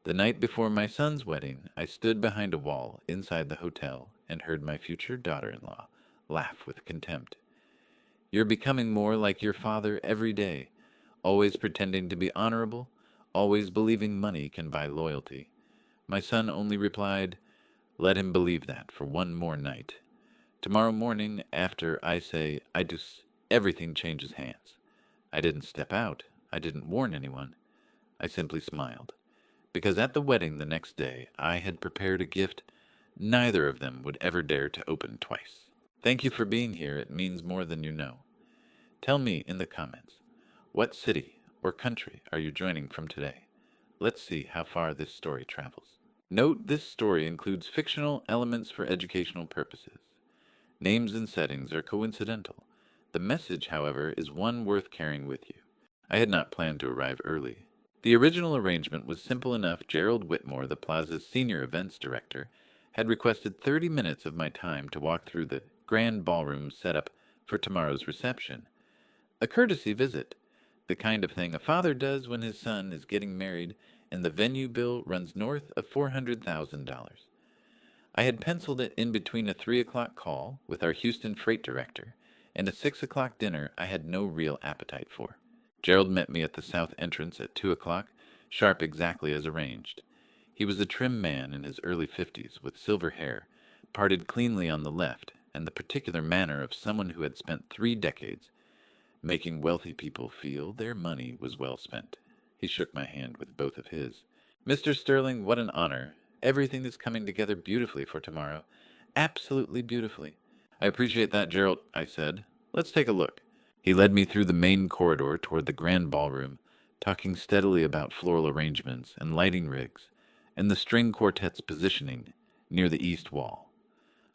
The night before my son's wedding, I stood behind a wall inside the hotel and heard my future daughter-in-law laugh with contempt. You're becoming more like your father every day, always pretending to be honorable, always believing money can buy loyalty. My son only replied, let him believe that for one more night. Tomorrow morning, after I say I do, everything changes hands. I didn't step out. I didn't warn anyone. I simply smiled. Because at the wedding the next day, I had prepared a gift neither of them would ever dare to open twice. Thank you for being here. It means more than you know. Tell me in the comments, what city or country are you joining from today? Let's see how far this story travels. Note this story includes fictional elements for educational purposes. Names and settings are coincidental. The message, however, is one worth carrying with you. I had not planned to arrive early. The original arrangement was simple enough. Gerald Whitmore, the Plaza's senior events director, had requested 30 minutes of my time to walk through the grand ballroom set up for tomorrow's reception. A courtesy visit, the kind of thing a father does when his son is getting married and the venue bill runs north of $400,000. I had penciled it in between a 3 o'clock call with our Houston freight director and a 6 o'clock dinner I had no real appetite for. Gerald met me at the south entrance at 2 o'clock, sharp exactly as arranged. He was a trim man in his early 50s with silver hair, parted cleanly on the left, and the particular manner of someone who had spent 3 decades making wealthy people feel their money was well spent. He shook my hand with both of his. Mr. Stirling, what an honor. Everything is coming together beautifully for tomorrow. Absolutely beautifully. I appreciate that, Gerald, I said. Let's take a look. He led me through the main corridor toward the grand ballroom, talking steadily about floral arrangements and lighting rigs, and the string quartet's positioning near the east wall.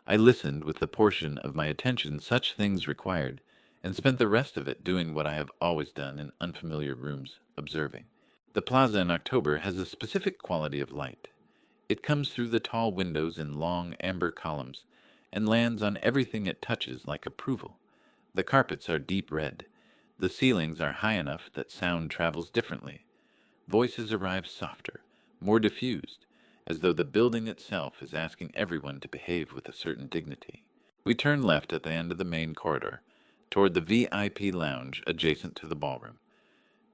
I listened with the portion of my attention such things required, and spent the rest of it doing what I have always done in unfamiliar rooms, observing. The plaza in October has a specific quality of light. It comes through the tall windows in long amber columns and lands on everything it touches like approval. The carpets are deep red. The ceilings are high enough that sound travels differently. Voices arrive softer, more diffused, as though the building itself is asking everyone to behave with a certain dignity. We turn left at the end of the main corridor, toward the VIP lounge adjacent to the ballroom.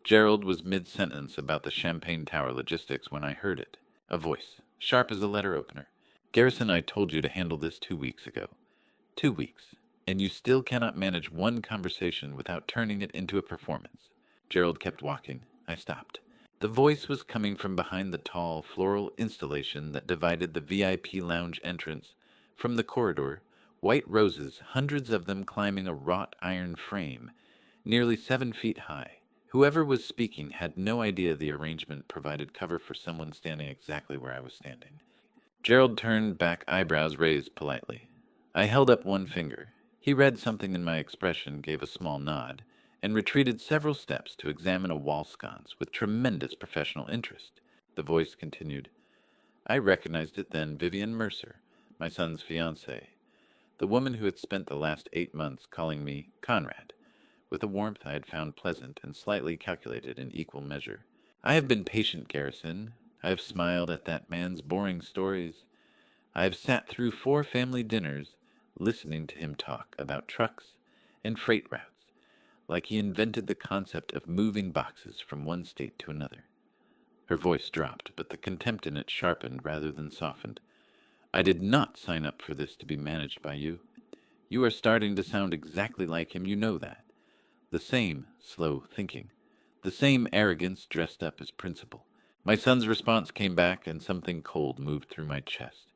Gerald was mid-sentence about the Champagne Tower logistics when I heard it. A voice, sharp as a letter opener. Garrison, I told you to handle this 2 weeks ago. 2 weeks, and you still cannot manage one conversation without turning it into a performance. Gerald kept walking. I stopped. The voice was coming from behind the tall floral installation that divided the VIP lounge entrance from the corridor. White roses, hundreds of them climbing a wrought iron frame, nearly 7 feet high. Whoever was speaking had no idea the arrangement provided cover for someone standing exactly where I was standing. Gerald turned back, eyebrows raised politely. I held up one finger. He read something in my expression, gave a small nod, and retreated several steps to examine a wall sconce with tremendous professional interest. The voice continued. I recognized it then, Vivian Mercer, my son's fiancée. The woman who had spent the last 8 months calling me Conrad, with a warmth I had found pleasant and slightly calculated in equal measure. I have been patient, Garrison. I have smiled at that man's boring stories. I have sat through 4 family dinners, listening to him talk about trucks and freight routes, like he invented the concept of moving boxes from one state to another. Her voice dropped, but the contempt in it sharpened rather than softened. I did not sign up for this to be managed by you. You are starting to sound exactly like him, you know that. The same slow thinking. The same arrogance dressed up as principle. My son's response came back, and something cold moved through my chest.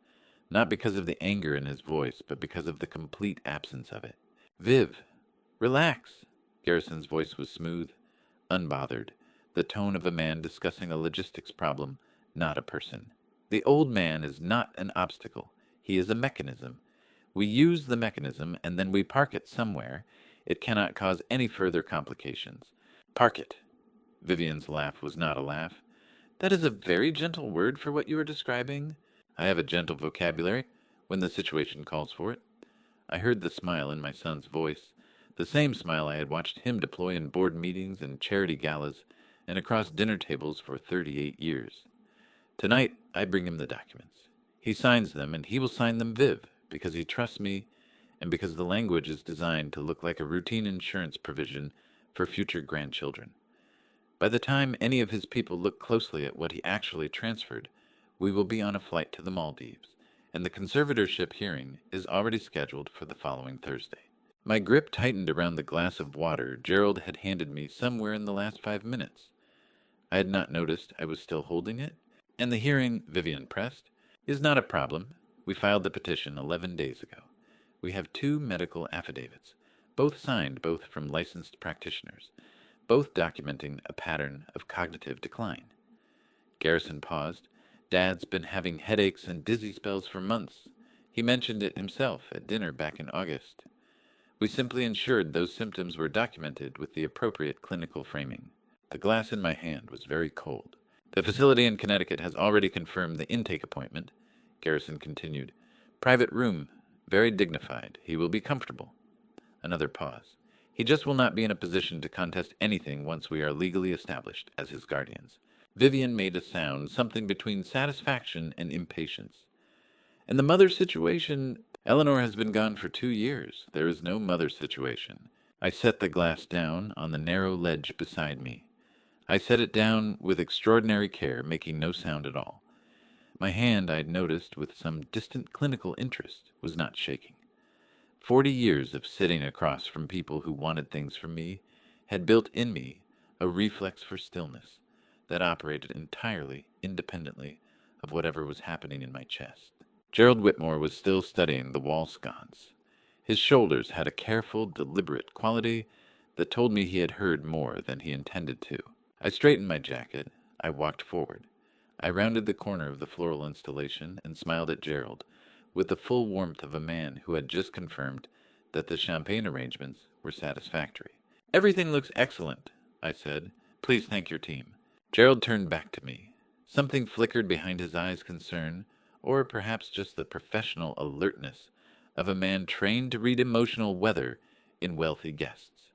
Not because of the anger in his voice, but because of the complete absence of it. Viv, relax. Garrison's voice was smooth, unbothered, the tone of a man discussing a logistics problem, not a person. The old man is not an obstacle. He is a mechanism. We use the mechanism, and then we park it somewhere. It cannot cause any further complications. Park it. Vivian's laugh was not a laugh. That is a very gentle word for what you are describing. I have a gentle vocabulary when the situation calls for it. I heard the smile in my son's voice, the same smile I had watched him deploy in board meetings and charity galas and across dinner tables for 38 years. Tonight, I bring him the documents. He signs them, and he will sign them Viv, because he trusts me and because the language is designed to look like a routine insurance provision for future grandchildren. By the time any of his people look closely at what he actually transferred, we will be on a flight to the Maldives, and the conservatorship hearing is already scheduled for the following Thursday. My grip tightened around the glass of water Gerald had handed me somewhere in the last 5 minutes. I had not noticed I was still holding it, and the hearing, Vivian pressed, is not a problem. We filed the petition 11 days ago. We have 2 medical affidavits, both signed both from licensed practitioners, both documenting a pattern of cognitive decline. Garrison paused. Dad's been having headaches and dizzy spells for months. He mentioned it himself at dinner back in August. We simply ensured those symptoms were documented with the appropriate clinical framing. The glass in my hand was very cold. The facility in Connecticut has already confirmed the intake appointment, Garrison continued. Private room, very dignified. He will be comfortable. Another pause. He just will not be in a position to contest anything once we are legally established as his guardians. Vivian made a sound, something between satisfaction and impatience. And the mother situation, Eleanor has been gone for 2 years. There is no mother situation. I set the glass down on the narrow ledge beside me. I set it down with extraordinary care, making no sound at all. My hand, I had noticed with some distant clinical interest, was not shaking. 40 years of sitting across from people who wanted things from me had built in me a reflex for stillness that operated entirely independently of whatever was happening in my chest. Gerald Whitmore was still studying the wall sconce. His shoulders had a careful, deliberate quality that told me he had heard more than he intended to. I straightened my jacket. I walked forward. I rounded the corner of the floral installation and smiled at Gerald, with the full warmth of a man who had just confirmed that the champagne arrangements were satisfactory. Everything looks excellent, I said. Please thank your team. Gerald turned back to me. Something flickered behind his eyes' concern, or perhaps just the professional alertness of a man trained to read emotional weather in wealthy guests.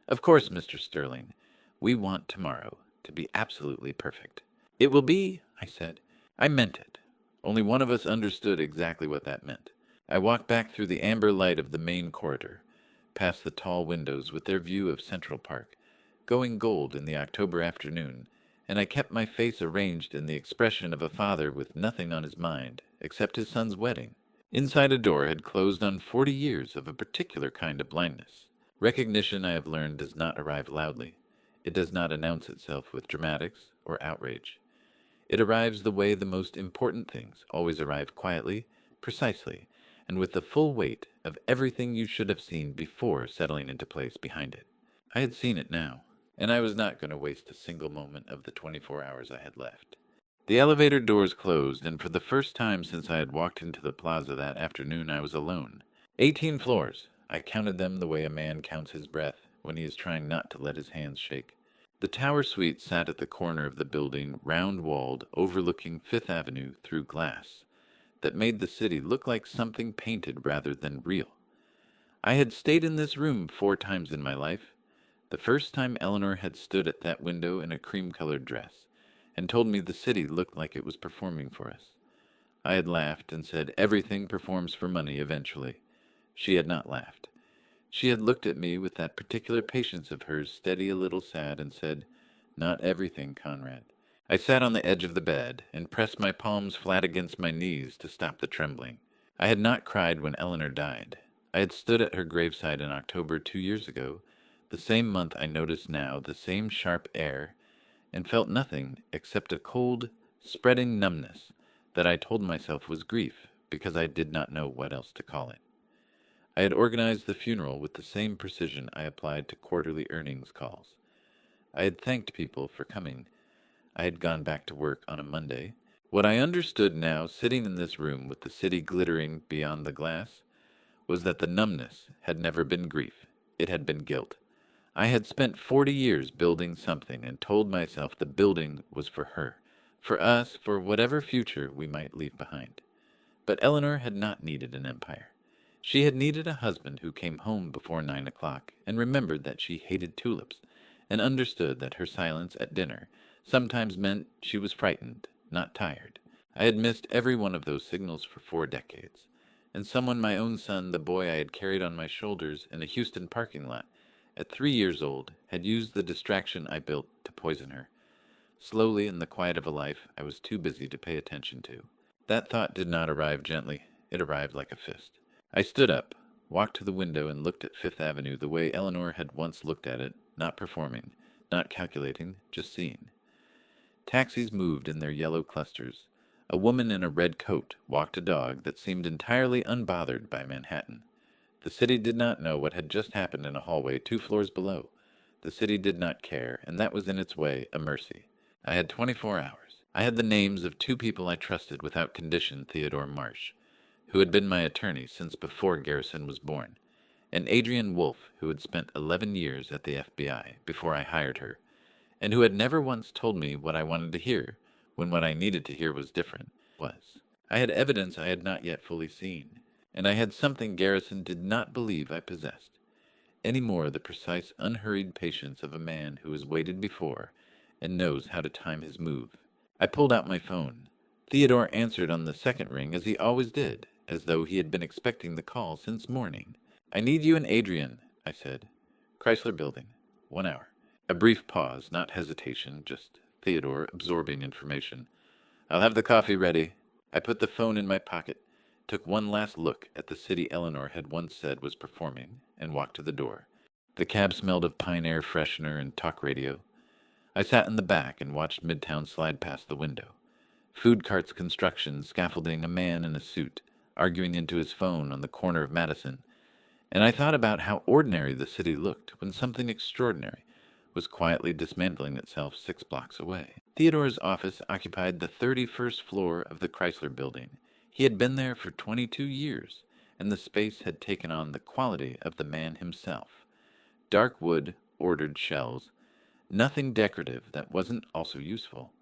Of course, Mr. Stirling, we want tomorrow to be absolutely perfect. It will be, I said. I meant it. Only one of us understood exactly what that meant. I walked back through the amber light of the main corridor, past the tall windows with their view of Central Park, going gold in the October afternoon, and I kept my face arranged in the expression of a father with nothing on his mind except his son's wedding. Inside a door had closed on 40 years of a particular kind of blindness. Recognition, I have learned, does not arrive loudly. It does not announce itself with dramatics or outrage. It arrives the way the most important things always arrive quietly, precisely, and with the full weight of everything you should have seen before settling into place behind it. I had seen it now, and I was not going to waste a single moment of the 24 hours I had left. The elevator doors closed, and for the first time since I had walked into the plaza that afternoon, I was alone. 18 floors. I counted them the way a man counts his breath when he is trying not to let his hands shake. The tower suite sat at the corner of the building, round-walled, overlooking Fifth Avenue through glass, that made the city look like something painted rather than real. I had stayed in this room 4 times in my life. The first time Eleanor had stood at that window in a cream-colored dress, and told me the city looked like it was performing for us. I had laughed and said everything performs for money eventually. She had not laughed. She had looked at me with that particular patience of hers, steady, a little sad, and said, "Not everything, Conrad." I sat on the edge of the bed and pressed my palms flat against my knees to stop the trembling. I had not cried when Eleanor died. I had stood at her graveside in October 2 years ago, the same month I noticed now, the same sharp air, and felt nothing except a cold, spreading numbness that I told myself was grief because I did not know what else to call it. I had organized the funeral with the same precision I applied to quarterly earnings calls. I had thanked people for coming. I had gone back to work on a Monday. What I understood now, sitting in this room with the city glittering beyond the glass, was that the numbness had never been grief. It had been guilt. I had spent 40 years building something and told myself the building was for her, for us, for whatever future we might leave behind. But Eleanor had not needed an empire. She had needed a husband who came home before 9 o'clock and remembered that she hated tulips and understood that her silence at dinner sometimes meant she was frightened, not tired. I had missed every one of those signals for 4 decades. And someone, my own son, the boy I had carried on my shoulders in a Houston parking lot, at 3 years old, had used the distraction I built to poison her. Slowly, in the quiet of a life I was too busy to pay attention to. That thought did not arrive gently. It arrived like a fist. I stood up, walked to the window, and looked at Fifth Avenue the way Eleanor had once looked at it, not performing, not calculating, just seeing. Taxis moved in their yellow clusters. A woman in a red coat walked a dog that seemed entirely unbothered by Manhattan. The city did not know what had just happened in a hallway 2 floors below. The city did not care, and that was in its way a mercy. I had 24 hours. I had the names of 2 people I trusted without condition: Theodore Marsh, who had been my attorney since before Garrison was born, and Adrienne Wolfe, who had spent 11 years at the FBI before I hired her, and who had never once told me what I wanted to hear, when what I needed to hear was different. I had evidence I had not yet fully seen, and I had something Garrison did not believe I possessed. Any more the precise, unhurried patience of a man who has waited before and knows how to time his move. I pulled out my phone. Theodore answered on the second ring as he always did, as though he had been expecting the call since morning. "I need you and Adrienne," I said. "Chrysler Building. 1 hour." A brief pause, not hesitation, just Theodore absorbing information. "I'll have the coffee ready." I put the phone in my pocket, took one last look at the city Eleanor had once said was performing, and walked to the door. The cab smelled of pine air freshener and talk radio. I sat in the back and watched Midtown slide past the window. Food carts, construction, scaffolding, a man in a suit, arguing into his phone on the corner of Madison. And I thought about how ordinary the city looked when something extraordinary was quietly dismantling itself 6 blocks away. Theodore's office occupied the 31st floor of the Chrysler Building. He had been there for 22 years, and the space had taken on the quality of the man himself. Dark wood, ordered shelves, nothing decorative that wasn't also useful.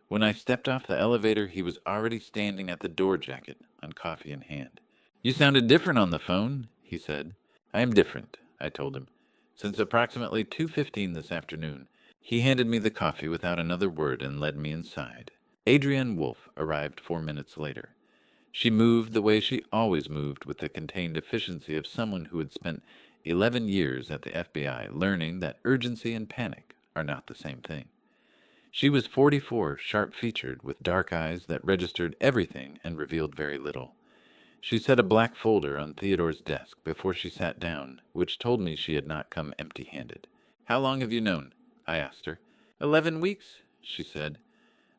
When I stepped off the elevator, he was already standing at the door jacket, on coffee in hand. "You sounded different on the phone," he said. "I am different," I told him. "Since approximately 2:15 this afternoon." He handed me the coffee without another word and led me inside. Adrienne Wolfe arrived 4 minutes later. She moved the way she always moved, with the contained efficiency of someone who had spent 11 years at the FBI, learning that urgency and panic are not the same thing. She was 44, sharp-featured, with dark eyes that registered everything and revealed very little. She set a black folder on Theodore's desk before she sat down, which told me she had not come empty-handed. "How long have you known?" I asked her. 11 weeks, she said.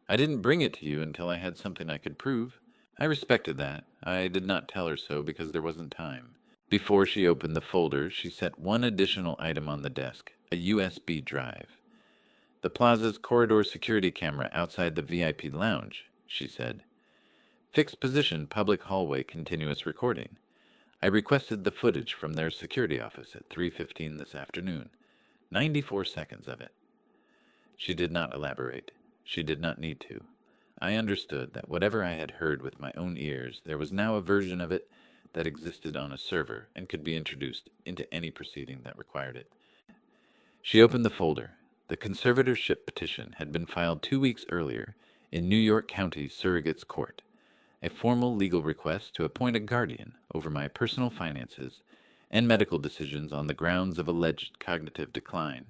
"I didn't bring it to you until I had something I could prove." I respected that. I did not tell her so because there wasn't time. Before she opened the folder, she set one additional item on the desk, a USB drive. "The Plaza's corridor security camera outside the VIP lounge," she said. "Fixed position, public hallway, continuous recording. I requested the footage from their security office at 3:15 this afternoon. 94 seconds of it." She did not elaborate. She did not need to. I understood that whatever I had heard with my own ears, there was now a version of it that existed on a server and could be introduced into any proceeding that required it. She opened the folder. The conservatorship petition had been filed 2 weeks earlier in New York County Surrogate's Court, a formal legal request to appoint a guardian over my personal finances and medical decisions on the grounds of alleged cognitive decline.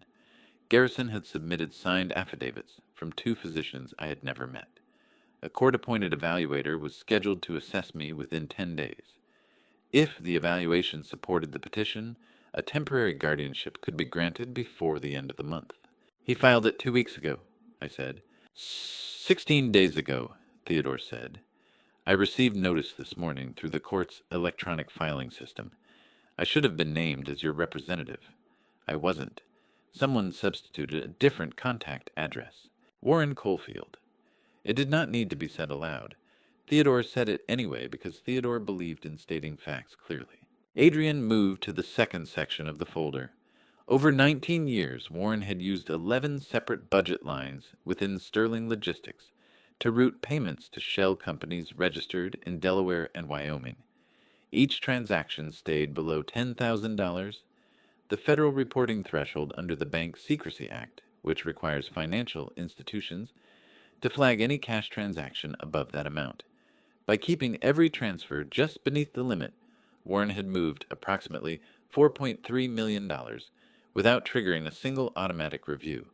Garrison had submitted signed affidavits from 2 physicians I had never met. A court-appointed evaluator was scheduled to assess me within 10 days. If the evaluation supported the petition, a temporary guardianship could be granted before the end of the month. "He filed it 2 weeks ago," I said. 16 days ago, Theodore said. "I received notice this morning through the court's electronic filing system. I should have been named as your representative. I wasn't. Someone substituted a different contact address. Warren Caulfield." It did not need to be said aloud. Theodore said it anyway because Theodore believed in stating facts clearly. Adrienne moved to the second section of the folder. Over 19 years, Warren had used 11 separate budget lines within Stirling Logistics to route payments to shell companies registered in Delaware and Wyoming. Each transaction stayed below $10,000, the federal reporting threshold under the Bank Secrecy Act, which requires financial institutions to flag any cash transaction above that amount. By keeping every transfer just beneath the limit, Warren had moved approximately $4.3 million without triggering a single automatic review.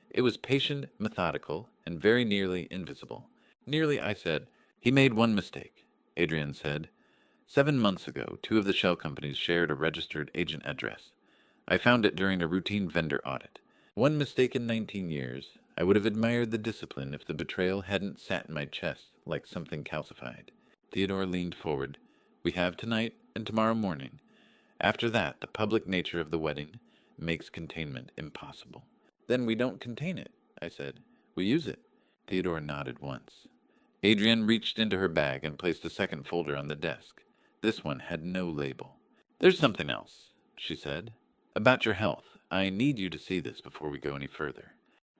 It was patient, methodical, and very nearly invisible. Nearly, I said. He made one mistake, Adrian said. 7 months ago, 2 of the shell companies shared a registered agent address. I found it during a routine vendor audit. One mistake in 19 years. I would have admired the discipline if the betrayal hadn't sat in my chest like something calcified. Theodore leaned forward. We have tonight and tomorrow morning. After that, the public nature of the wedding makes containment impossible. Then we don't contain it, I said. We use it. Theodore nodded once. Adrian reached into her bag and placed a second folder on the desk. This one had no label. There's something else, she said. About your health. I need you to see this before we go any further.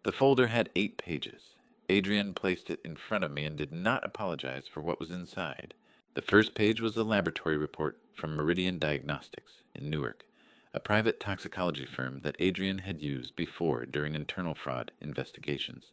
The folder had 8 pages. Adrian placed it in front of me and did not apologize for what was inside. The first page was a laboratory report from Meridian Diagnostics in Newark, a private toxicology firm that Adrian had used before during internal fraud investigations.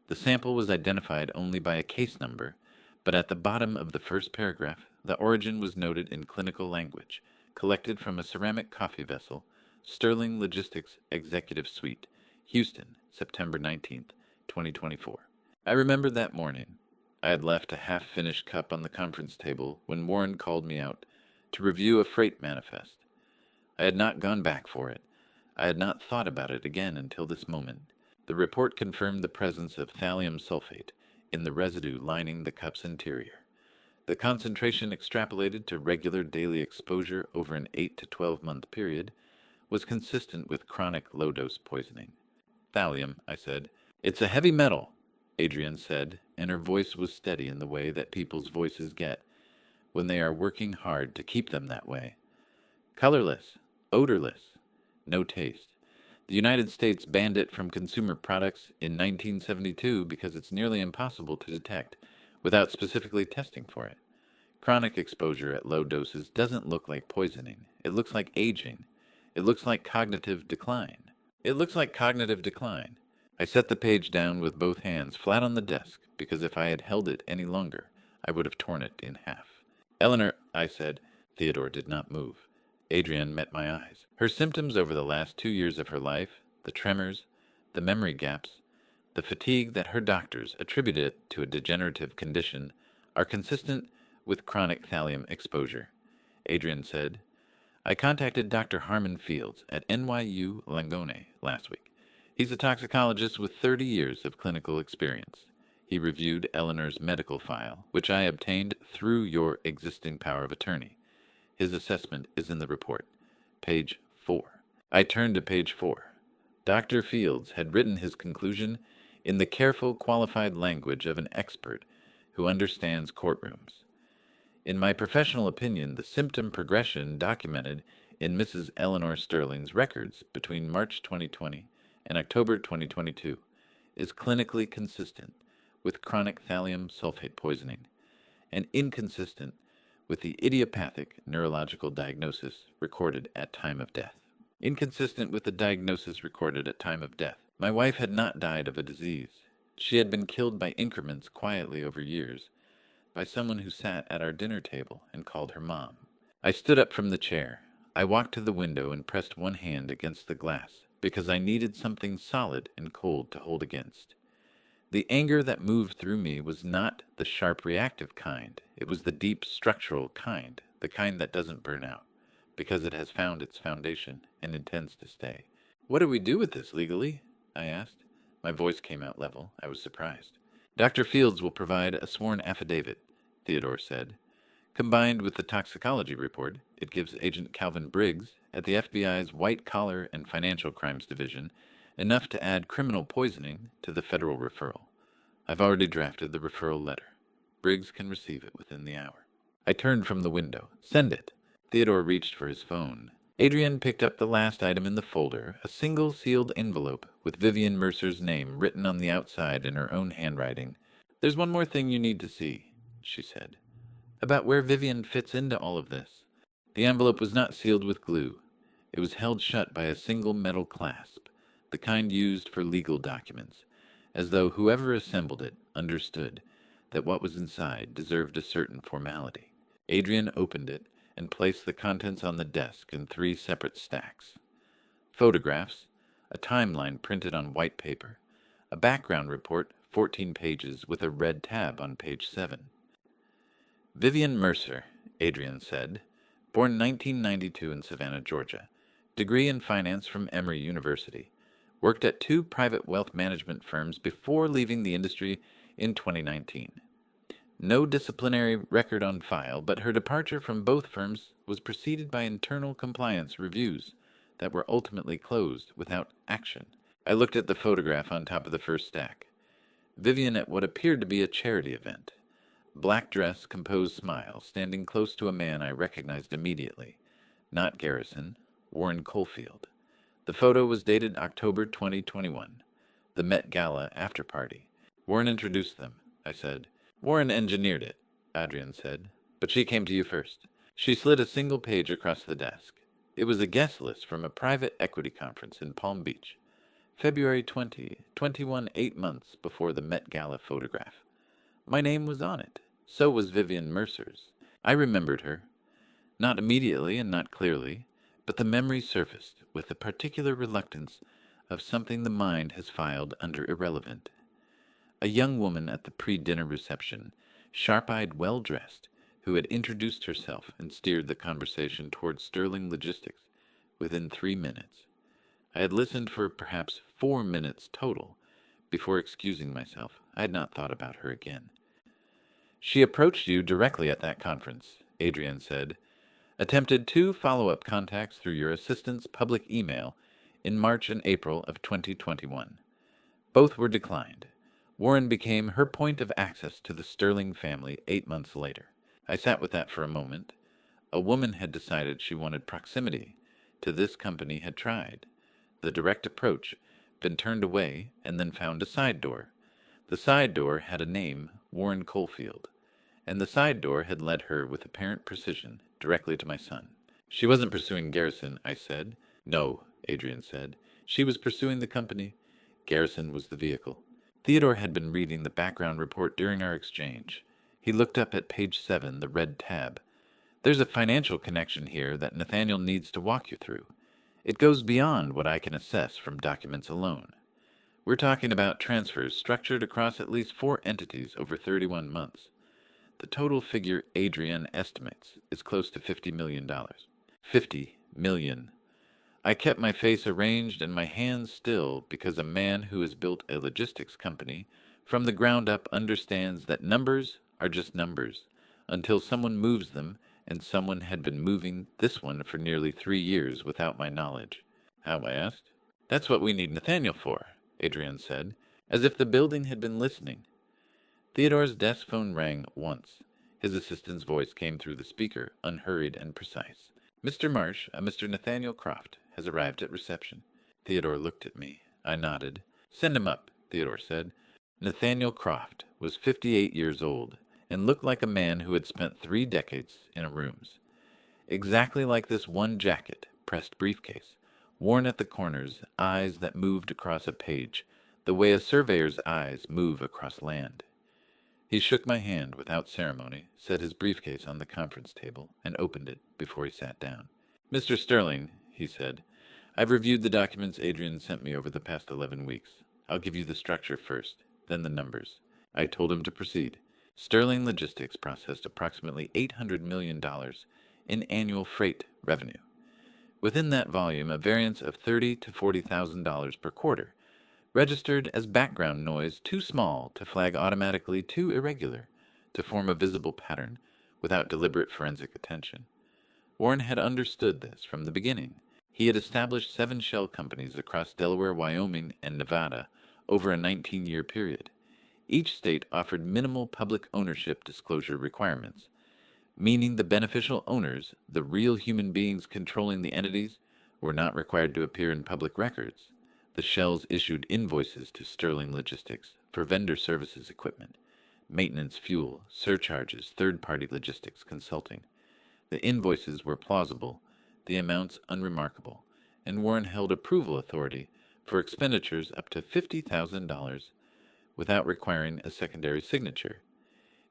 The sample was identified only by a case number, but at the bottom of the first paragraph, the origin was noted in clinical language, collected from a ceramic coffee vessel, Stirling Logistics Executive Suite, Houston, September 19th, 2024. I remembered that morning. I had left a half-finished cup on the conference table when Warren called me out to review a freight manifest. I had not gone back for it. I had not thought about it again until this moment. The report confirmed the presence of thallium sulfate in the residue lining the cup's interior. The concentration extrapolated to regular daily exposure over an 8 to 12-month period was consistent with chronic low-dose poisoning. Thallium, I said. It's a heavy metal, Adrian said, and her voice was steady in the way that people's voices get when they are working hard to keep them that way. Colorless, odorless, no taste. The United States banned it from consumer products in 1972 because it's nearly impossible to detect without specifically testing for it. Chronic exposure at low doses doesn't look like poisoning. It looks like aging. It looks like cognitive decline. I set the page down with both hands flat on the desk because if I had held it any longer, I would have torn it in half. Eleanor, I said. Theodore did not move. Adrian met my eyes. Her symptoms over the last 2 years of her life, the tremors, the memory gaps, the fatigue that her doctors attributed to a degenerative condition, are consistent with chronic thallium exposure. Adrian said, I contacted Dr. Harmon Fields at NYU Langone last week. He's a toxicologist with 30 years of clinical experience. He reviewed Eleanor's medical file, which I obtained through your existing power of attorney. His assessment is in the report. Page 4. I turned to page 4. Dr. Fields had written his conclusion in the careful, qualified language of an expert who understands courtrooms. In my professional opinion, the symptom progression documented in Mrs. Eleanor Stirling's records between March 2020 and October 2022 is clinically consistent with chronic thallium sulfate poisoning and inconsistent with the idiopathic neurological diagnosis recorded at time of death. My wife had not died of a disease. She had been killed by increments quietly over years, by someone who sat at our dinner table and called her mom. I stood up from the chair. I walked to the window and pressed one hand against the glass, because I needed something solid and cold to hold against. The anger that moved through me was not the sharp reactive kind. It was the deep structural kind, the kind that doesn't burn out, because it has found its foundation and intends to stay. What do we do with this legally? I asked. My voice came out level. I was surprised. Dr. Fields will provide a sworn affidavit, Theodore said. Combined with the toxicology report, it gives Agent Calvin Briggs at the FBI's White Collar and Financial Crimes Division enough to add criminal poisoning to the federal referral. I've already drafted the referral letter. Briggs can receive it within the hour. I turned from the window. Send it. Theodore reached for his phone. Adrian picked up the last item in the folder, a single sealed envelope with Vivian Mercer's name written on the outside in her own handwriting. There's one more thing you need to see, she said, about where Vivian fits into all of this. The envelope was not sealed with glue. It was held shut by a single metal clasp, the kind used for legal documents, as though whoever assembled it understood that what was inside deserved a certain formality. Adrian opened it and placed the contents on the desk in 3 separate stacks. Photographs, a timeline printed on white paper, a background report, 14 pages with a red tab on page 7. Vivian Mercer, Adrian said, born 1992 in Savannah, Georgia, degree in finance from Emory University, worked at 2 private wealth management firms before leaving the industry in 2019. No disciplinary record on file, but her departure from both firms was preceded by internal compliance reviews that were ultimately closed without action. I looked at the photograph on top of the first stack. Vivian at what appeared to be a charity event. Black dress, composed smile, standing close to a man I recognized immediately. Not Garrison, Warren Caulfield. The photo was dated October 2021, the Met Gala after party. Warren introduced them, I said. Warren engineered it, Adrian said, but she came to you first. She slid a single page across the desk. It was a guest list from a private equity conference in Palm Beach. February 2021, 8 months before the Met Gala photograph. My name was on it. So was Vivian Mercer's. I remembered her. Not immediately and not clearly, but the memory surfaced with the particular reluctance of something the mind has filed under irrelevant. A young woman at the pre-dinner reception, sharp-eyed, well-dressed, who had introduced herself and steered the conversation toward Stirling Logistics within 3 minutes. I had listened for perhaps 4 minutes total before excusing myself. I had not thought about her again. She approached you directly at that conference, Adrian said. Attempted 2 follow-up contacts through your assistant's public email in March and April of 2021. Both were declined. Warren became her point of access to the Stirling family 8 months later. I sat with that for a moment. A woman had decided she wanted proximity to this company had tried. The direct approach, been turned away, and then found a side door. The side door had a name, Warren Caulfield, and the side door had led her with apparent precision directly to my son. She wasn't pursuing Garrison, I said. No, Adrian said. She was pursuing the company. Garrison was the vehicle. Theodore had been reading the background report during our exchange. He looked up at page 7, the red tab. There's a financial connection here that Nathaniel needs to walk you through. It goes beyond what I can assess from documents alone. We're talking about transfers structured across at least 4 entities over 31 months. The total figure Adrian estimates is close to $50 million. 50 million. I kept my face arranged and my hands still because a man who has built a logistics company from the ground up understands that numbers are just numbers until someone moves them, and someone had been moving this one for nearly 3 years without my knowledge. How? I asked. That's what we need Nathaniel for, Adrian said, as if the building had been listening. Theodore's desk phone rang once. His assistant's voice came through the speaker, unhurried and precise. Mr. Marsh, a Mr. Nathaniel Croft, has arrived at reception. Theodore looked at me. I nodded. Send him up, Theodore said. Nathaniel Croft was 58 years old and looked like a man who had spent 3 decades in a rooms. Exactly like this one jacket, pressed briefcase, worn at the corners, eyes that moved across a page, the way a surveyor's eyes move across land. He shook my hand without ceremony, set his briefcase on the conference table, and opened it before he sat down. Mr. Stirling, he said, I've reviewed the documents Adrian sent me over the past 11 weeks. I'll give you the structure first, then the numbers. I told him to proceed. Stirling Logistics processed approximately $800 million in annual freight revenue. Within that volume, a variance of $30,000 to $40,000 per quarter, registered as background noise too small to flag automatically, too irregular to form a visible pattern without deliberate forensic attention. Warren had understood this from the beginning. He had established 7 shell companies across Delaware, Wyoming, and Nevada over a 19-year period. Each state offered minimal public ownership disclosure requirements, meaning the beneficial owners, the real human beings controlling the entities, were not required to appear in public records. The shells issued invoices to Stirling Logistics for vendor services equipment, maintenance, fuel, surcharges, third-party logistics consulting. The invoices were plausible, the amounts unremarkable, and Warren held approval authority for expenditures up to $50,000 without requiring a secondary signature.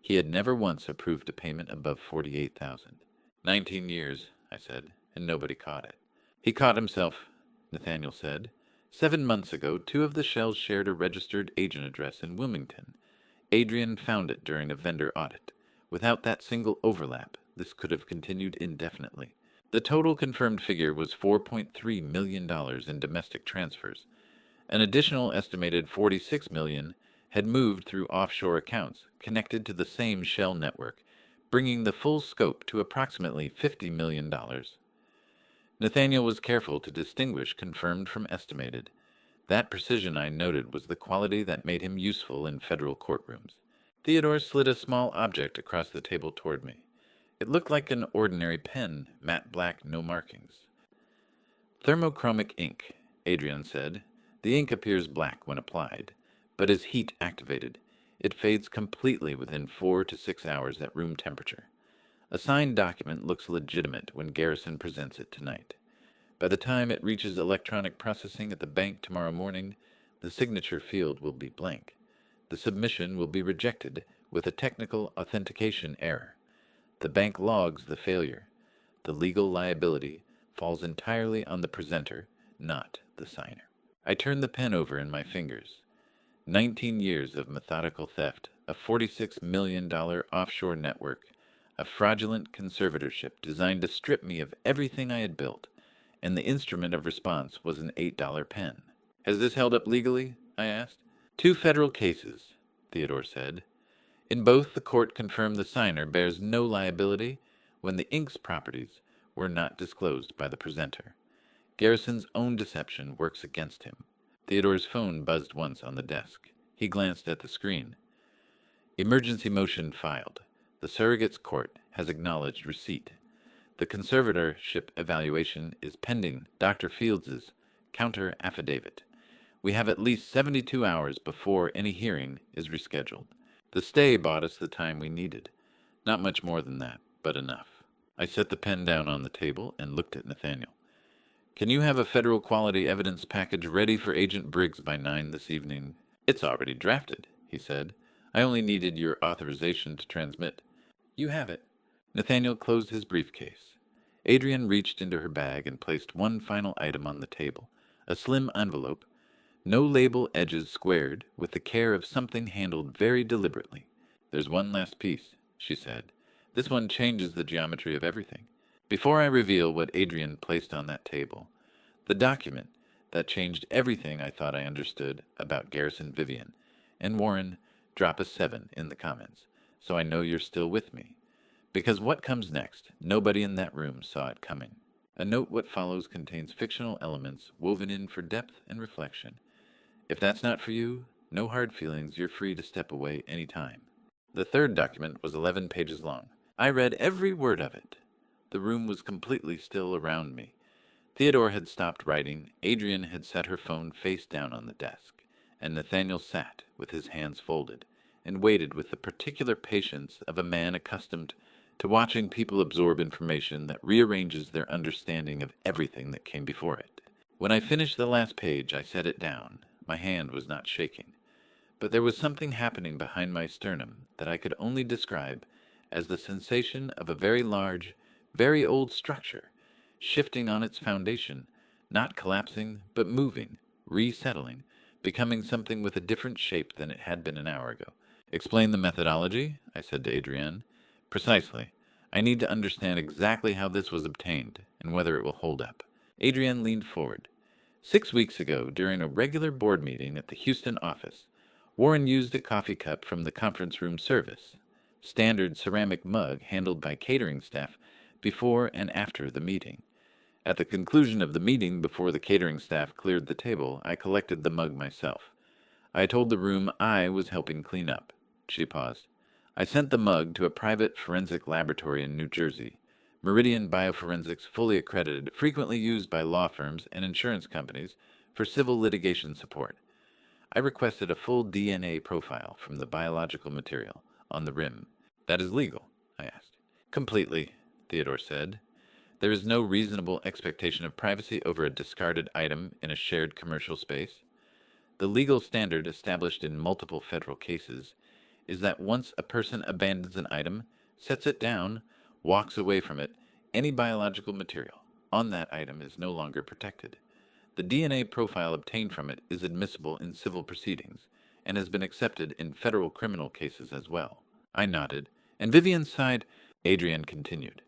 He had never once approved a payment above 48,000. 19 years, I said, and nobody caught it. He caught himself, Nathaniel said. 7 months ago, 2 of the shells shared a registered agent address in Wilmington. Adrian found it during a vendor audit. Without that single overlap, this could have continued indefinitely. The total confirmed figure was $4.3 million in domestic transfers. An additional estimated $46 million had moved through offshore accounts connected to the same shell network, bringing the full scope to approximately $50 million. Nathaniel was careful to distinguish confirmed from estimated. That precision, I noted, was the quality that made him useful in federal courtrooms. Theodore slid a small object across the table toward me. It looked like an ordinary pen, matte black, no markings. Thermochromic ink, Adrian said. The ink appears black when applied, but is heat activated. It fades completely within 4 to 6 hours at room temperature. A signed document looks legitimate when Garrison presents it tonight. By the time it reaches electronic processing at the bank tomorrow morning, the signature field will be blank. The submission will be rejected with a technical authentication error. The bank logs the failure. The legal liability falls entirely on the presenter, not the signer. I turned the pen over in my fingers. 19 years of methodical theft, a $46 million offshore network, a fraudulent conservatorship designed to strip me of everything I had built, and the instrument of response was an $8 pen. Has this held up legally? I asked. 2 federal cases, Theodore said. In both, the court confirmed the signer bears no liability when the ink's properties were not disclosed by the presenter. Garrison's own deception works against him. Theodore's phone buzzed once on the desk. He glanced at the screen. Emergency motion filed. The surrogate's court has acknowledged receipt. The conservatorship evaluation is pending Dr. Fields's counter-affidavit. We have at least 72 hours before any hearing is rescheduled. The stay bought us the time we needed. Not much more than that, but enough. I set the pen down on the table and looked at Nathaniel. Can you have a federal quality evidence package ready for Agent Briggs by 9 this evening? It's already drafted, he said. I only needed your authorization to transmit. You have it. Nathaniel closed his briefcase. Adrian reached into her bag and placed one final item on the table, a slim envelope, no label edges squared, with the care of something handled very deliberately. There's one last piece, she said. This one changes the geometry of everything. Before I reveal what Adrian placed on that table, the document that changed everything I thought I understood about Garrison Vivian, and Warren, drop a 7 in the comments, so I know you're still with me. Because what comes next, nobody in that room saw it coming. A note what follows contains fictional elements woven in for depth and reflection. If that's not for you, no hard feelings, you're free to step away any time. The third document was 11 pages long. I read every word of it. The room was completely still around me. Theodore had stopped writing, Adrian had set her phone face down on the desk, and Nathaniel sat, with his hands folded, and waited with the particular patience of a man accustomed to watching people absorb information that rearranges their understanding of everything that came before it. When I finished the last page, I set it down. My hand was not shaking, but there was something happening behind my sternum that I could only describe as the sensation of a very large, very old structure, shifting on its foundation, not collapsing, but moving, resettling, becoming something with a different shape than it had been an hour ago. Explain the methodology, I said to Adrienne. Precisely. I need to understand exactly how this was obtained, and whether it will hold up. Adrienne leaned forward. 6 weeks ago, during a regular board meeting at the Houston office, Warren used a coffee cup from the conference room service, standard ceramic mug handled by catering staff before and after the meeting. At the conclusion of the meeting, before the catering staff cleared the table, I collected the mug myself. I told the room I was helping clean up. She paused. I sent the mug to a private forensic laboratory in New Jersey, Meridian Bioforensics, fully accredited, frequently used by law firms and insurance companies for civil litigation support. I requested a full DNA profile from the biological material on the rim. That is legal, I asked. Completely, Theodore said. There is no reasonable expectation of privacy over a discarded item in a shared commercial space. The legal standard established in multiple federal cases is that once a person abandons an item, sets it down, walks away from it, any biological material on that item is no longer protected. The DNA profile obtained from it is admissible in civil proceedings and has been accepted in federal criminal cases as well. I nodded, and Vivian sighed. Adrian continued.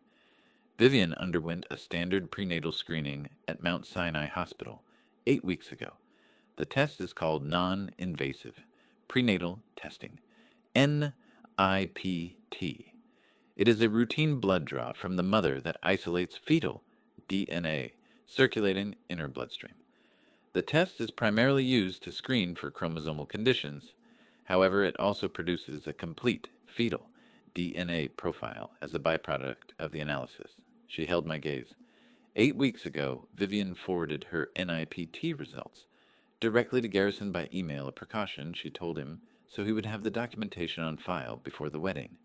Vivian underwent a standard prenatal screening at Mount Sinai Hospital 8 weeks ago. The test is called non-invasive prenatal testing, NIPT. It is a routine blood draw from the mother that isolates fetal DNA circulating in her bloodstream. The test is primarily used to screen for chromosomal conditions. However, it also produces a complete fetal DNA profile as a byproduct of the analysis. She held my gaze. 8 weeks ago, Vivian forwarded her NIPT results directly to Garrison by email, a precaution she told him so he would have the documentation on file before the wedding.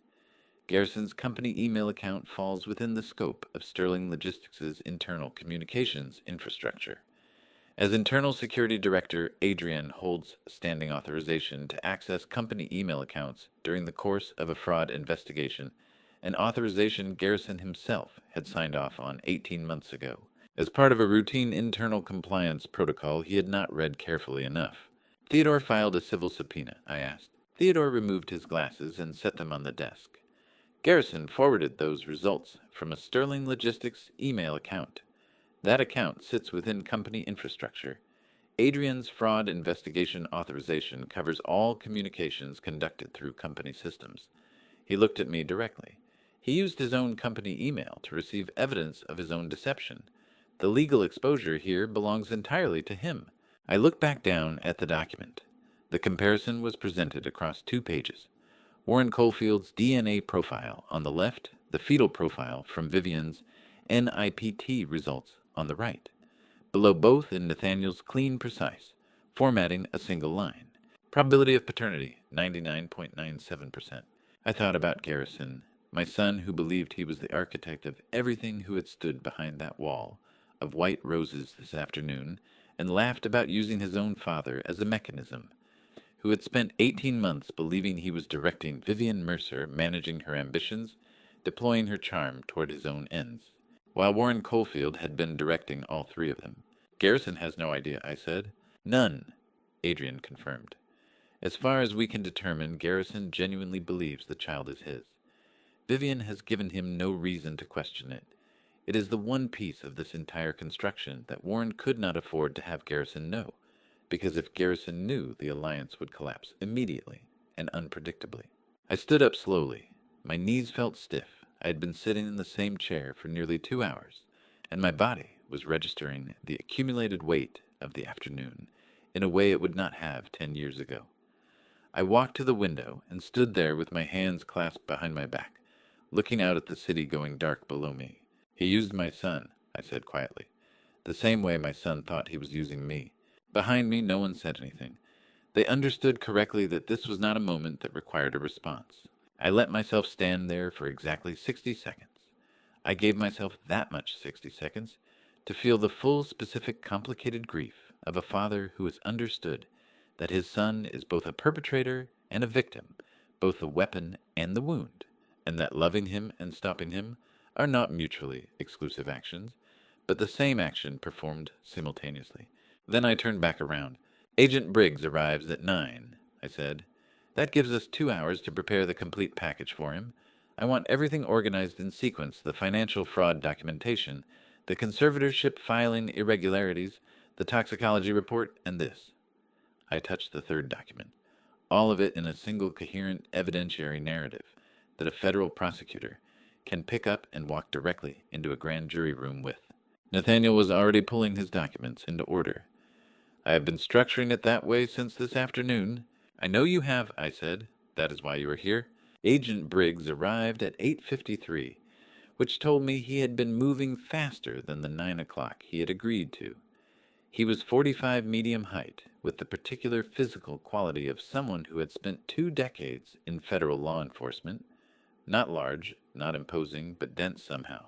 Garrison's company email account falls within the scope of Stirling Logistics' internal communications infrastructure. As Internal Security Director, Adrian holds standing authorization to access company email accounts during the course of a fraud investigation, an authorization Garrison himself had signed off on 18 months ago. As part of a routine internal compliance protocol he had not read carefully enough. Theodore filed a civil subpoena, I asked. Theodore removed his glasses and set them on the desk. Garrison forwarded those results from a Stirling Logistics email account. That account sits within company infrastructure. Adrian's fraud investigation authorization covers all communications conducted through company systems. He looked at me directly. He used his own company email to receive evidence of his own deception. The legal exposure here belongs entirely to him. I looked back down at the document. The comparison was presented across 2 pages. Warren Caulfield's DNA profile on the left, the fetal profile from Vivian's NIPT results on the right. Below both in Nathaniel's clean, precise, formatting a single line. Probability of paternity, 99.97%. I thought about Garrison, my son who believed he was the architect of everything, who had stood behind that wall of white roses this afternoon and laughed about using his own father as a mechanism, who had spent 18 months believing he was directing Vivian Mercer, managing her ambitions, deploying her charm toward his own ends, while Warren Caulfield had been directing all 3 of them. Garrison has no idea, I said. None, Adrian confirmed. As far as we can determine, Garrison genuinely believes the child is his. Vivian has given him no reason to question it. It is the one piece of this entire construction that Warren could not afford to have Garrison know, because if Garrison knew, the alliance would collapse immediately and unpredictably. I stood up slowly. My knees felt stiff. I had been sitting in the same chair for nearly 2 hours, and my body was registering the accumulated weight of the afternoon in a way it would not have 10 years ago. I walked to the window and stood there with my hands clasped behind my back, looking out at the city going dark below me. He used my son, I said quietly, the same way my son thought he was using me. Behind me, no one said anything. They understood correctly that this was not a moment that required a response. I let myself stand there for exactly 60 seconds. I gave myself that much 60 seconds to feel the full, specific, complicated grief of a father who has understood that his son is both a perpetrator and a victim, both the weapon and the wound, and that loving him and stopping him are not mutually exclusive actions, but the same action performed simultaneously. Then I turned back around. Agent Briggs arrives at 9, I said. That gives us 2 hours to prepare the complete package for him. I want everything organized in sequence, the financial fraud documentation, the conservatorship filing irregularities, the toxicology report, and this. I touched the 3rd document. All of it in a single coherent evidentiary narrative that a federal prosecutor can pick up and walk directly into a grand jury room with. Nathaniel was already pulling his documents into order. I have been structuring it that way since this afternoon. I know you have, I said. That is why you are here. Agent Briggs arrived at 8:53, which told me he had been moving faster than the 9 o'clock he had agreed to. He was 45 medium height, with the particular physical quality of someone who had spent 2 decades in federal law enforcement. Not large, not imposing, but dense somehow,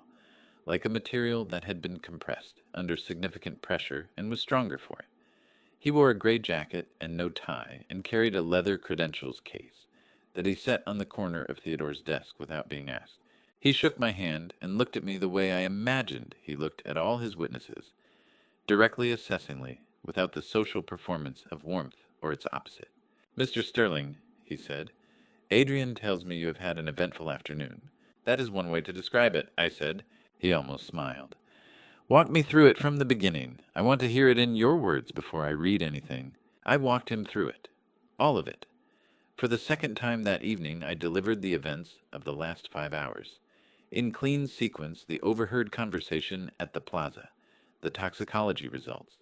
like a material that had been compressed under significant pressure and was stronger for it. He wore a gray jacket and no tie, and carried a leather credentials case that he set on the corner of Theodore's desk without being asked. He shook my hand and looked at me the way I imagined he looked at all his witnesses, directly assessingly, without the social performance of warmth or its opposite. "Mr. Stirling," he said, "Adrian tells me you have had an eventful afternoon." "That is one way to describe it," I said. He almost smiled. "Walk me through it from the beginning. I want to hear it in your words before I read anything." I walked him through it. All of it. For the second time that evening, I delivered the events of the last 5 hours. In clean sequence, the overheard conversation at the Plaza, the toxicology results,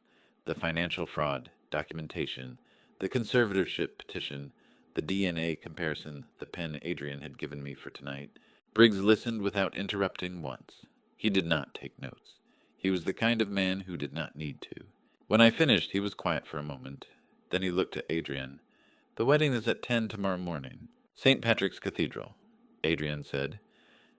the financial fraud, documentation, the conservatorship petition, the DNA comparison, the pen Adrian had given me for tonight. Briggs listened without interrupting once. He did not take notes. He was the kind of man who did not need to. When I finished, he was quiet for a moment. Then he looked at Adrian. "The wedding is at 10 tomorrow morning. St. Patrick's Cathedral," Adrian said.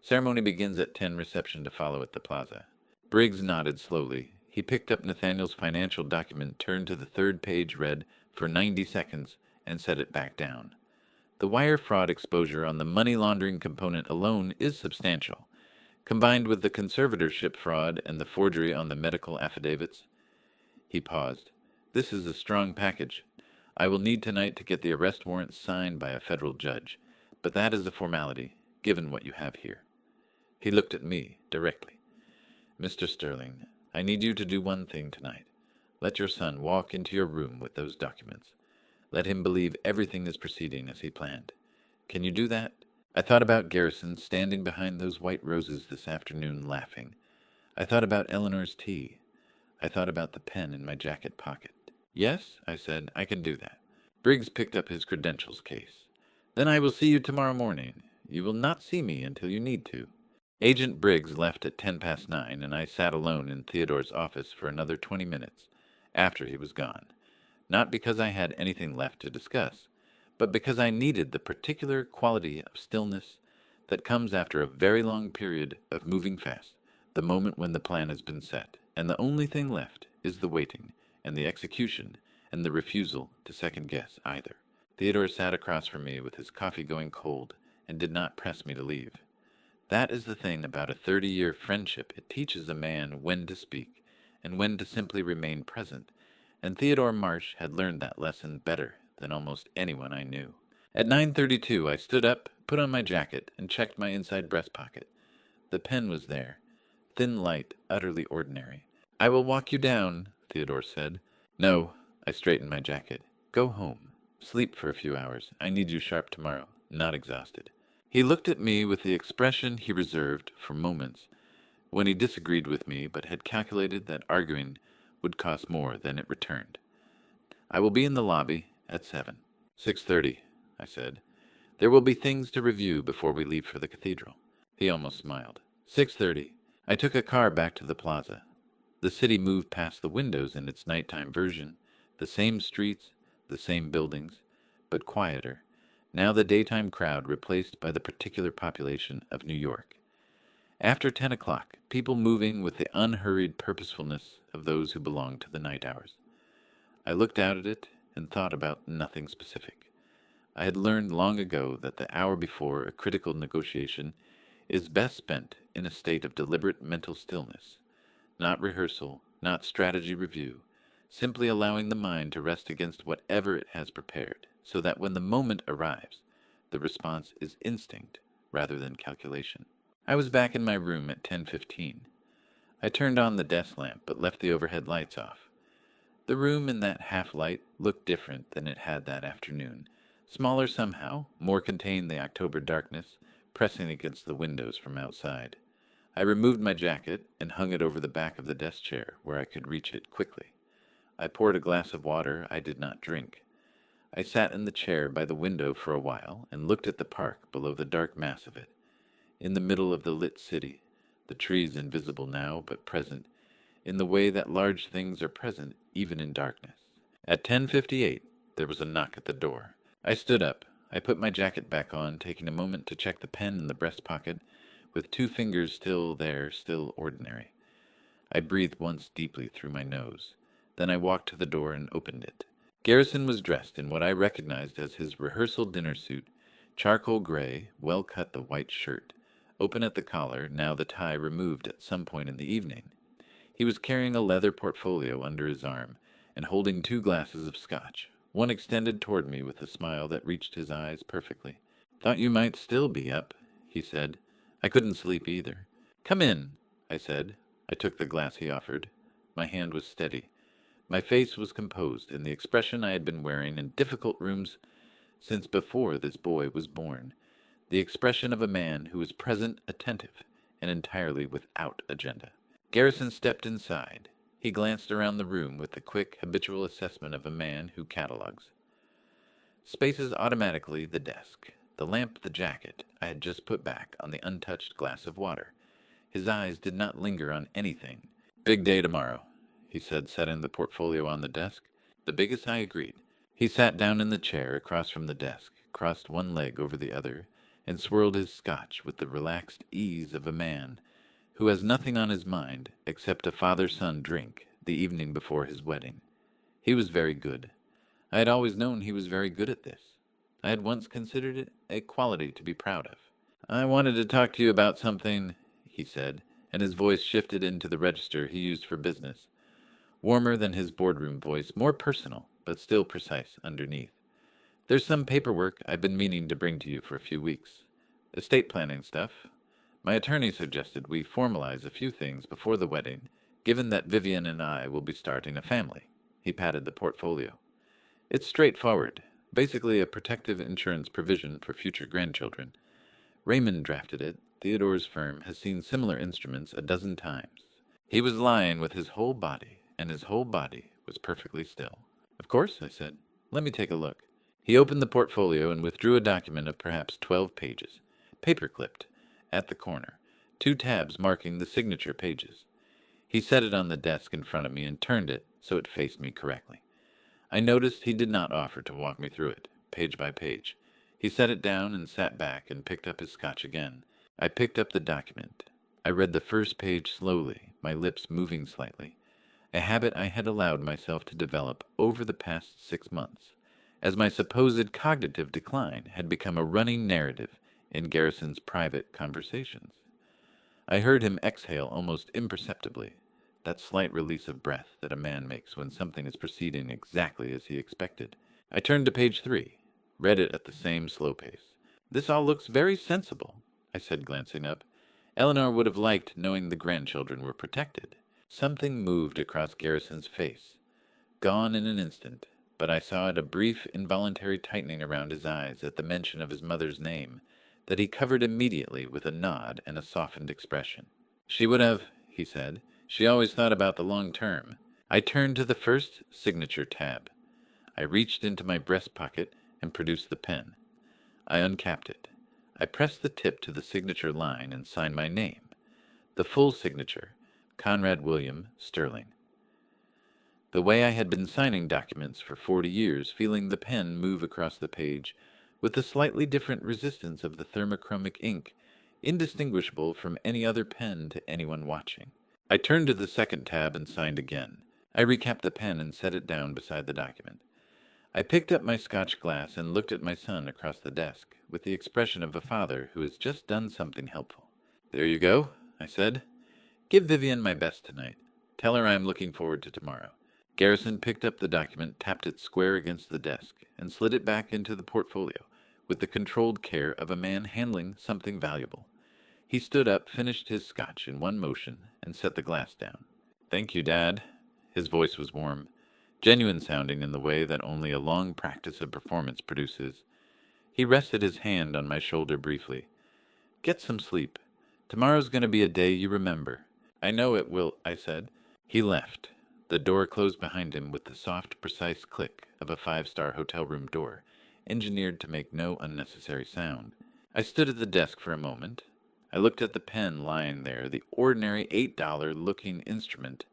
"Ceremony begins at 10, reception to follow at the Plaza." Briggs nodded slowly. He picked up Nathaniel's financial document, turned to the third page, read for 90 seconds, and set it back down. "The wire fraud exposure on the money laundering component alone is substantial. Combined with the conservatorship fraud and the forgery on the medical affidavits." He paused. "This is a strong package. I will need tonight to get the arrest warrant signed by a federal judge, but that is a formality, given what you have here." He looked at me directly. "Mr. Stirling, I need you to do one thing tonight. Let your son walk into your room with those documents. Let him believe everything is proceeding as he planned. Can you do that?" I thought about Garrison standing behind those white roses this afternoon laughing. I thought about Eleanor's tea. I thought about the pen in my jacket pocket. "Yes," I said, "I can do that." Briggs picked up his credentials case. "Then I will see you tomorrow morning. You will not see me until you need to." Agent Briggs left at 9:10, and I sat alone in Theodore's office for another 20 minutes after he was gone. Not because I had anything left to discuss, but because I needed the particular quality of stillness that comes after a very long period of moving fast, the moment when the plan has been set, and the only thing left is the waiting, and the execution, and the refusal to second-guess either. Theodore sat across from me with his coffee going cold, and did not press me to leave. That is the thing about a 30-year friendship. It teaches a man when to speak, and when to simply remain present, and Theodore Marsh had learned that lesson better than almost anyone I knew. At 9:32, I stood up, put on my jacket, and checked my inside breast pocket. The pen was there, thin light, utterly ordinary. "I will walk you down," Theodore said. "No," I straightened my jacket. "Go home. Sleep for a few hours. I need you sharp tomorrow, not exhausted." He looked at me with the expression he reserved for moments when he disagreed with me but had calculated that arguing would cost more than it returned. "I will be in the lobby at 7. 6:30, I said. "There will be things to review before we leave for the cathedral." He almost smiled. 6:30. I took a car back to the Plaza. The city moved past the windows in its nighttime version, the same streets, the same buildings, but quieter. Now the daytime crowd replaced by the particular population of New York. After 10 o'clock, people moving with the unhurried purposefulness of those who belong to the night hours. I looked out at it and thought about nothing specific. I had learned long ago that the hour before a critical negotiation is best spent in a state of deliberate mental stillness, not rehearsal, not strategy review, simply allowing the mind to rest against whatever it has prepared, so that when the moment arrives, the response is instinct rather than calculation. I was back in my room at 10:15. I turned on the desk lamp but left the overhead lights off. The room in that half-light looked different than it had that afternoon, smaller somehow, more contained the October darkness, pressing against the windows from outside. I removed my jacket and hung it over the back of the desk chair where I could reach it quickly. I poured a glass of water I did not drink. I sat in the chair by the window for a while and looked at the park below the dark mass of it. In the middle of the lit city, the trees invisible now but present, in the way that large things are present even in darkness. At 10:58, there was a knock at the door. I stood up. I put my jacket back on, taking a moment to check the pen in the breast pocket, with 2 fingers still there, still ordinary. I breathed once deeply through my nose. Then I walked to the door and opened it. Garrison was dressed in what I recognized as his rehearsal dinner suit, charcoal gray, well-cut the white shirt, open at the collar, now the tie removed at some point in the evening. He was carrying a leather portfolio under his arm and holding 2 glasses of scotch, one extended toward me with a smile that reached his eyes perfectly. "Thought you might still be up," he said. "I couldn't sleep either." "Come in," I said. I took the glass he offered. My hand was steady. My face was composed, and the expression I had been wearing in difficult rooms since before this boy was born. The expression of a man who is present, attentive, and entirely without agenda. Garrison stepped inside. He glanced around the room with the quick, habitual assessment of a man who catalogs. Spaces automatically the desk, the lamp, the jacket I had just put back on the untouched glass of water. His eyes did not linger on anything. "Big day tomorrow," he said, setting the portfolio on the desk. "The biggest," I agreed. He sat down in the chair across from the desk, crossed one leg over the other, and swirled his scotch with the relaxed ease of a man who has nothing on his mind except a father-son drink the evening before his wedding. He was very good. I had always known he was very good at this. I had once considered it a quality to be proud of. "I wanted to talk to you about something," he said, and his voice shifted into the register he used for business. Warmer than his boardroom voice, more personal, but still precise underneath. "There's some paperwork I've been meaning to bring to you for a few weeks. Estate planning stuff. My attorney suggested we formalize a few things before the wedding, given that Vivian and I will be starting a family." He patted the portfolio. "It's straightforward. Basically a protective insurance provision for future grandchildren. Raymond drafted it. Theodore's firm has seen similar instruments a dozen times." He was lying with his whole body, and his whole body was perfectly still. "Of course," I said. "Let me take a look." He opened the portfolio and withdrew a document of perhaps 12 pages, paper-clipped, at the corner, 2 tabs marking the signature pages. He set it on the desk in front of me and turned it so it faced me correctly. I noticed he did not offer to walk me through it, page by page. He set it down and sat back and picked up his scotch again. I picked up the document. I read the first page slowly, my lips moving slightly, a habit I had allowed myself to develop over the past 6 months, as my supposed cognitive decline had become a running narrative in Garrison's private conversations. I heard him exhale almost imperceptibly, that slight release of breath that a man makes when something is proceeding exactly as he expected. I turned to page 3, read it at the same slow pace. "This all looks very sensible," I said, glancing up. "Eleanor would have liked knowing the grandchildren were protected." Something moved across Garrison's face, gone in an instant, but I saw it a brief, involuntary tightening around his eyes at the mention of his mother's name, that he covered immediately with a nod and a softened expression. "She would have," he said. "She always thought about the long term." I turned to the first signature tab. I reached into my breast pocket and produced the pen. I uncapped it. I pressed the tip to the signature line and signed my name. The full signature, Conrad William Stirling. The way I had been signing documents for 40 years, feeling the pen move across the page with the slightly different resistance of the thermochromic ink, indistinguishable from any other pen to anyone watching. I turned to the second tab and signed again. I recapped the pen and set it down beside the document. I picked up my scotch glass and looked at my son across the desk with the expression of a father who has just done something helpful. "There you go," I said. "Give Vivian my best tonight. Tell her I am looking forward to tomorrow." Garrison picked up the document, tapped it square against the desk, and slid it back into the portfolio with the controlled care of a man handling something valuable. He stood up, finished his scotch in one motion, and set the glass down. "Thank you, Dad." His voice was warm, genuine sounding in the way that only a long practice of performance produces. He rested his hand on my shoulder briefly. "Get some sleep. Tomorrow's going to be a day you remember." "I know it will," I said. He left. The door closed behind him with the soft, precise click of a 5-star hotel room door, engineered to make no unnecessary sound. I stood at the desk for a moment. I looked at the pen lying there, the ordinary $8-looking instrument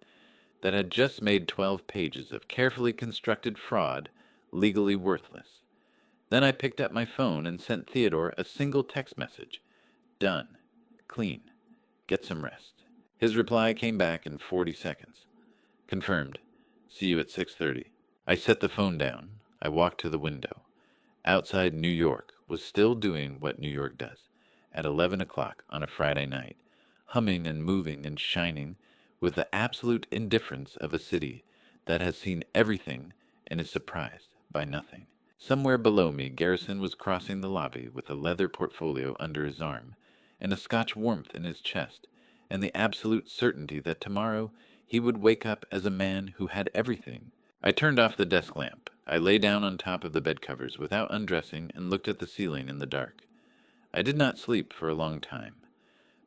that had just made 12 pages of carefully constructed fraud legally worthless. Then I picked up my phone and sent Theodore a single text message. "Done. Clean. Get some rest." His reply came back in 40 seconds. "Confirmed. See you at 6:30. I set the phone down. I walked to the window. Outside New York was still doing what New York does at 11 o'clock on a Friday night, humming and moving and shining with the absolute indifference of a city that has seen everything and is surprised by nothing. Somewhere below me, Garrison was crossing the lobby with a leather portfolio under his arm and a Scotch warmth in his chest, and the absolute certainty that tomorrow he would wake up as a man who had everything. I turned off the desk lamp. I lay down on top of the bed covers without undressing and looked at the ceiling in the dark. I did not sleep for a long time.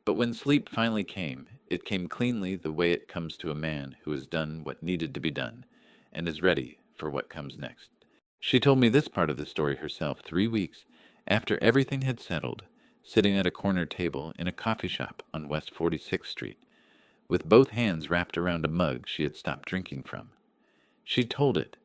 But when sleep finally came, it came cleanly the way it comes to a man who has done what needed to be done and is ready for what comes next. She told me this part of the story herself 3 weeks after everything had settled, sitting at a corner table in a coffee shop on West 46th Street, with both hands wrapped around a mug she had stopped drinking from. She told it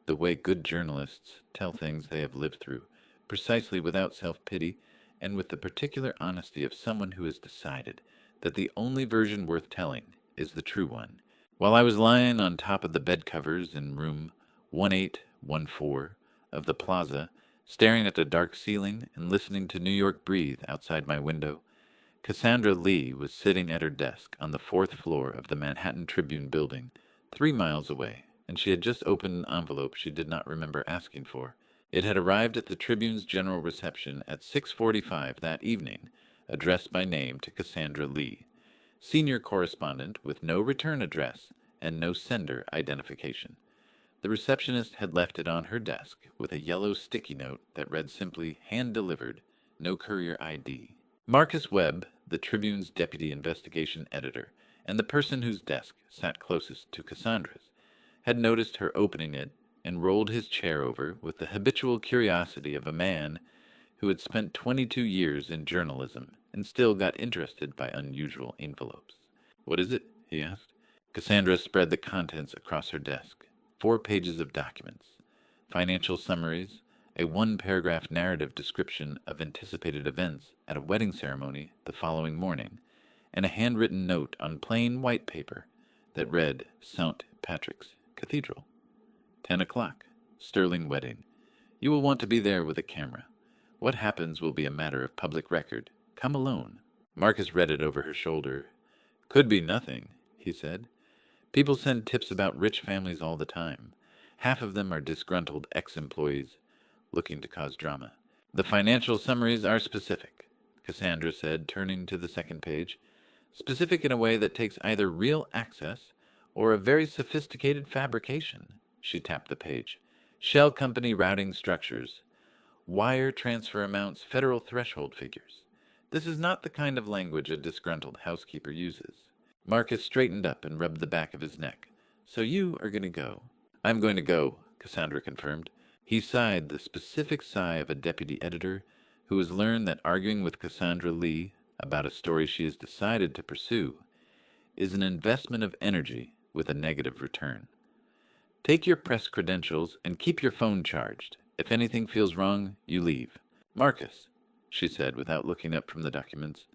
the way good journalists tell things they have lived through, precisely without self-pity and with the particular honesty of someone who has decided that the only version worth telling is the true one. While I was lying on top of the bed covers in room 1814 of the Plaza, staring at the dark ceiling and listening to New York breathe outside my window, Cassandra Lee was sitting at her desk on the 4th floor of the Manhattan Tribune building, 3 miles away, and she had just opened an envelope she did not remember asking for. It had arrived at the Tribune's general reception at 6:45 that evening, addressed by name to Cassandra Lee, senior correspondent with no return address and no sender identification. The receptionist had left it on her desk with a yellow sticky note that read simply, "Hand-delivered, no courier ID." Marcus Webb, the Tribune's deputy investigation editor, and the person whose desk sat closest to Cassandra's, had noticed her opening it and rolled his chair over with the habitual curiosity of a man who had spent 22 years in journalism and still got interested by unusual envelopes. "What is it?" he asked. Cassandra spread the contents across her desk. 4 pages of documents, financial summaries, a 1-paragraph narrative description of anticipated events at a wedding ceremony the following morning, and a handwritten note on plain white paper that read St. Patrick's Cathedral. 10 o'clock, Stirling wedding. You will want to be there with a camera. What happens will be a matter of public record. Come alone. Marcus read it over her shoulder. "Could be nothing," he said. "People send tips about rich families all the time. Half of them are disgruntled ex-employees looking to cause drama. The financial summaries are specific," Cassandra said, turning to the second page. "Specific in a way that takes either real access or a very sophisticated fabrication." She tapped the page. "Shell company routing structures. Wire transfer amounts, federal threshold figures. This is not the kind of language a disgruntled housekeeper uses." Marcus straightened up and rubbed the back of his neck. "So you are going to go?" "I'm going to go," Cassandra confirmed. He sighed the specific sigh of a deputy editor who has learned that arguing with Cassandra Lee about a story she has decided to pursue is an investment of energy with a negative return. "Take your press credentials and keep your phone charged. If anything feels wrong, you leave." "Marcus," she said without looking up from the documents,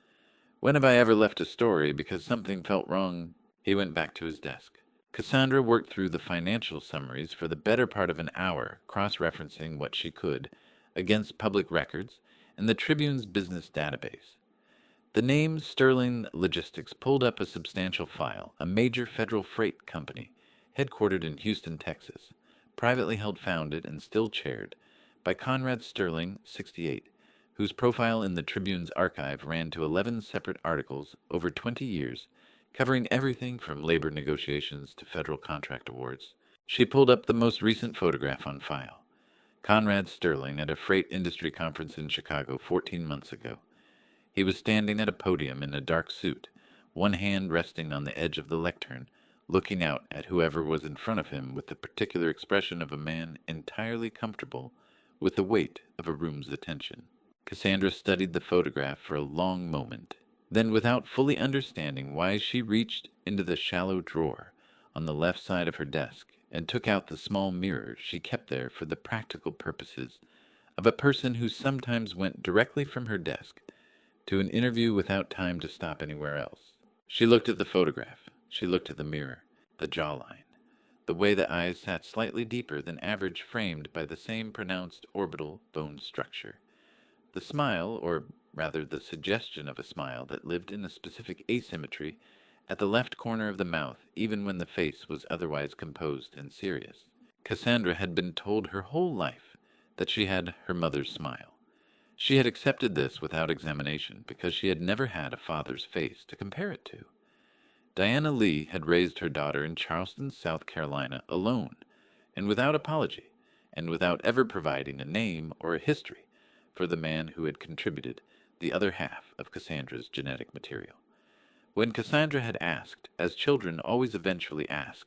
"when have I ever left a story because something felt wrong?" He went back to his desk. Cassandra worked through the financial summaries for the better part of an hour, cross-referencing what she could against public records and the Tribune's business database. The name Stirling Logistics pulled up a substantial file, a major federal freight company, headquartered in Houston, Texas, privately held, founded, and still chaired by Conrad Stirling, 68, whose profile in the Tribune's archive ran to 11 separate articles over 20 years, covering everything from labor negotiations to federal contract awards. She pulled up the most recent photograph on file. Conrad Stirling at a freight industry conference in Chicago 14 months ago. He was standing at a podium in a dark suit, one hand resting on the edge of the lectern, looking out at whoever was in front of him with the particular expression of a man entirely comfortable with the weight of a room's attention. Cassandra studied the photograph for a long moment. Then, without fully understanding why, she reached into the shallow drawer on the left side of her desk and took out the small mirror she kept there for the practical purposes of a person who sometimes went directly from her desk to an interview without time to stop anywhere else. She looked at the photograph. She looked at the mirror, the jawline, the way the eyes sat slightly deeper than average, framed by the same pronounced orbital bone structure. The smile, or rather the suggestion of a smile, that lived in a specific asymmetry at the left corner of the mouth, even when the face was otherwise composed and serious. Cassandra had been told her whole life that she had her mother's smile. She had accepted this without examination because she had never had a father's face to compare it to. Diana Lee had raised her daughter in Charleston, South Carolina, alone, and without apology, and without ever providing a name or a history for the man who had contributed the other half of Cassandra's genetic material. When Cassandra had asked, as children always eventually ask,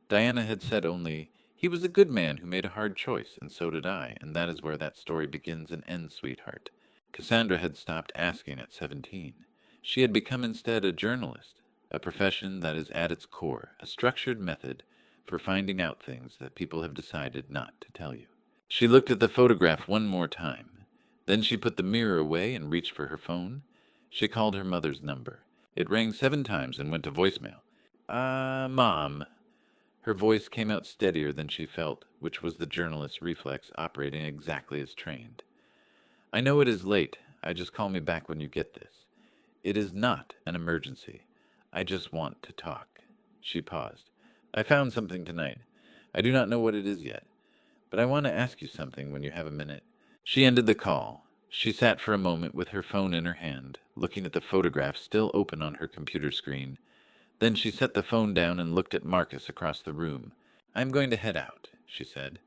Diana had said only, "He was a good man who made a hard choice, and so did I, and that is where that story begins and ends, sweetheart." Cassandra had stopped asking at 17. She had become instead a journalist, a profession that is at its core a structured method for finding out things that people have decided not to tell you. She looked at the photograph one more time. Then she put the mirror away and reached for her phone. She called her mother's number. It rang 7 times and went to voicemail. Mom." Her voice came out steadier than she felt, which was the journalist's reflex operating exactly as trained. "I know it is late. Just call me back when you get this. It is not an emergency. I just want to talk." She paused. "I found something tonight. I do not know what it is yet, but I want to ask you something when you have a minute." She ended the call. She sat for a moment with her phone in her hand, looking at the photograph still open on her computer screen. Then she set the phone down and looked at Marcus across the room. "I'm going to head out," she said.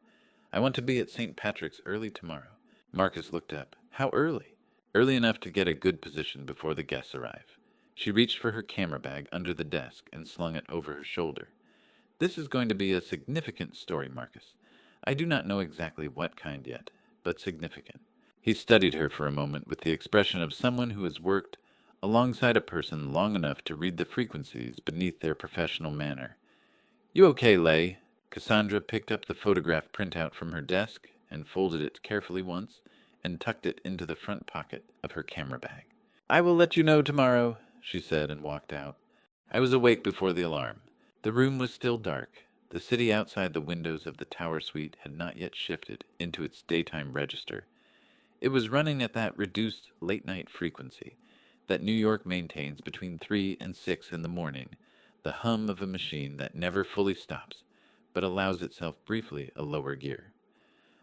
"I want to be at St. Patrick's early tomorrow." Marcus looked up. "How early?" "Early enough to get a good position before the guests arrive." She reached for her camera bag under the desk and slung it over her shoulder. "This is going to be a significant story, Marcus. I do not know exactly what kind yet, but significant." He studied her for a moment with the expression of someone who has worked alongside a person long enough to read the frequencies beneath their professional manner. "You okay, Lay?" Cassandra picked up the photograph printout from her desk and folded it carefully once and tucked it into the front pocket of her camera bag. "I will let you know tomorrow," she said and walked out. I was awake before the alarm. The room was still dark. The city outside the windows of the tower suite had not yet shifted into its daytime register. It was running at that reduced late-night frequency that New York maintains between 3 and 6 in the morning, the hum of a machine that never fully stops, but allows itself briefly a lower gear.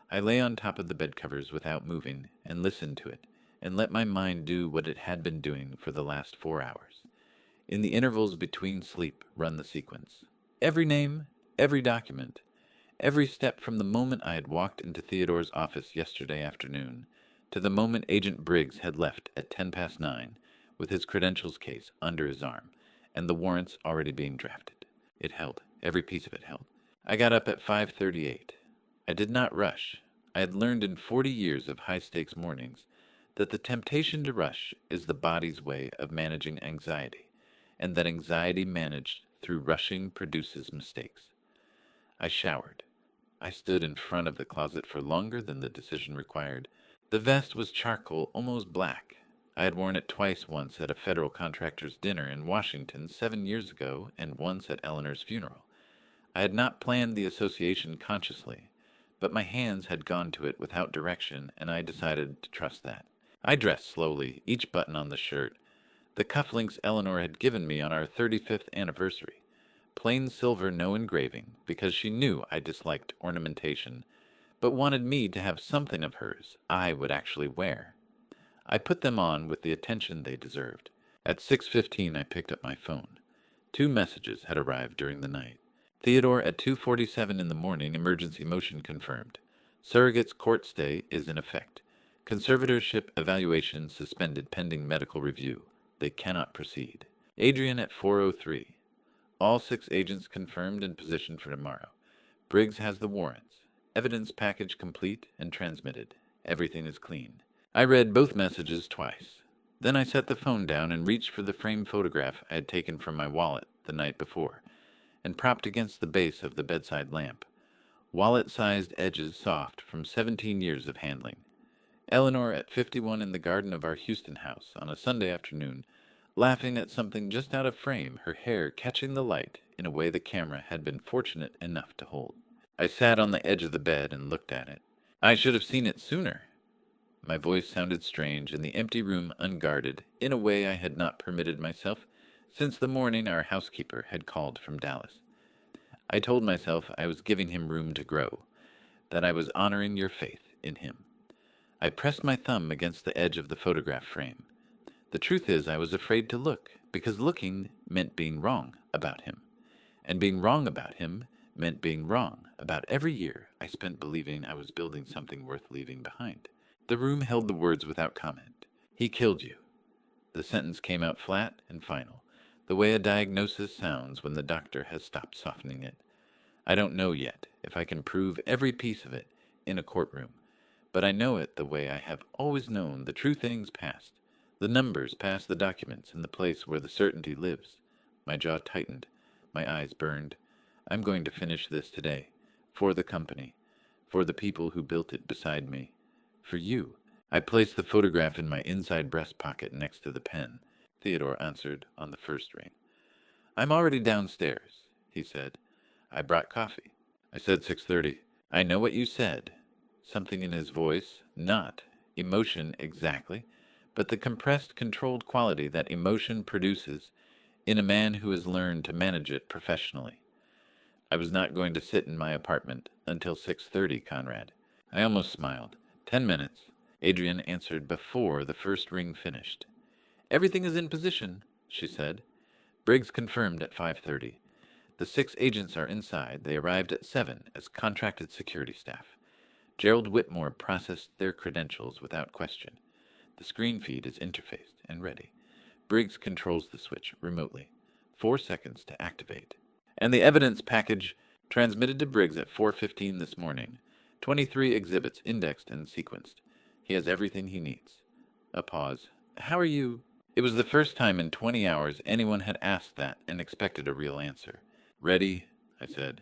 I lay on top of the bedcovers without moving and listened to it, and let my mind do what it had been doing for the last 4 hours. In the intervals between sleep run the sequence. Every name, every document, every step from the moment I had walked into Theodore's office yesterday afternoon to the moment Agent Briggs had left at 9:10 with his credentials case under his arm and the warrants already being drafted. It held. Every piece of it held. I got up at 5:38. I did not rush. I had learned in 40 years of high-stakes mornings that the temptation to rush is the body's way of managing anxiety, and that anxiety managed through rushing produces mistakes. I showered. I stood in front of the closet for longer than the decision required. The vest was charcoal, almost black. I had worn it twice, once at a federal contractor's dinner in Washington 7 years ago, and once at Eleanor's funeral. I had not planned the association consciously, but my hands had gone to it without direction, and I decided to trust that. I dressed slowly, each button on the shirt. The cufflinks Eleanor had given me on our 35th anniversary. Plain silver, no engraving, because she knew I disliked ornamentation, but wanted me to have something of hers I would actually wear. I put them on with the attention they deserved. At 6:15 I picked up my phone. 2 messages had arrived during the night. Theodore at 2:47 in the morning, emergency motion confirmed. Surrogate's court stay is in effect. Conservatorship evaluation suspended pending medical review. They cannot proceed. Adrian at 4:03. All 6 agents confirmed and positioned for tomorrow. Briggs has the warrants. Evidence package complete and transmitted. Everything is clean. I read both messages twice. Then I set the phone down and reached for the framed photograph I had taken from my wallet the night before, and propped against the base of the bedside lamp. Wallet-sized edges soft from 17 years of handling. Eleanor at 51 in the garden of our Houston house on a Sunday afternoon, laughing at something just out of frame, her hair catching the light in a way the camera had been fortunate enough to hold. I sat on the edge of the bed and looked at it. I should have seen it sooner. My voice sounded strange in the empty room, unguarded, in a way I had not permitted myself since the morning our housekeeper had called from Dallas. I told myself I was giving him room to grow, that I was honoring your faith in him. I pressed my thumb against the edge of the photograph frame. The truth is, I was afraid to look, because looking meant being wrong about him. And being wrong about him meant being wrong about every year I spent believing I was building something worth leaving behind. The room held the words without comment. He killed you. The sentence came out flat and final, the way a diagnosis sounds when the doctor has stopped softening it. I don't know yet if I can prove every piece of it in a courtroom, but I know it the way I have always known the true things past, the numbers past the documents in the place where the certainty lives. My jaw tightened, my eyes burned. I'm going to finish this today, for the company, for the people who built it beside me, for you. I placed the photograph in my inside breast pocket next to the pen. Theodore answered on the first ring. I'm already downstairs, he said. I brought coffee. I said 6:30. I know what you said. Something in his voice, not emotion exactly, but the compressed, controlled quality that emotion produces in a man who has learned to manage it professionally. I was not going to sit in my apartment until 6:30, Conrad. I almost smiled. 10 minutes. Adrian answered before the first ring finished. Everything is in position, she said. Briggs confirmed at 5:30. The 6 agents are inside. They arrived at 7 as contracted security staff. Gerald Whitmore processed their credentials without question. The screen feed is interfaced and ready. Briggs controls the switch remotely. 4 seconds to activate. And the evidence package transmitted to Briggs at 4:15 this morning. 23 exhibits indexed and sequenced. He has everything he needs. A pause. How are you? It was the first time in 20 hours anyone had asked that and expected a real answer. Ready, I said.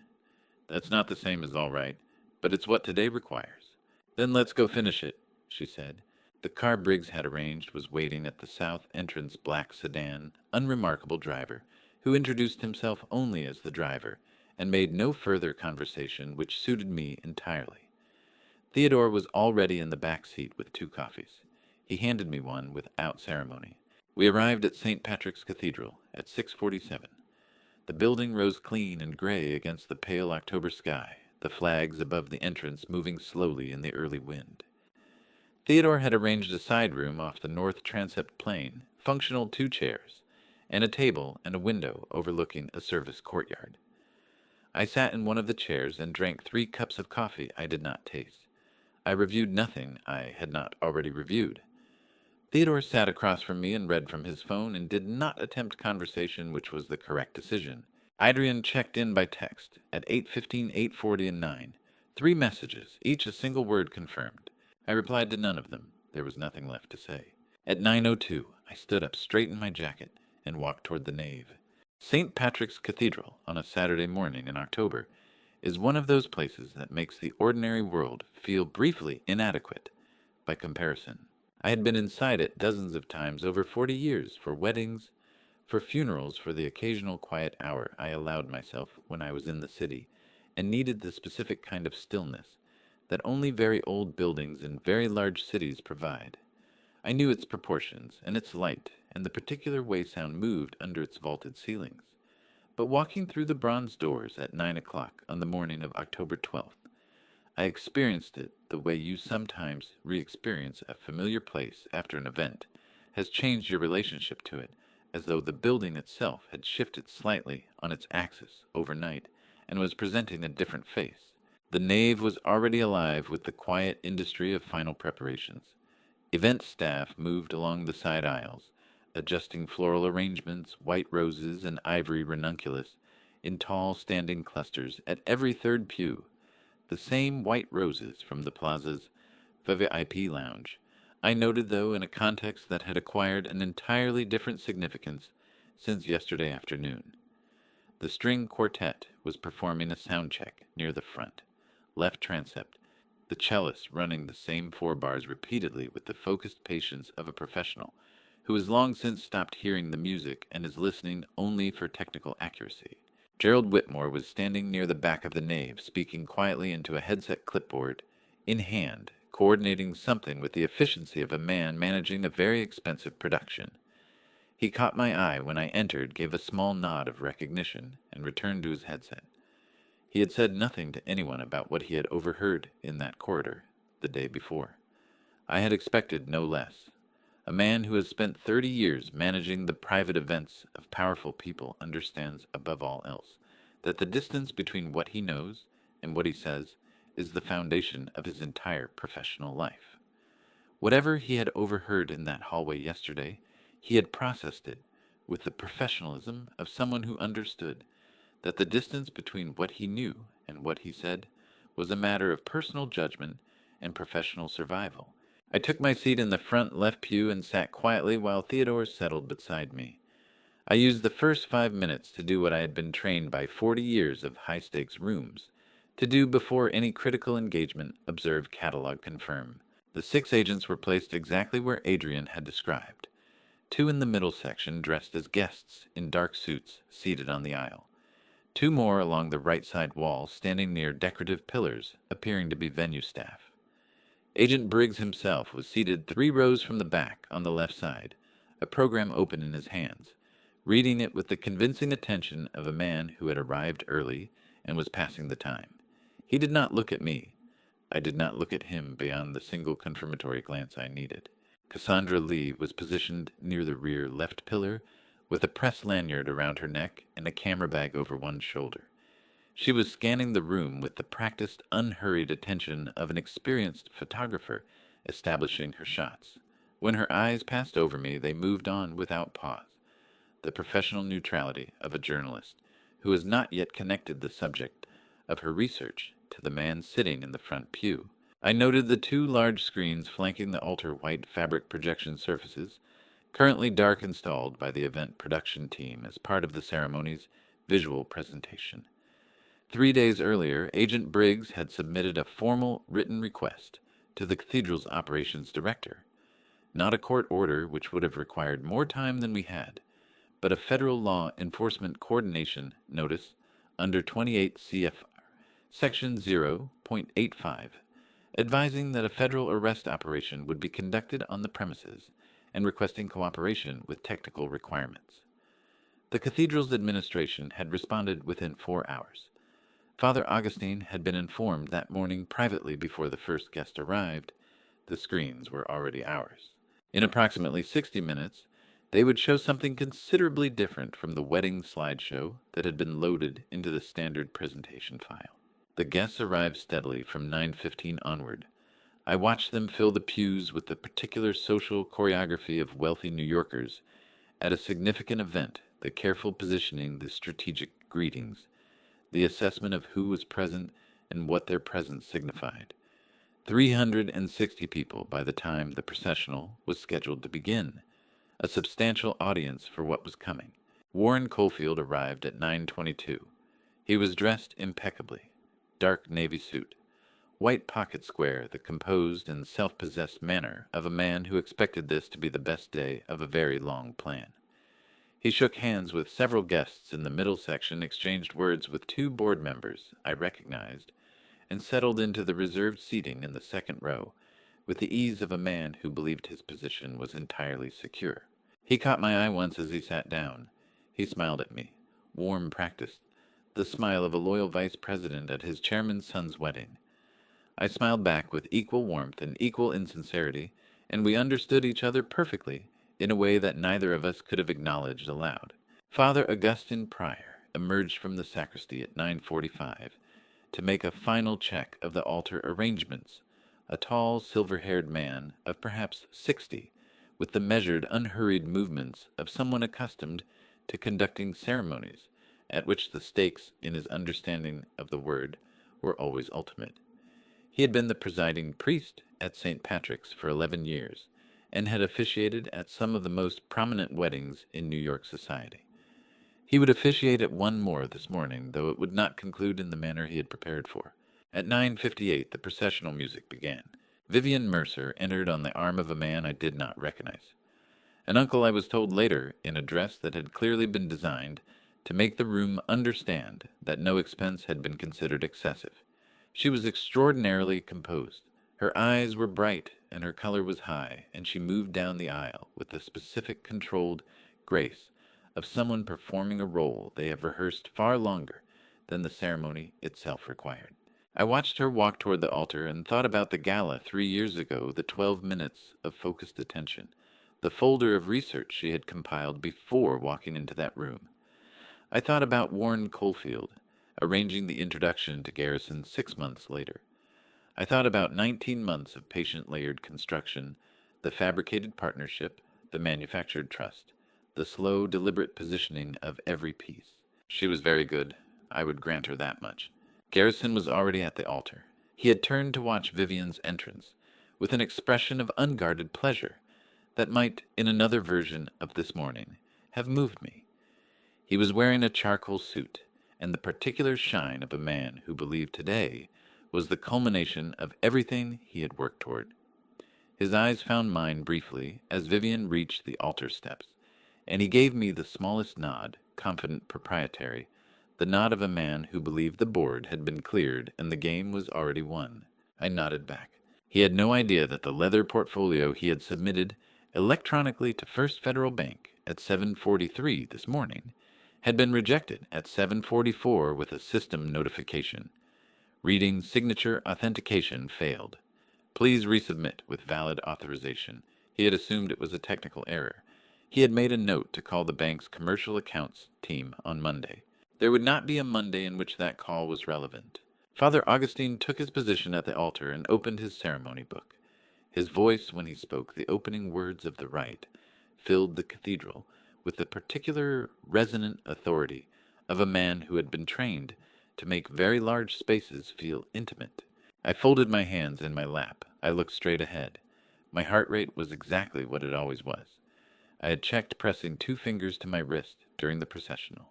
That's not the same as all right, but it's what today requires. Then let's go finish it, she said. The car Briggs had arranged was waiting at the south entrance black sedan, unremarkable driver, who introduced himself only as the driver, and made no further conversation, which suited me entirely. Theodore was already in the back seat with 2 coffees. He handed me one without ceremony. We arrived at St. Patrick's Cathedral at 6:47. The building rose clean and gray against the pale October sky, the flags above the entrance moving slowly in the early wind. Theodore had arranged a side room off the north transept plain, functional 2 chairs, and a table and a window overlooking a service courtyard. I sat in one of the chairs and drank 3 cups of coffee I did not taste. I reviewed nothing I had not already reviewed. Theodore sat across from me and read from his phone and did not attempt conversation, which was the correct decision. Adrian checked in by text at 8:15, 8:40, and 9. 3 messages, each a single word confirmed. I replied to none of them. There was nothing left to say. At 9:02, I stood up straight in my jacket and walked toward the nave. St. Patrick's Cathedral, on a Saturday morning in October, is one of those places that makes the ordinary world feel briefly inadequate by comparison. I had been inside it dozens of times over 40 years, for weddings, for funerals, for the occasional quiet hour I allowed myself when I was in the city, and needed the specific kind of stillness that only very old buildings in very large cities provide. I knew its proportions, and its light, and the particular way sound moved under its vaulted ceilings. But walking through the bronze doors at 9 o'clock on the morning of October 12th, I experienced it the way you sometimes re-experience a familiar place after an event has changed your relationship to it, as though the building itself had shifted slightly on its axis overnight and was presenting a different face. The nave was already alive with the quiet industry of final preparations. Event staff moved along the side aisles, adjusting floral arrangements, white roses and ivory ranunculus, in tall standing clusters at every third pew. The same white roses from the Plaza's VIP lounge. I noted, though, in a context that had acquired an entirely different significance since yesterday afternoon. The string quartet was performing a sound check near the front, left transept, the cellist running the same 4 bars repeatedly with the focused patience of a professional who has long since stopped hearing the music and is listening only for technical accuracy. Gerald Whitmore was standing near the back of the nave, speaking quietly into a headset clipboard, in hand, coordinating something with the efficiency of a man managing a very expensive production. He caught my eye when I entered, gave a small nod of recognition, and returned to his headset. He had said nothing to anyone about what he had overheard in that corridor the day before. I had expected no less. A man who has spent 30 years managing the private events of powerful people understands, above all else, that the distance between what he knows and what he says is the foundation of his entire professional life. Whatever he had overheard in that hallway yesterday, he had processed it with the professionalism of someone who understood that the distance between what he knew and what he said was a matter of personal judgment and professional survival. I took my seat in the front left pew and sat quietly while Theodore settled beside me. I used the first 5 minutes to do what I had been trained by 40 years of high-stakes rooms to do before any critical engagement, observe, catalog, confirm. The 6 agents were placed exactly where Adrian had described. 2 in the middle section dressed as guests in dark suits seated on the aisle. 2 more along the right side wall standing near decorative pillars appearing to be venue staff. Agent Briggs himself was seated 3 rows from the back on the left side, a program open in his hands, reading it with the convincing attention of a man who had arrived early and was passing the time. He did not look at me. I did not look at him beyond the single confirmatory glance I needed. Cassandra Lee was positioned near the rear left pillar with a press lanyard around her neck and a camera bag over one shoulder. She was scanning the room with the practiced, unhurried attention of an experienced photographer establishing her shots. When her eyes passed over me, they moved on without pause, the professional neutrality of a journalist who has not yet connected the subject of her research to the man sitting in the front pew. I noted the 2 large screens flanking the altar white fabric projection surfaces, currently dark installed by the event production team as part of the ceremony's visual presentation. 3 days earlier, Agent Briggs had submitted a formal written request to the Cathedral's operations director. Not a court order, which would have required more time than we had, but a federal law enforcement coordination notice under 28 CFR, Section 0.85, advising that a federal arrest operation would be conducted on the premises and requesting cooperation with technical requirements. The Cathedral's administration had responded within 4 hours. Father Augustine had been informed that morning privately before the first guest arrived. The screens were already ours. In approximately 60 minutes, they would show something considerably different from the wedding slideshow that had been loaded into the standard presentation file. The guests arrived steadily from 9:15 onward. I watched them fill the pews with the particular social choreography of wealthy New Yorkers at a significant event, the careful positioning, the strategic greetings, the assessment of who was present and what their presence signified. 360 people by the time the processional was scheduled to begin, a substantial audience for what was coming. Warren Caulfield arrived at 9:22. He was dressed impeccably, dark navy suit, white pocket square, the composed and self-possessed manner of a man who expected this to be the best day of a very long plan. He shook hands with several guests in the middle section, exchanged words with 2 board members I recognized, and settled into the reserved seating in the second row with the ease of a man who believed his position was entirely secure. He caught my eye once as he sat down. He smiled at me, warm, practiced, the smile of a loyal vice president at his chairman's son's wedding. I smiled back with equal warmth and equal insincerity, and we understood each other perfectly in a way that neither of us could have acknowledged aloud. Father Augustine Pryor emerged from the sacristy at 9:45 to make a final check of the altar arrangements, a tall, silver-haired man of perhaps 60, with the measured, unhurried movements of someone accustomed to conducting ceremonies at which the stakes in his understanding of the word were always ultimate. He had been the presiding priest at St. Patrick's for 11 years, and had officiated at some of the most prominent weddings in New York society. He would officiate at one more this morning, though it would not conclude in the manner he had prepared for. At 9:58, the processional music began. Vivian Mercer entered on the arm of a man I did not recognize. An uncle, I was told later, in a dress that had clearly been designed to make the room understand that no expense had been considered excessive. She was extraordinarily composed. Her eyes were bright and her color was high, and she moved down the aisle with the specific controlled grace of someone performing a role they have rehearsed far longer than the ceremony itself required. I watched her walk toward the altar and thought about the gala 3 years ago, the 12 minutes of focused attention, the folder of research she had compiled before walking into that room. I thought about Warren Caulfield, arranging the introduction to Garrison 6 months later. I thought about 19 months of patient layered construction, the fabricated partnership, the manufactured trust, the slow, deliberate positioning of every piece. She was very good. I would grant her that much. Garrison was already at the altar. He had turned to watch Vivian's entrance, with an expression of unguarded pleasure that might, in another version of this morning, have moved me. He was wearing a charcoal suit, and the particular shine of a man who believed today was the culmination of everything he had worked toward. His eyes found mine briefly as Vivian reached the altar steps, and he gave me the smallest nod, confident, proprietary, the nod of a man who believed the board had been cleared and the game was already won. I nodded back. He had no idea that the leather portfolio he had submitted electronically to First Federal Bank at 7:43 this morning had been rejected at 7:44 with a system notification. Reading signature authentication failed. Please resubmit with valid authorization. He had assumed it was a technical error. He had made a note to call the bank's commercial accounts team on Monday. There would not be a Monday in which that call was relevant. Father Augustine took his position at the altar and opened his ceremony book. His voice, when he spoke the opening words of the rite, filled the cathedral with the particular resonant authority of a man who had been trained to make very large spaces feel intimate. I folded my hands in my lap. I looked straight ahead. My heart rate was exactly what it always was. I had checked pressing 2 fingers to my wrist during the processional.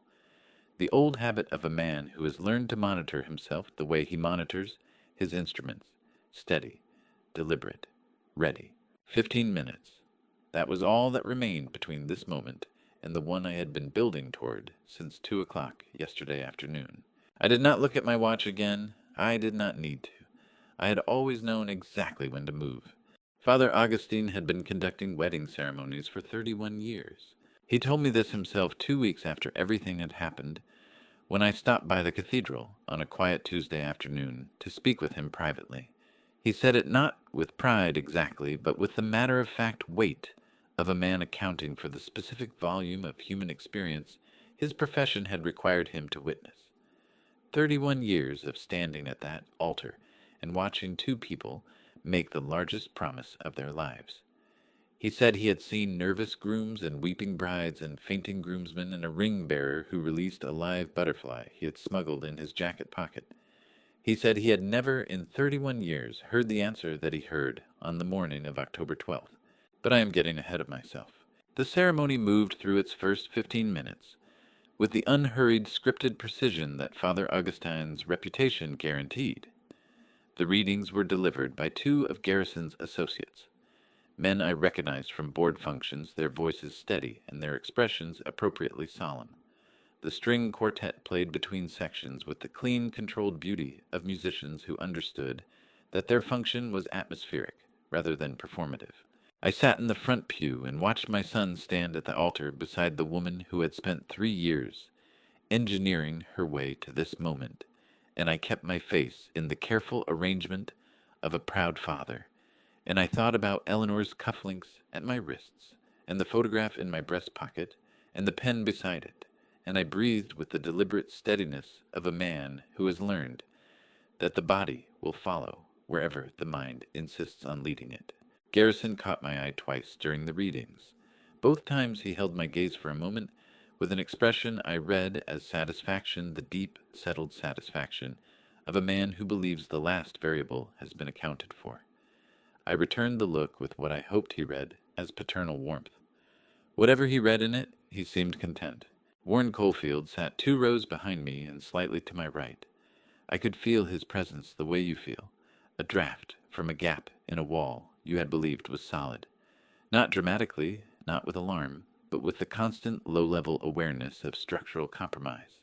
The old habit of a man who has learned to monitor himself the way he monitors his instruments. Steady, deliberate, ready. 15 minutes. That was all that remained between this moment and the one I had been building toward since 2 o'clock yesterday afternoon. I did not look at my watch again. I did not need to. I had always known exactly when to move. Father Augustine had been conducting wedding ceremonies for 31 years. He told me this himself 2 weeks after everything had happened, when I stopped by the cathedral on a quiet Tuesday afternoon to speak with him privately. He said it not with pride exactly, but with the matter-of-fact weight of a man accounting for the specific volume of human experience his profession had required him to witness. 31 years of standing at that altar and watching 2 people make the largest promise of their lives. He said he had seen nervous grooms and weeping brides and fainting groomsmen and a ring-bearer who released a live butterfly he had smuggled in his jacket pocket. He said he had never in 31 years heard the answer that he heard on the morning of October 12th. But I am getting ahead of myself. The ceremony moved through its first 15 minutes with the unhurried, scripted precision that Father Augustine's reputation guaranteed. The readings were delivered by 2 of Garrison's associates, men I recognized from board functions, their voices steady and their expressions appropriately solemn. The string quartet played between sections with the clean, controlled beauty of musicians who understood that their function was atmospheric rather than performative. I sat in the front pew and watched my son stand at the altar beside the woman who had spent 3 years engineering her way to this moment, and I kept my face in the careful arrangement of a proud father, and I thought about Eleanor's cufflinks at my wrists, and the photograph in my breast pocket, and the pen beside it, and I breathed with the deliberate steadiness of a man who has learned that the body will follow wherever the mind insists on leading it. Garrison caught my eye twice during the readings. Both times he held my gaze for a moment with an expression I read as satisfaction, the deep, settled satisfaction of a man who believes the last variable has been accounted for. I returned the look with what I hoped he read as paternal warmth. Whatever he read in it, he seemed content. Warren Caulfield sat 2 rows behind me and slightly to my right. I could feel his presence the way you feel, a draft from a gap in a wall you had believed was solid. Not dramatically, not with alarm, but with the constant low-level awareness of structural compromise.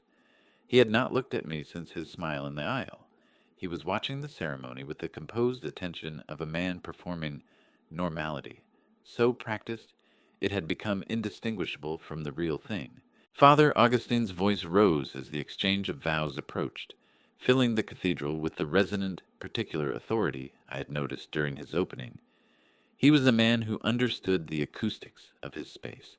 He had not looked at me since his smile in the aisle. He was watching the ceremony with the composed attention of a man performing normality, so practiced it had become indistinguishable from the real thing. Father Augustine's voice rose as the exchange of vows approached, filling the cathedral with the resonant, particular authority I had noticed during his opening. He was a man who understood the acoustics of his space.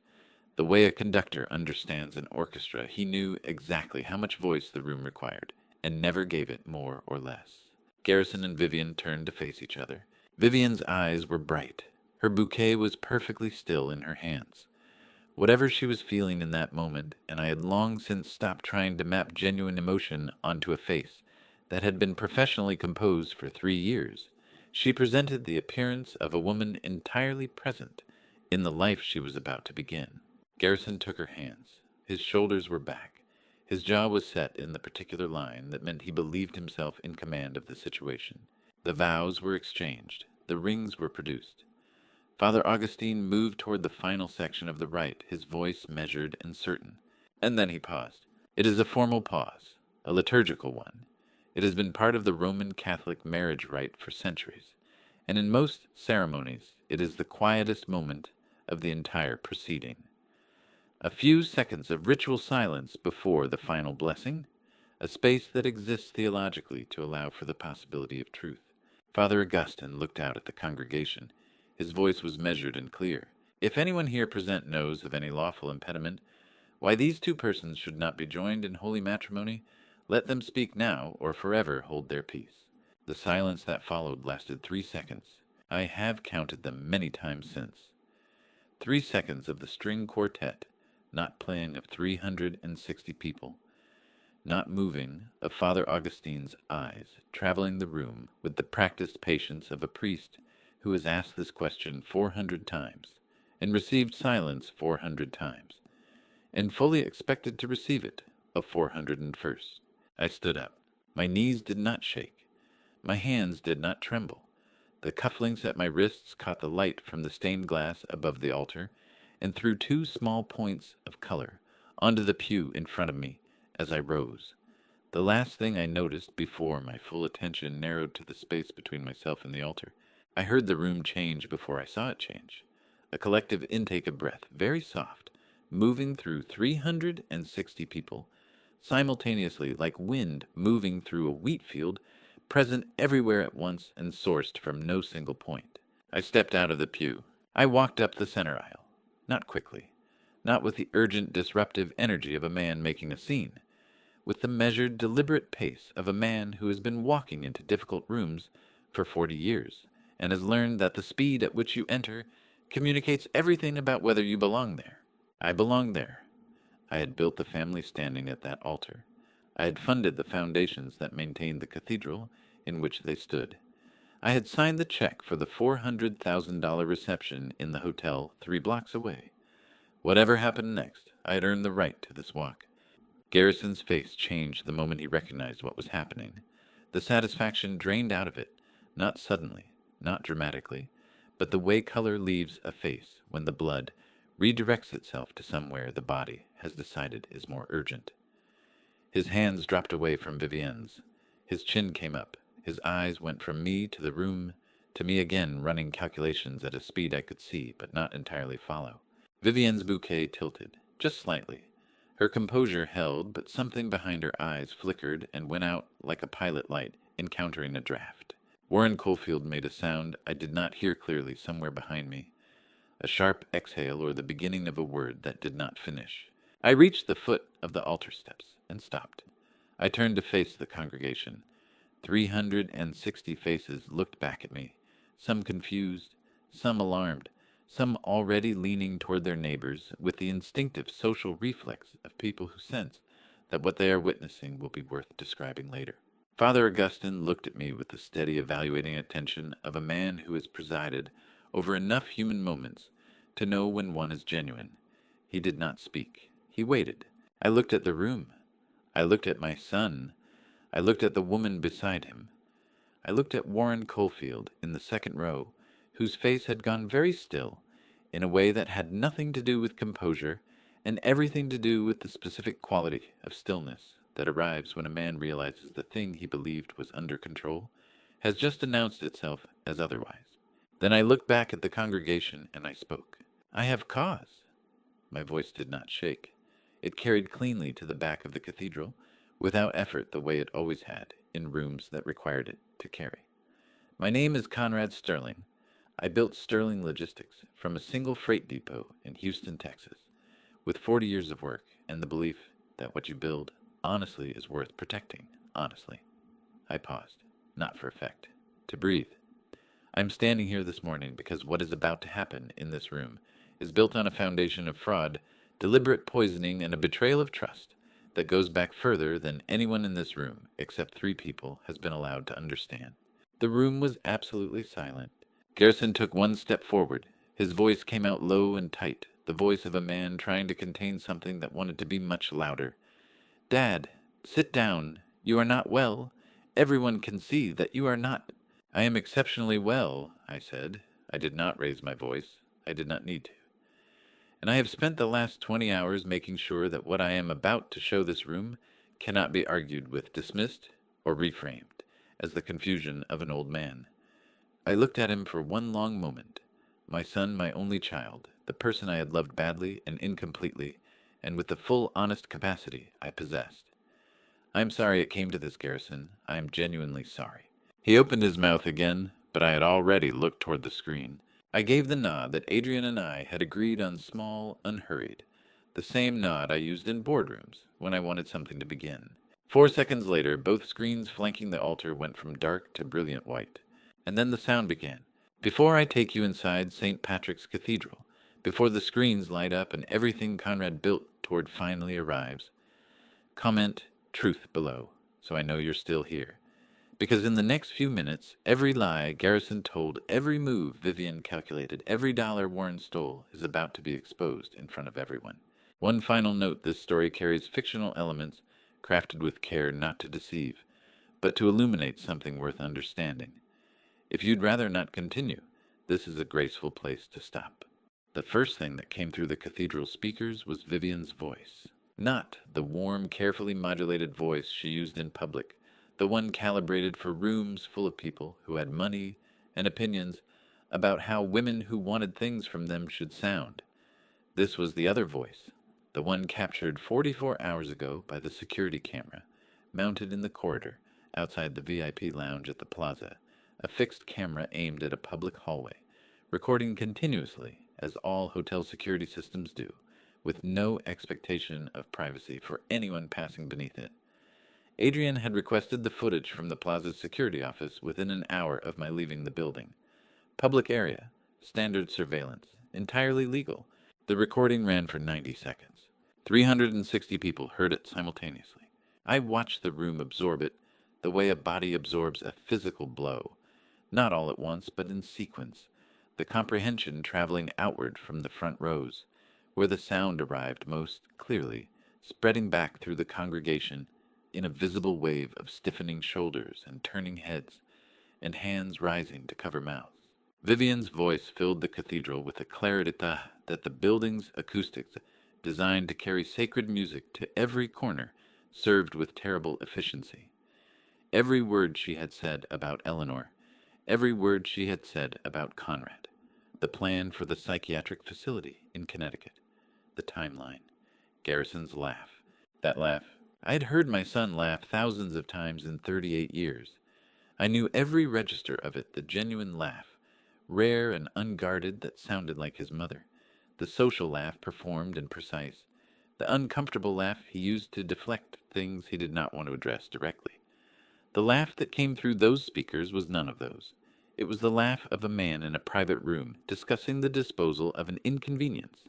The way a conductor understands an orchestra, he knew exactly how much voice the room required, and never gave it more or less. Garrison and Vivian turned to face each other. Vivian's eyes were bright. Her bouquet was perfectly still in her hands. Whatever she was feeling in that moment, and I had long since stopped trying to map genuine emotion onto a face that had been professionally composed for 3 years, she presented the appearance of a woman entirely present in the life she was about to begin. Garrison took her hands. His shoulders were back. His jaw was set in the particular line that meant he believed himself in command of the situation. The vows were exchanged. The rings were produced. Father Augustine moved toward the final section of the rite, his voice measured and certain. And then he paused. It is a formal pause, a liturgical one. It has been part of the Roman Catholic marriage rite for centuries, and in most ceremonies it is the quietest moment of the entire proceeding. A few seconds of ritual silence before the final blessing, a space that exists theologically to allow for the possibility of truth. Father Augustine looked out at the congregation. His voice was measured and clear. If anyone here present knows of any lawful impediment, why these two persons should not be joined in holy matrimony, let them speak now or forever hold their peace. The silence that followed lasted 3 seconds. I have counted them many times since. 3 seconds of the string quartet, not playing, of 360 people, not moving, of Father Augustine's eyes, traveling the room with the practiced patience of a priest who has asked this question 400 times, and received silence 400 times, and fully expected to receive it a 401st. I stood up. My knees did not shake. My hands did not tremble. The cufflinks at my wrists caught the light from the stained glass above the altar, and threw 2 small points of color onto the pew in front of me as I rose. The last thing I noticed before my full attention narrowed to the space between myself and the altar. I heard the room change before I saw it change. A collective intake of breath, very soft, moving through 360 people, simultaneously like wind moving through a wheat field, present everywhere at once and sourced from no single point. I stepped out of the pew. I walked up the center aisle. Not quickly, not with the urgent, disruptive energy of a man making a scene, with the measured, deliberate pace of a man who has been walking into difficult rooms for 40 years, and has learned that the speed at which you enter communicates everything about whether you belong there. I belonged there. I had built the family standing at that altar. I had funded the foundations that maintained the cathedral in which they stood. I had signed the check for the $400,000 reception in the hotel 3 blocks away. Whatever happened next, I had earned the right to this walk. Garrison's face changed the moment he recognized what was happening. The satisfaction drained out of it, not suddenly, not dramatically, but the way color leaves a face when the blood redirects itself to somewhere the body has decided is more urgent. His hands dropped away from Vivienne's. His chin came up. His eyes went from me to the room, to me again, running calculations at a speed I could see but not entirely follow. Vivienne's bouquet tilted, just slightly. Her composure held, but something behind her eyes flickered and went out like a pilot light encountering a draft. Warren Caulfield made a sound I did not hear clearly somewhere behind me, a sharp exhale or the beginning of a word that did not finish. I reached the foot of the altar steps and stopped. I turned to face the congregation. 360 faces looked back at me, some confused, some alarmed, some already leaning toward their neighbors with the instinctive social reflex of people who sense that what they are witnessing will be worth describing later. Father Augustine looked at me with the steady evaluating attention of a man who has presided over enough human moments to know when one is genuine. He did not speak. He waited. I looked at the room. I looked at my son. I looked at the woman beside him. I looked at Warren Caulfield in the second row, whose face had gone very still, in a way that had nothing to do with composure and everything to do with the specific quality of stillness that arrives when a man realizes the thing he believed was under control has just announced itself as otherwise. Then I looked back at the congregation and I spoke. "I have cause." My voice did not shake. It carried cleanly to the back of the cathedral, without effort the way it always had in rooms that required it to carry. "My name is Conrad Stirling. I built Stirling Logistics from a single freight depot in Houston, Texas, with 40 years of work and the belief that what you build honestly is worth protecting honestly." I paused, not for effect, to breathe. I'm standing here this morning because what is about to happen in this room is built on a foundation of fraud, deliberate poisoning, and a betrayal of trust that goes back further than anyone in this room, except 3 people, has been allowed to understand. The room was absolutely silent. Garrison took one step forward. His voice came out low and tight, the voice of a man trying to contain something that wanted to be much louder. "Dad, sit down. You are not well. Everyone can see that you are not." "I am exceptionally well," I said. I did not raise my voice. I did not need to. "And I have spent the last 20 hours making sure that what I am about to show this room cannot be argued with, dismissed, or reframed as the confusion of an old man." I looked at him for one long moment. My son, my only child, the person I had loved badly and incompletely, and with the full honest capacity I possessed. "I am sorry it came to this, Garrison. I am genuinely sorry." He opened his mouth again, but I had already looked toward the screen. I gave the nod that Adrian and I had agreed on, small, unhurried. The same nod I used in boardrooms when I wanted something to begin. 4 seconds later, both screens flanking the altar went from dark to brilliant white. And then the sound began. "Before I take you inside St. Patrick's Cathedral, before the screens light up and everything Conrad built toward finally arrives, comment truth below, so I know you're still here. Because in the next few minutes, every lie Garrison told, every move Vivian calculated, every dollar Warren stole is about to be exposed in front of everyone. One final note: this story carries fictional elements crafted with care not to deceive, but to illuminate something worth understanding. If you'd rather not continue, this is a graceful place to stop." The first thing that came through the cathedral speakers was Vivian's voice. Not the warm, carefully modulated voice she used in public, the one calibrated for rooms full of people who had money and opinions about how women who wanted things from them should sound. This was the other voice, the one captured 44 hours ago by the security camera, mounted in the corridor outside the VIP lounge at the Plaza, a fixed camera aimed at a public hallway, recording continuously, as all hotel security systems do, with no expectation of privacy for anyone passing beneath it. Adrian had requested the footage from the Plaza's security office within an hour of my leaving the building. Public area, standard surveillance, entirely legal. The recording ran for 90 seconds. 360 people heard it simultaneously. I watched the room absorb it the way a body absorbs a physical blow. Not all at once, but in sequence, the comprehension traveling outward from the front rows, where the sound arrived most clearly, spreading back through the congregation in a visible wave of stiffening shoulders and turning heads, and hands rising to cover mouths. Vivian's voice filled the cathedral with a clarity that the building's acoustics, designed to carry sacred music to every corner, served with terrible efficiency. Every word she had said about Eleanor, every word she had said about Conrad, the plan for the psychiatric facility in Connecticut, the timeline, Garrison's laugh. That laugh. I had heard my son laugh thousands of times in 38 years. I knew every register of it, the genuine laugh, rare and unguarded, that sounded like his mother, the social laugh performed and precise, the uncomfortable laugh he used to deflect things he did not want to address directly. The laugh that came through those speakers was none of those. It was the laugh of a man in a private room discussing the disposal of an inconvenience,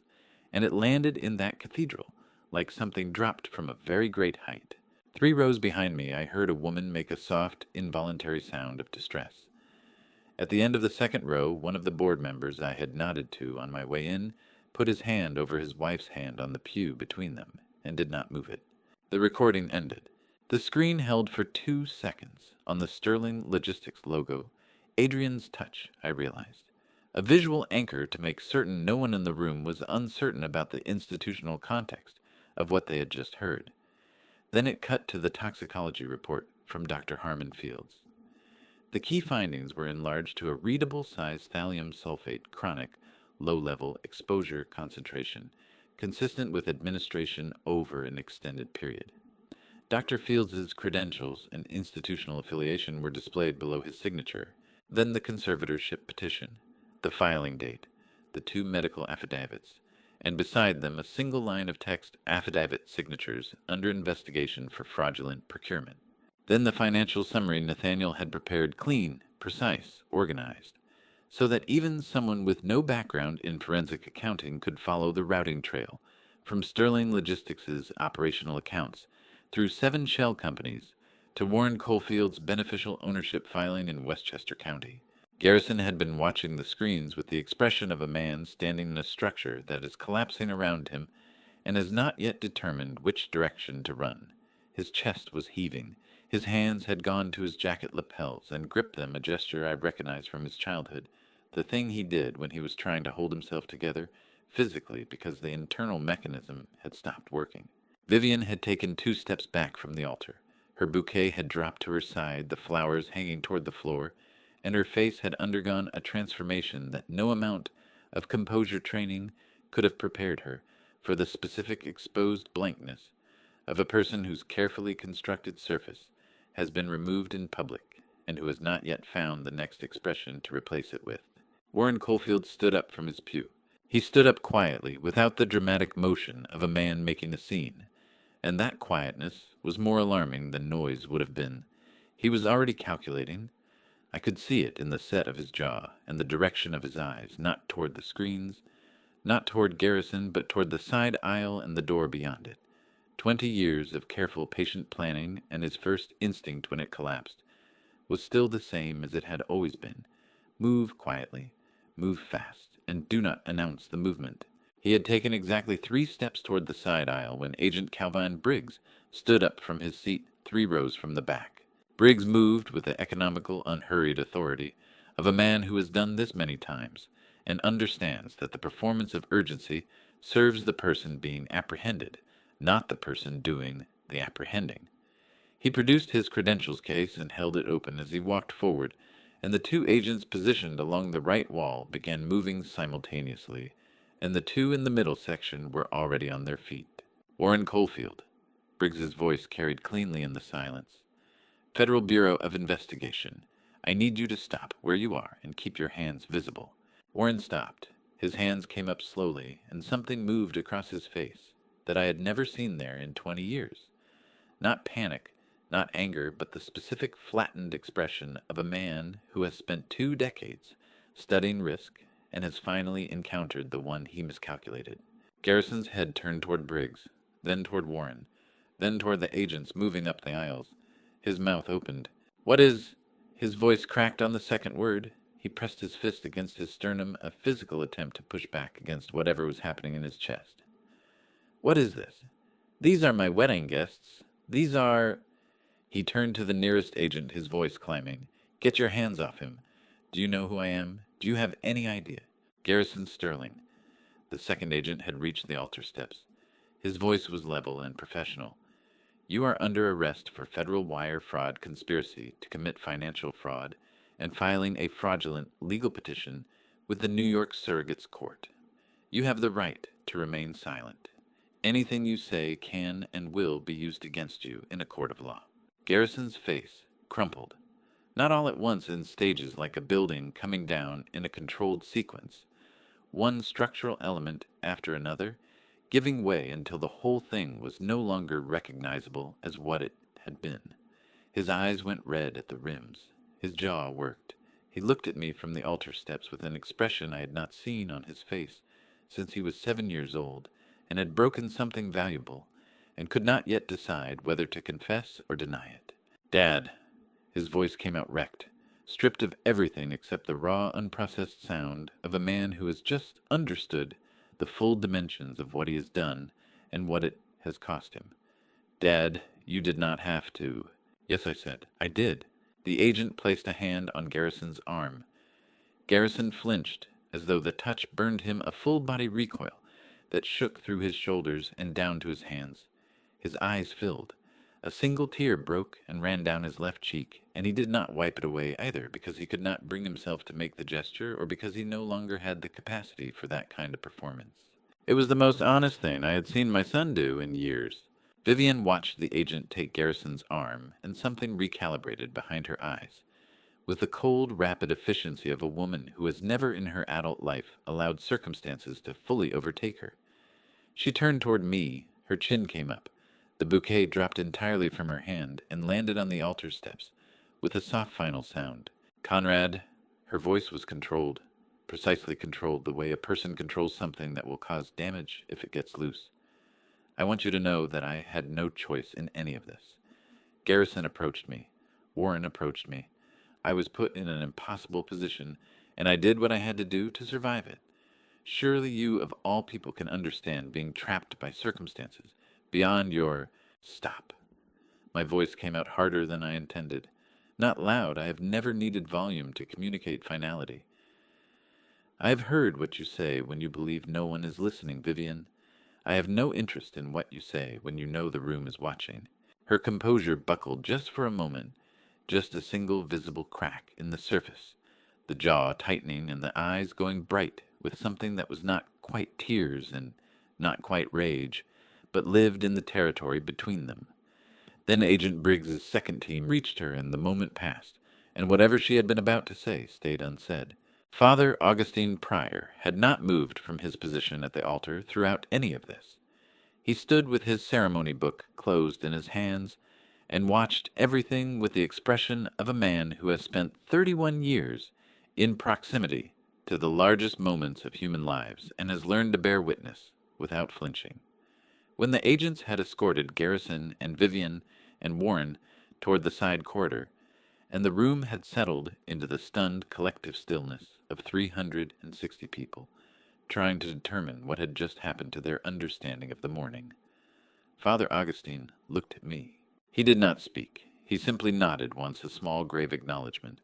and it landed in that cathedral like something dropped from a very great height. 3 rows behind me, I heard a woman make a soft, involuntary sound of distress. At the end of the second row, one of the board members I had nodded to on my way in put his hand over his wife's hand on the pew between them and did not move it. The recording ended. The screen held for 2 seconds. On the Stirling Logistics logo, Adrian's touch, I realized. a visual anchor to make certain no one in the room was uncertain about the institutional context of what they had just heard. Then it cut to the toxicology report from Dr. Harmon Fields. The key findings were enlarged to a readable size thallium sulfate chronic low-level exposure concentration, consistent with administration over an extended period. Dr. Fields's credentials and institutional affiliation were displayed below his signature, then the conservatorship petition, the filing date, the 2 medical affidavits, and beside them a single line of text affidavit signatures under investigation for fraudulent procurement. Then the financial summary Nathaniel had prepared clean, precise, organized, so that even someone with no background in forensic accounting could follow the routing trail from Stirling Logistics' operational accounts through 7 shell companies to Warren Caulfield's beneficial ownership filing in Westchester County. Garrison had been watching the screens with the expression of a man standing in a structure that is collapsing around him and has not yet determined which direction to run. His chest was heaving. His hands had gone to his jacket lapels and gripped them, a gesture I recognized from his childhood, the thing he did when he was trying to hold himself together physically because the internal mechanism had stopped working. Vivian had taken 2 steps back from the altar. Her bouquet had dropped to her side, the flowers hanging toward the floor, and her face had undergone a transformation that no amount of composure training could have prepared her for the specific exposed blankness of a person whose carefully constructed surface has been removed in public and who has not yet found the next expression to replace it with. Warren Caulfield stood up from his pew. He stood up quietly, without the dramatic motion of a man making a scene, and that quietness was more alarming than noise would have been. He was already calculating. I could see it in the set of his jaw and the direction of his eyes, not toward the screens, not toward Garrison, but toward the side aisle and the door beyond it. 20 years of careful patient planning, and his first instinct when it collapsed was still the same as it had always been. Move quietly, move fast, and do not announce the movement. He had taken exactly 3 steps toward the side aisle when Agent Calvin Briggs stood up from his seat 3 rows from the back. Briggs moved with the economical, unhurried authority of a man who has done this many times and understands that the performance of urgency serves the person being apprehended, not the person doing the apprehending. He produced his credentials case and held it open as he walked forward, and the 2 agents positioned along the right wall began moving simultaneously, and the 2 in the middle section were already on their feet. Warren Caulfield. Briggs's voice carried cleanly in the silence. Federal Bureau of Investigation. I need you to stop where you are and keep your hands visible. Warren stopped. His hands came up slowly, and something moved across his face that I had never seen there in 20 years. Not panic, not anger, but the specific flattened expression of a man who has spent 2 decades studying risk and has finally encountered the one he miscalculated. Garrison's head turned toward Briggs, then toward Warren, then toward the agents moving up the aisles. His mouth opened. What is... His voice cracked on the second word. He pressed his fist against his sternum, a physical attempt to push back against whatever was happening in his chest. What is this? These are my wedding guests. These are... He turned to the nearest agent, his voice climbing. Get your hands off him. Do you know who I am? Do you have any idea? Garrison Stirling. The second agent had reached the altar steps. His voice was level and professional. You are under arrest for federal wire fraud conspiracy to commit financial fraud and filing a fraudulent legal petition with the New York Surrogates Court. You have the right to remain silent. Anything you say can and will be used against you in a court of law. Garrison's face crumpled, not all at once in stages like a building coming down in a controlled sequence, one structural element after another, giving way until the whole thing was no longer recognizable as what it had been. His eyes went red at the rims. His jaw worked. He looked at me from the altar steps with an expression I had not seen on his face since he was 7 years old and had broken something valuable, and could not yet decide whether to confess or deny it. Dad. His voice came out wrecked, stripped of everything except the raw, unprocessed sound of a man who has just understood the full dimensions of what he has done and what it has cost him. Dad, you did not have to. Yes, I said. I did. The agent placed a hand on Garrison's arm. Garrison flinched, as though the touch burned him a full-body recoil that shook through his shoulders and down to his hands. His eyes filled. A single tear broke and ran down his left cheek, and he did not wipe it away either, because he could not bring himself to make the gesture, or because he no longer had the capacity for that kind of performance. It was the most honest thing I had seen my son do in years. Vivian watched the agent take Garrison's arm, and something recalibrated behind her eyes. With the cold, rapid efficiency of a woman who has never in her adult life allowed circumstances to fully overtake her. She turned toward me, her chin came up. The bouquet dropped entirely from her hand and landed on the altar steps, with a soft final sound. Conrad, her voice was controlled, precisely controlled the way a person controls something that will cause damage if it gets loose. I want you to know that I had no choice in any of this. Garrison approached me. Warren approached me. I was put in an impossible position, and I did what I had to do to survive it. Surely you, of all people, can understand being trapped by circumstances beyond your... Stop. My voice came out harder than I intended. Not loud. I have never needed volume to communicate finality. I have heard what you say when you believe no one is listening, Vivian. I have no interest in what you say when you know the room is watching. Her composure buckled just for a moment, just a single visible crack in the surface, the jaw tightening and the eyes going bright with something that was not quite tears and not quite rage, but lived in the territory between them. Then Agent Briggs's second team reached her, and the moment passed, and whatever she had been about to say stayed unsaid. Father Augustine Pryor had not moved from his position at the altar throughout any of this. He stood with his ceremony book closed in his hands and watched everything with the expression of a man who has spent 31 years in proximity to the largest moments of human lives and has learned to bear witness without flinching. When the agents had escorted Garrison and Vivian and Warren toward the side corridor, and the room had settled into the stunned collective stillness of 360 people, trying to determine what had just happened to their understanding of the morning, Father Augustine looked at me. He did not speak. He simply nodded once, a small grave acknowledgement,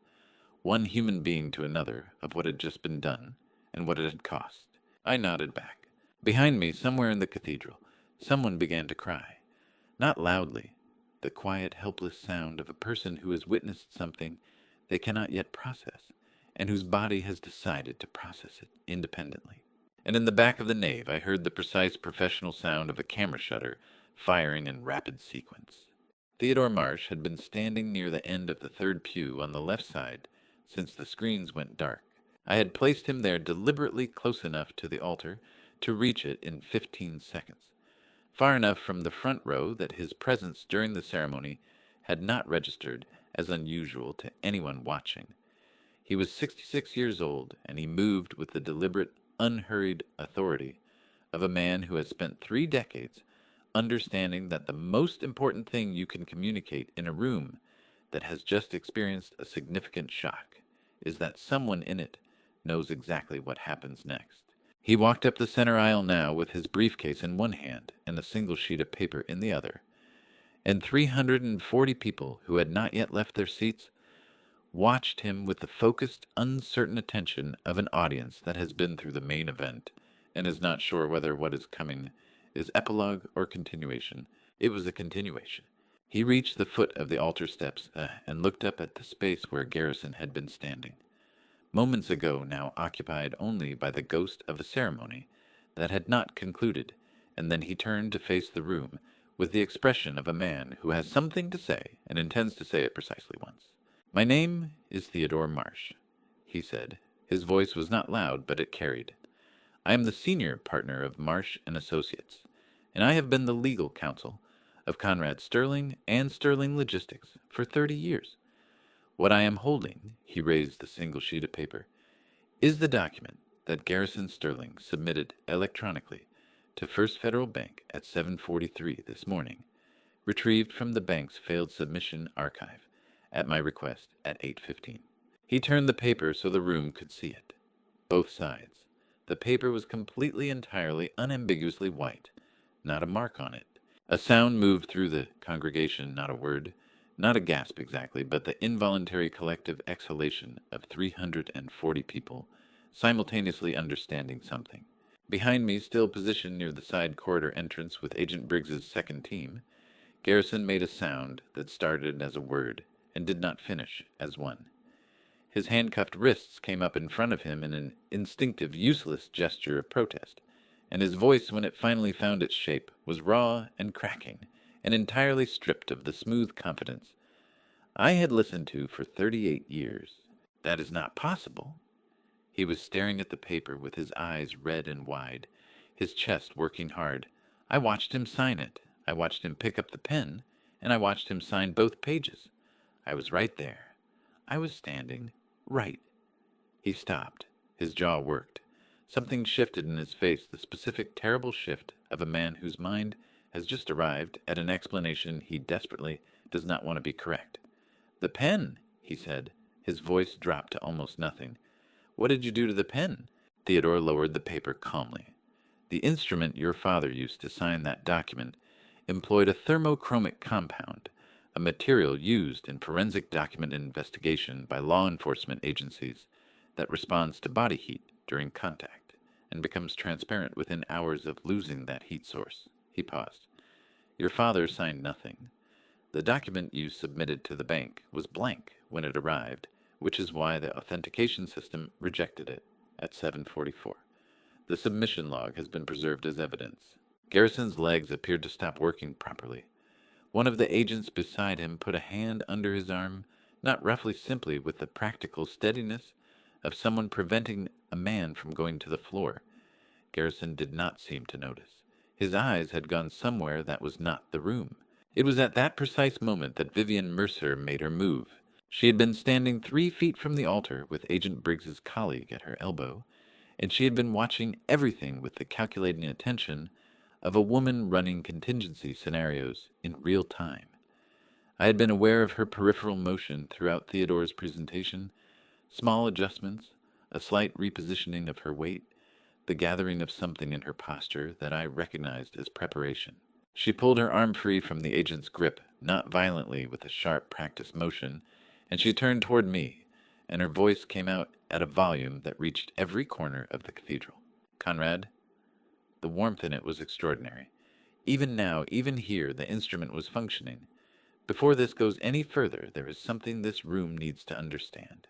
one human being to another, of what had just been done and what it had cost. I nodded back. Behind me, somewhere in the cathedral, someone began to cry. Not loudly, the quiet, helpless sound of a person who has witnessed something they cannot yet process, and whose body has decided to process it independently. And in the back of the nave I heard the precise professional sound of a camera shutter firing in rapid sequence. Theodore Marsh had been standing near the end of the third pew on the left side since the screens went dark. I had placed him there deliberately close enough to the altar to reach it in 15 seconds, far enough from the front row that his presence during the ceremony had not registered as unusual to anyone watching. He was 66 years old, and he moved with the deliberate, unhurried authority of a man who has spent 3 decades understanding that the most important thing you can communicate in a room that has just experienced a significant shock is that someone in it knows exactly what happens next. He walked up the center aisle now with his briefcase in one hand and a single sheet of paper in the other, and 340 people who had not yet left their seats watched him with the focused, uncertain attention of an audience that has been through the main event and is not sure whether what is coming is epilogue or continuation. It was a continuation. He reached the foot of the altar steps and looked up at the space where Garrison had been standing, moments ago now occupied only by the ghost of a ceremony that had not concluded, and then he turned to face the room with the expression of a man who has something to say and intends to say it precisely once. "My name is Theodore Marsh," he said. His voice was not loud, but it carried. "I am the senior partner of Marsh and Associates, and I have been the legal counsel of Conrad Stirling and Stirling Logistics for 30 years. What I am holding," he raised the single sheet of paper, "is the document that Garrison Stirling submitted electronically to First Federal Bank at 7:43 this morning, retrieved from the bank's failed submission archive at my request at 8:15. He turned the paper so the room could see it. Both sides. The paper was completely, entirely, unambiguously white. Not a mark on it. A sound moved through the congregation, not a word, not a gasp exactly, but the involuntary collective exhalation of 340 people simultaneously understanding something. Behind me, still positioned near the side corridor entrance with Agent Briggs's second team, Garrison made a sound that started as a word and did not finish as one. His handcuffed wrists came up in front of him in an instinctive, useless gesture of protest, and his voice, when it finally found its shape, was raw and cracking, and entirely stripped of the smooth confidence I had listened to for 38 years. That is not possible. He was staring at the paper with his eyes red and wide, his chest working hard. I watched him sign it. I watched him pick up the pen, and I watched him sign both pages. I was right there. I was standing right. He stopped. His jaw worked. Something shifted in his face, the specific terrible shift of a man whose mind has just arrived at an explanation he desperately does not want to be correct. "The pen," he said. His voice dropped to almost nothing. "What did you do to the pen?" Theodore lowered the paper calmly. "The instrument your father used to sign that document employed a thermochromic compound, a material used in forensic document investigation by law enforcement agencies that responds to body heat during contact and becomes transparent within hours of losing that heat source." He paused. "Your father signed nothing. The document you submitted to the bank was blank when it arrived, which is why the authentication system rejected it at 7:44. The submission log has been preserved as evidence." Garrison's legs appeared to stop working properly. One of the agents beside him put a hand under his arm, not roughly, simply with the practical steadiness of someone preventing a man from going to the floor. Garrison did not seem to notice. His eyes had gone somewhere that was not the room. It was at that precise moment that Vivian Mercer made her move. She had been standing 3 feet from the altar with Agent Briggs's colleague at her elbow, and she had been watching everything with the calculating attention of a woman running contingency scenarios in real time. I had been aware of her peripheral motion throughout Theodore's presentation, small adjustments, a slight repositioning of her weight, the gathering of something in her posture that I recognized as preparation. She pulled her arm free from the agent's grip, not violently, with a sharp, practiced motion, and she turned toward me, and her voice came out at a volume that reached every corner of the cathedral. "Conrad." The warmth in it was extraordinary. Even now, even here, the instrument was functioning. "Before this goes any further, there is something this room needs to understand."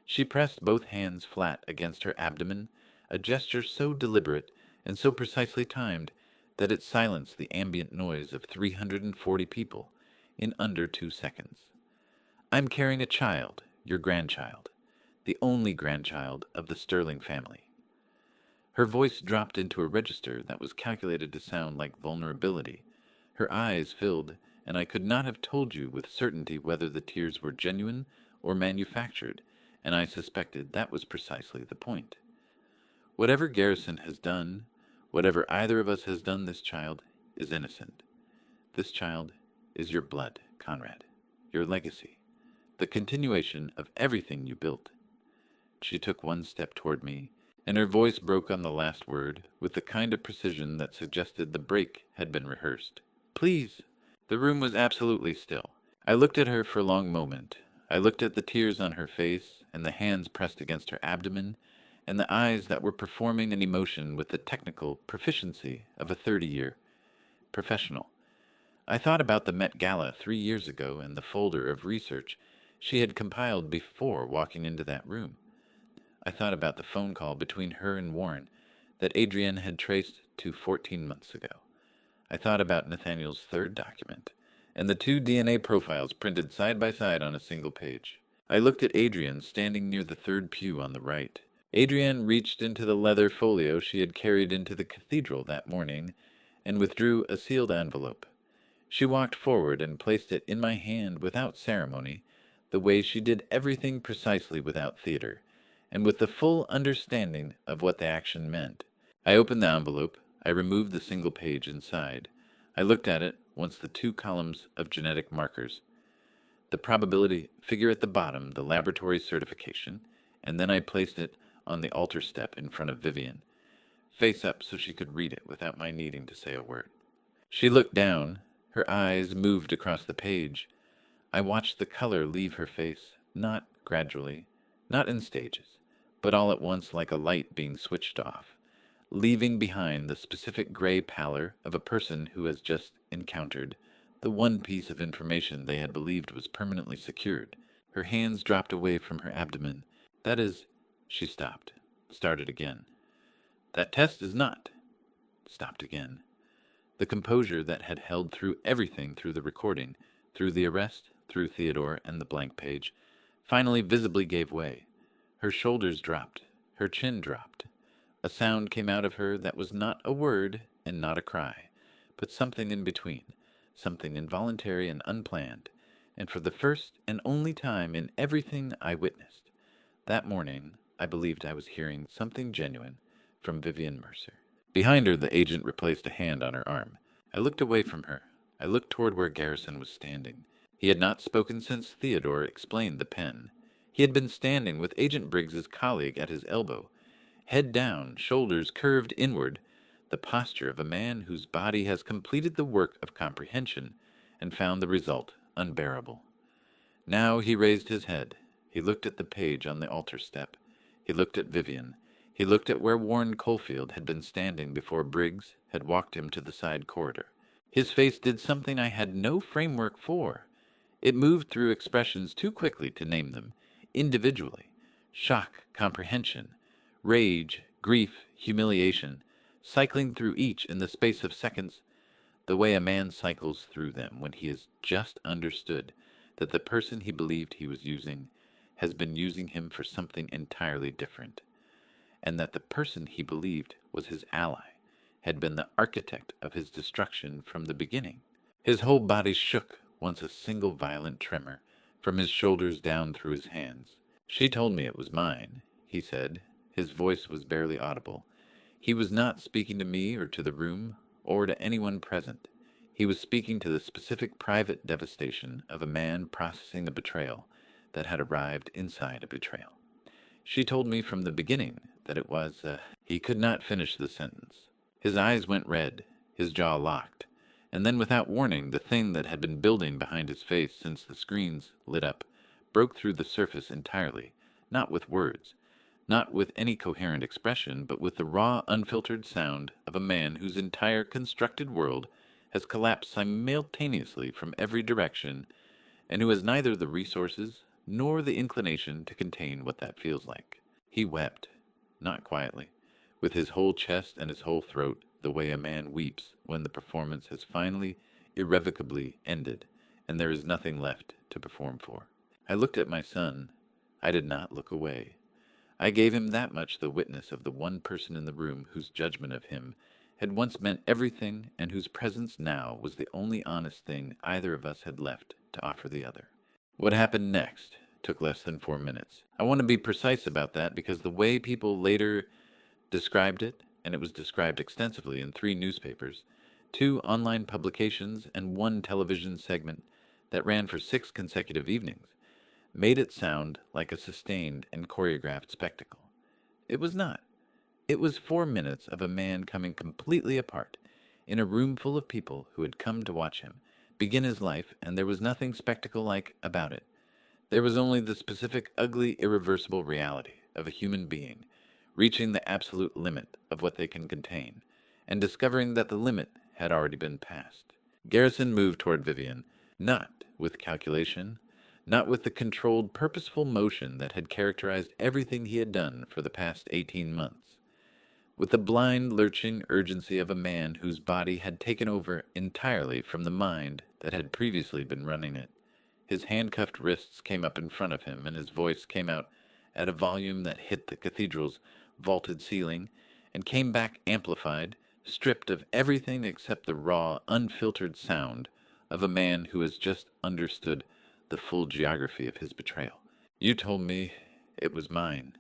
She pressed both hands flat against her abdomen, a gesture so deliberate and so precisely timed that it silenced the ambient noise of 340 people in under 2 seconds. "I'm carrying a child, your grandchild, the only grandchild of the Stirling family." Her voice dropped into a register that was calculated to sound like vulnerability. Her eyes filled, and I could not have told you with certainty whether the tears were genuine or manufactured, and I suspected that was precisely the point. "Whatever Garrison has done, whatever either of us has done, this child is innocent. This child is your blood, Conrad, your legacy, the continuation of everything you built." She took 1 step toward me, and her voice broke on the last word with the kind of precision that suggested the break had been rehearsed. "Please." The room was absolutely still. I looked at her for a long moment. I looked at the tears on her face, and the hands pressed against her abdomen, and the eyes that were performing an emotion with the technical proficiency of a 30-year professional. I thought about the Met Gala 3 years ago and the folder of research she had compiled before walking into that room. I thought about the phone call between her and Warren that Adrienne had traced to 14 months ago. I thought about Nathaniel's third document and the 2 DNA profiles printed side by side on a single page. I looked at Adrienne standing near the third pew on the right. Adrienne reached into the leather folio she had carried into the cathedral that morning and withdrew a sealed envelope. She walked forward and placed it in my hand without ceremony, the way she did everything precisely without theater, and with the full understanding of what the action meant. I opened the envelope. I removed the single page inside. I looked at it, once the 2 columns of genetic markers, the probability figure at the bottom, the laboratory certification, and then I placed it on the altar step in front of Vivian, face up so she could read it without my needing to say a word. She looked down. Her eyes moved across the page. I watched the color leave her face, not gradually, not in stages, but all at once like a light being switched off, leaving behind the specific gray pallor of a person who has just encountered the one piece of information they had believed was permanently secured. Her hands dropped away from her abdomen. That is, she stopped, started again. That test is not. Stopped again. The composure that had held through everything, through the recording, through the arrest, through Theodore and the blank page, finally visibly gave way. Her shoulders dropped. Her chin dropped. A sound came out of her that was not a word and not a cry, but something in between, something involuntary and unplanned, and for the first and only time in everything I witnessed, that morning I believed I was hearing something genuine from Vivian Mercer. Behind her, the agent replaced a hand on her arm. I looked away from her. I looked toward where Garrison was standing. He had not spoken since Theodore explained the pen. He had been standing with Agent Briggs's colleague at his elbow, head down, shoulders curved inward, the posture of a man whose body has completed the work of comprehension and found the result unbearable. Now he raised his head. He looked at the page on the altar step. He looked at Vivian. He looked at where Warren Caulfield had been standing before Briggs had walked him to the side corridor. His face did something I had no framework for. It moved through expressions too quickly to name them, individually. Shock, comprehension, rage, grief, humiliation, cycling through each in the space of seconds, the way a man cycles through them when he has just understood that the person he believed he was using has been using him for something entirely different, and that the person he believed was his ally had been the architect of his destruction from the beginning. His whole body shook once a single violent tremor, from his shoulders down through his hands. She told me it was mine, he said. His voice was barely audible. He was not speaking to me or to the room or to anyone present. He was speaking to the specific private devastation of a man processing a betrayal that had arrived inside a betrayal. She told me from the beginning that it was, He could not finish the sentence. His eyes went red, his jaw locked, and then without warning, the thing that had been building behind his face since the screens lit up broke through the surface entirely, not with words, not with any coherent expression, but with the raw, unfiltered sound of a man whose entire constructed world has collapsed simultaneously from every direction, and who has neither the resources nor the inclination to contain what that feels like. He wept, not quietly, with his whole chest and his whole throat, the way a man weeps when the performance has finally, irrevocably ended, and there is nothing left to perform for. I looked at my son. I did not look away. I gave him that much the witness of the one person in the room whose judgment of him had once meant everything and whose presence now was the only honest thing either of us had left to offer the other. What happened next took less than 4 minutes. I want to be precise about that because the way people later described it, and it was described extensively in 3 newspapers, 2 online publications, and 1 television segment that ran for 6 consecutive evenings, made it sound like a sustained and choreographed spectacle. It was not. It was 4 minutes of a man coming completely apart in a room full of people who had come to watch him begin his life, and there was nothing spectacle-like about it. There was only the specific, ugly, irreversible reality of a human being reaching the absolute limit of what they can contain, and discovering that the limit had already been passed. Garrison moved toward Vivian, not with calculation, not with the controlled, purposeful motion that had characterized everything he had done for the past 18 months, with the blind, lurching urgency of a man whose body had taken over entirely from the mind that had previously been running it. His handcuffed wrists came up in front of him, and his voice came out at a volume that hit the cathedral's vaulted ceiling, and came back amplified, stripped of everything except the raw, unfiltered sound of a man who has just understood the full geography of his betrayal. You told me it was mine.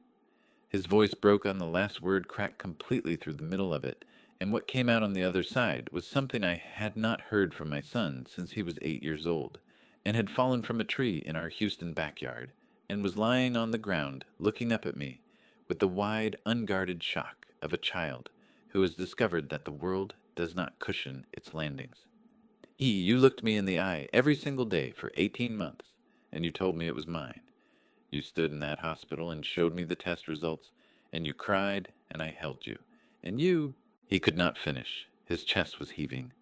His voice broke on the last word, cracked completely through the middle of it, and what came out on the other side was something I had not heard from my son since he was 8 years old, and had fallen from a tree in our Houston backyard, and was lying on the ground looking up at me with the wide, unguarded shock of a child who has discovered that the world does not cushion its landings. You looked me in the eye every single day for 18 months, and you told me it was mine. You stood in that hospital and showed me the test results, And you cried, and I held you. And you... He could not finish. His chest was heaving.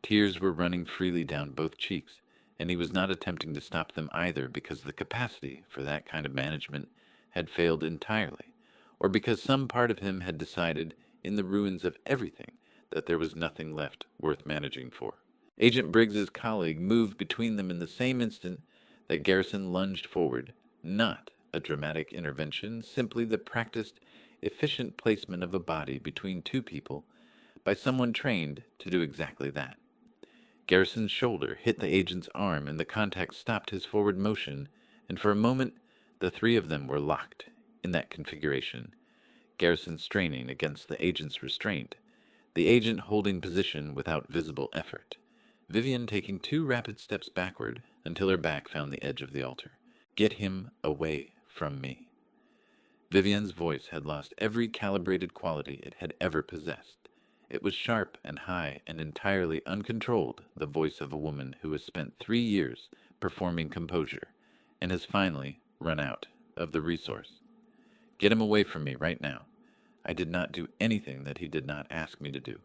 Tears were running freely down both cheeks, and he was not attempting to stop them either because the capacity for that kind of management had failed entirely, or because some part of him had decided, in the ruins of everything, that there was nothing left worth managing for. Agent Briggs's colleague moved between them in the same instant that Garrison lunged forward, not a dramatic intervention, simply the practiced, efficient placement of a body between two people by someone trained to do exactly that. Garrison's shoulder hit the agent's arm, and the contact stopped his forward motion, and for a moment the three of them were locked in that configuration, Garrison straining against the agent's restraint, the agent holding position without visible effort, Vivian taking 2 rapid steps backward until her back found the edge of the altar. Get him away from me. Vivian's voice had lost every calibrated quality it had ever possessed. It was sharp and high and entirely uncontrolled, the voice of a woman who has spent 3 years performing composure and has finally run out of the resource. Get him away from me right now. I did not do anything that he did not ask me to do.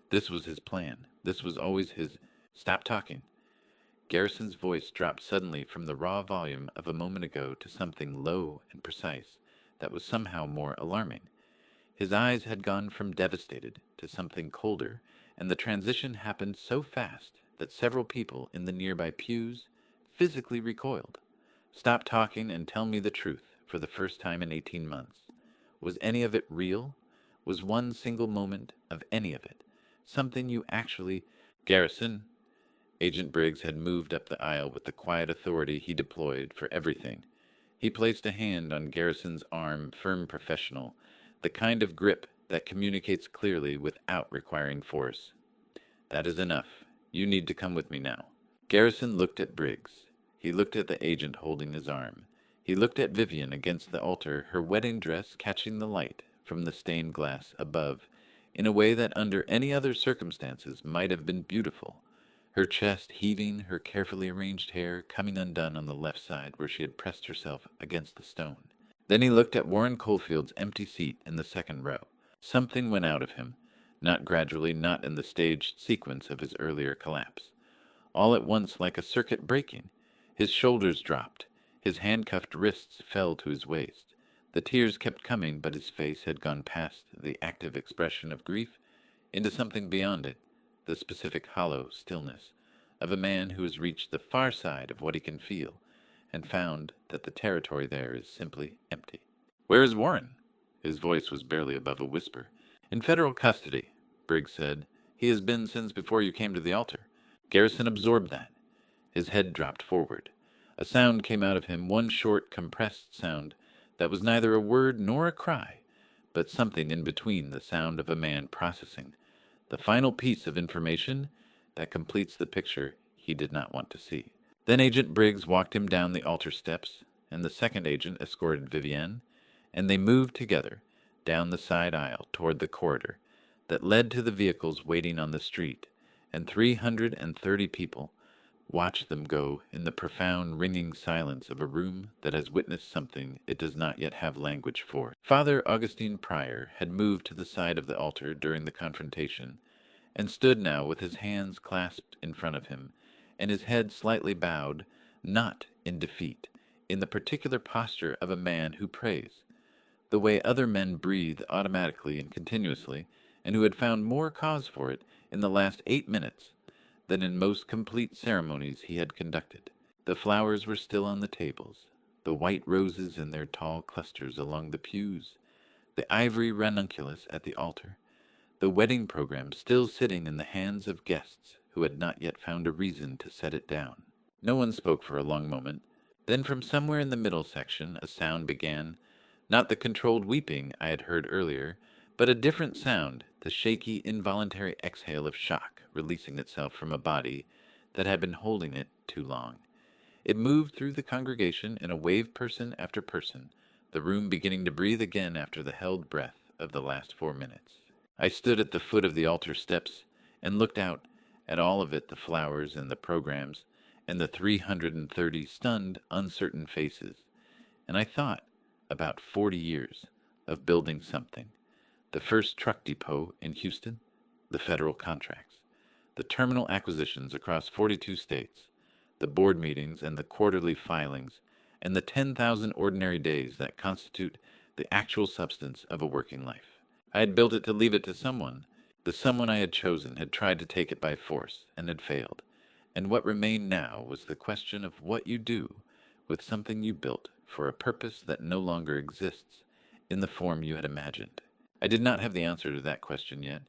This was his plan. This was always his... Stop talking. Garrison's voice dropped suddenly from the raw volume of a moment ago to something low and precise that was somehow more alarming. His eyes had gone from devastated to something colder, and the transition happened so fast that several people in the nearby pews physically recoiled. Stop talking and tell me the truth for the first time in 18 months. Was any of it real? Was one single moment of any of it something you actually... Garrison... Agent Briggs had moved up the aisle with the quiet authority he deployed for everything. He placed a hand on Garrison's arm, firm, professional, the kind of grip that communicates clearly without requiring force. That is enough. You need to come with me now. Garrison looked at Briggs. He looked at the agent holding his arm. He looked at Vivian against the altar, her wedding dress catching the light from the stained glass above, in a way that under any other circumstances might have been beautiful. Her chest heaving, her carefully arranged hair coming undone on the left side where she had pressed herself against the stone. Then he looked at Warren Caulfield's empty seat in the second row. Something went out of him, not gradually, not in the staged sequence of his earlier collapse. All at once, like a circuit breaking, his shoulders dropped, his handcuffed wrists fell to his waist. The tears kept coming, but his face had gone past the active expression of grief into something beyond it, the specific hollow stillness of a man who has reached the far side of what he can feel and found that the territory there is simply empty. Where is Warren? His voice was barely above a whisper. In federal custody, Briggs said. He has been since before you came to the altar. Garrison absorbed that. His head dropped forward. A sound came out of him, one short, compressed sound that was neither a word nor a cry, but something in between the sound of a man processing the final piece of information that completes the picture he did not want to see. Then Agent Briggs walked him down the altar steps, and the second agent escorted Vivienne, and they moved together down the side aisle toward the corridor that led to the vehicles waiting on the street, and 330 people watched them go in the profound, ringing silence of a room that has witnessed something it does not yet have language for. Father Augustine Pryor had moved to the side of the altar during the confrontation, and stood now with his hands clasped in front of him, and his head slightly bowed, not in defeat, in the particular posture of a man who prays, the way other men breathe automatically and continuously, and who had found more cause for it in the last 8 minutes than in most complete ceremonies he had conducted. The flowers were still on the tables, the white roses in their tall clusters along the pews, the ivory ranunculus at the altar, the wedding program still sitting in the hands of guests who had not yet found a reason to set it down. No one spoke for a long moment. Then from somewhere in the middle section a sound began, not the controlled weeping I had heard earlier, but a different sound, the shaky, involuntary exhale of shock releasing itself from a body that had been holding it too long. It moved through the congregation in a wave, person after person, the room beginning to breathe again after the held breath of the last 4 minutes. I stood at the foot of the altar steps and looked out at all of it, the flowers and the programs, and the 330 stunned, uncertain faces, and I thought about 40 years, of building something. The first truck depot in Houston, the federal contracts, the terminal acquisitions across 42 states, the board meetings and the quarterly filings, and the 10,000 ordinary days that constitute the actual substance of a working life. I had built it to leave it to someone. The someone I had chosen had tried to take it by force and had failed. And what remained now was the question of what you do with something you built for a purpose that no longer exists in the form you had imagined. I did not have the answer to that question yet,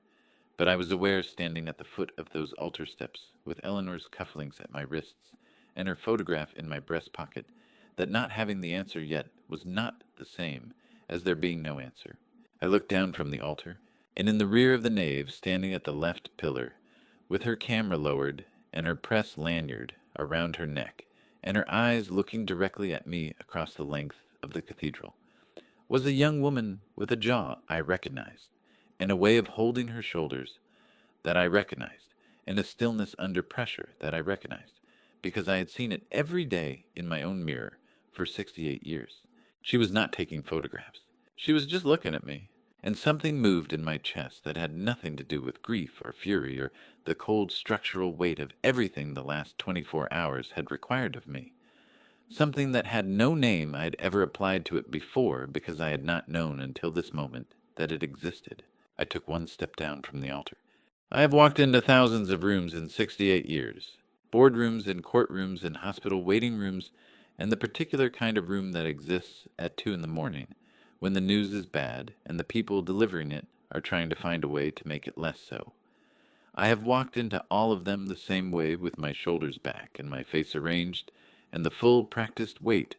but I was aware, standing at the foot of those altar steps, with Eleanor's cufflinks at my wrists and her photograph in my breast pocket, that not having the answer yet was not the same as there being no answer. I looked down from the altar, and in the rear of the nave, standing at the left pillar, with her camera lowered and her press lanyard around her neck, and her eyes looking directly at me across the length of the cathedral, was a young woman with a jaw I recognized, and a way of holding her shoulders that I recognized, and a stillness under pressure that I recognized, because I had seen it every day in my own mirror for 68 years. She was not taking photographs. She was just looking at me, and something moved in my chest that had nothing to do with grief or fury or the cold structural weight of everything the last 24 hours had required of me. Something that had no name I had ever applied to it before, because I had not known until this moment that it existed. I took one step down from the altar. I have walked into thousands of rooms in 68 years. Boardrooms and courtrooms and hospital waiting rooms, and the particular kind of room that exists at 2 in the morning, when the news is bad and the people delivering it are trying to find a way to make it less so. I have walked into all of them the same way, with my shoulders back and my face arranged, and the full practiced weight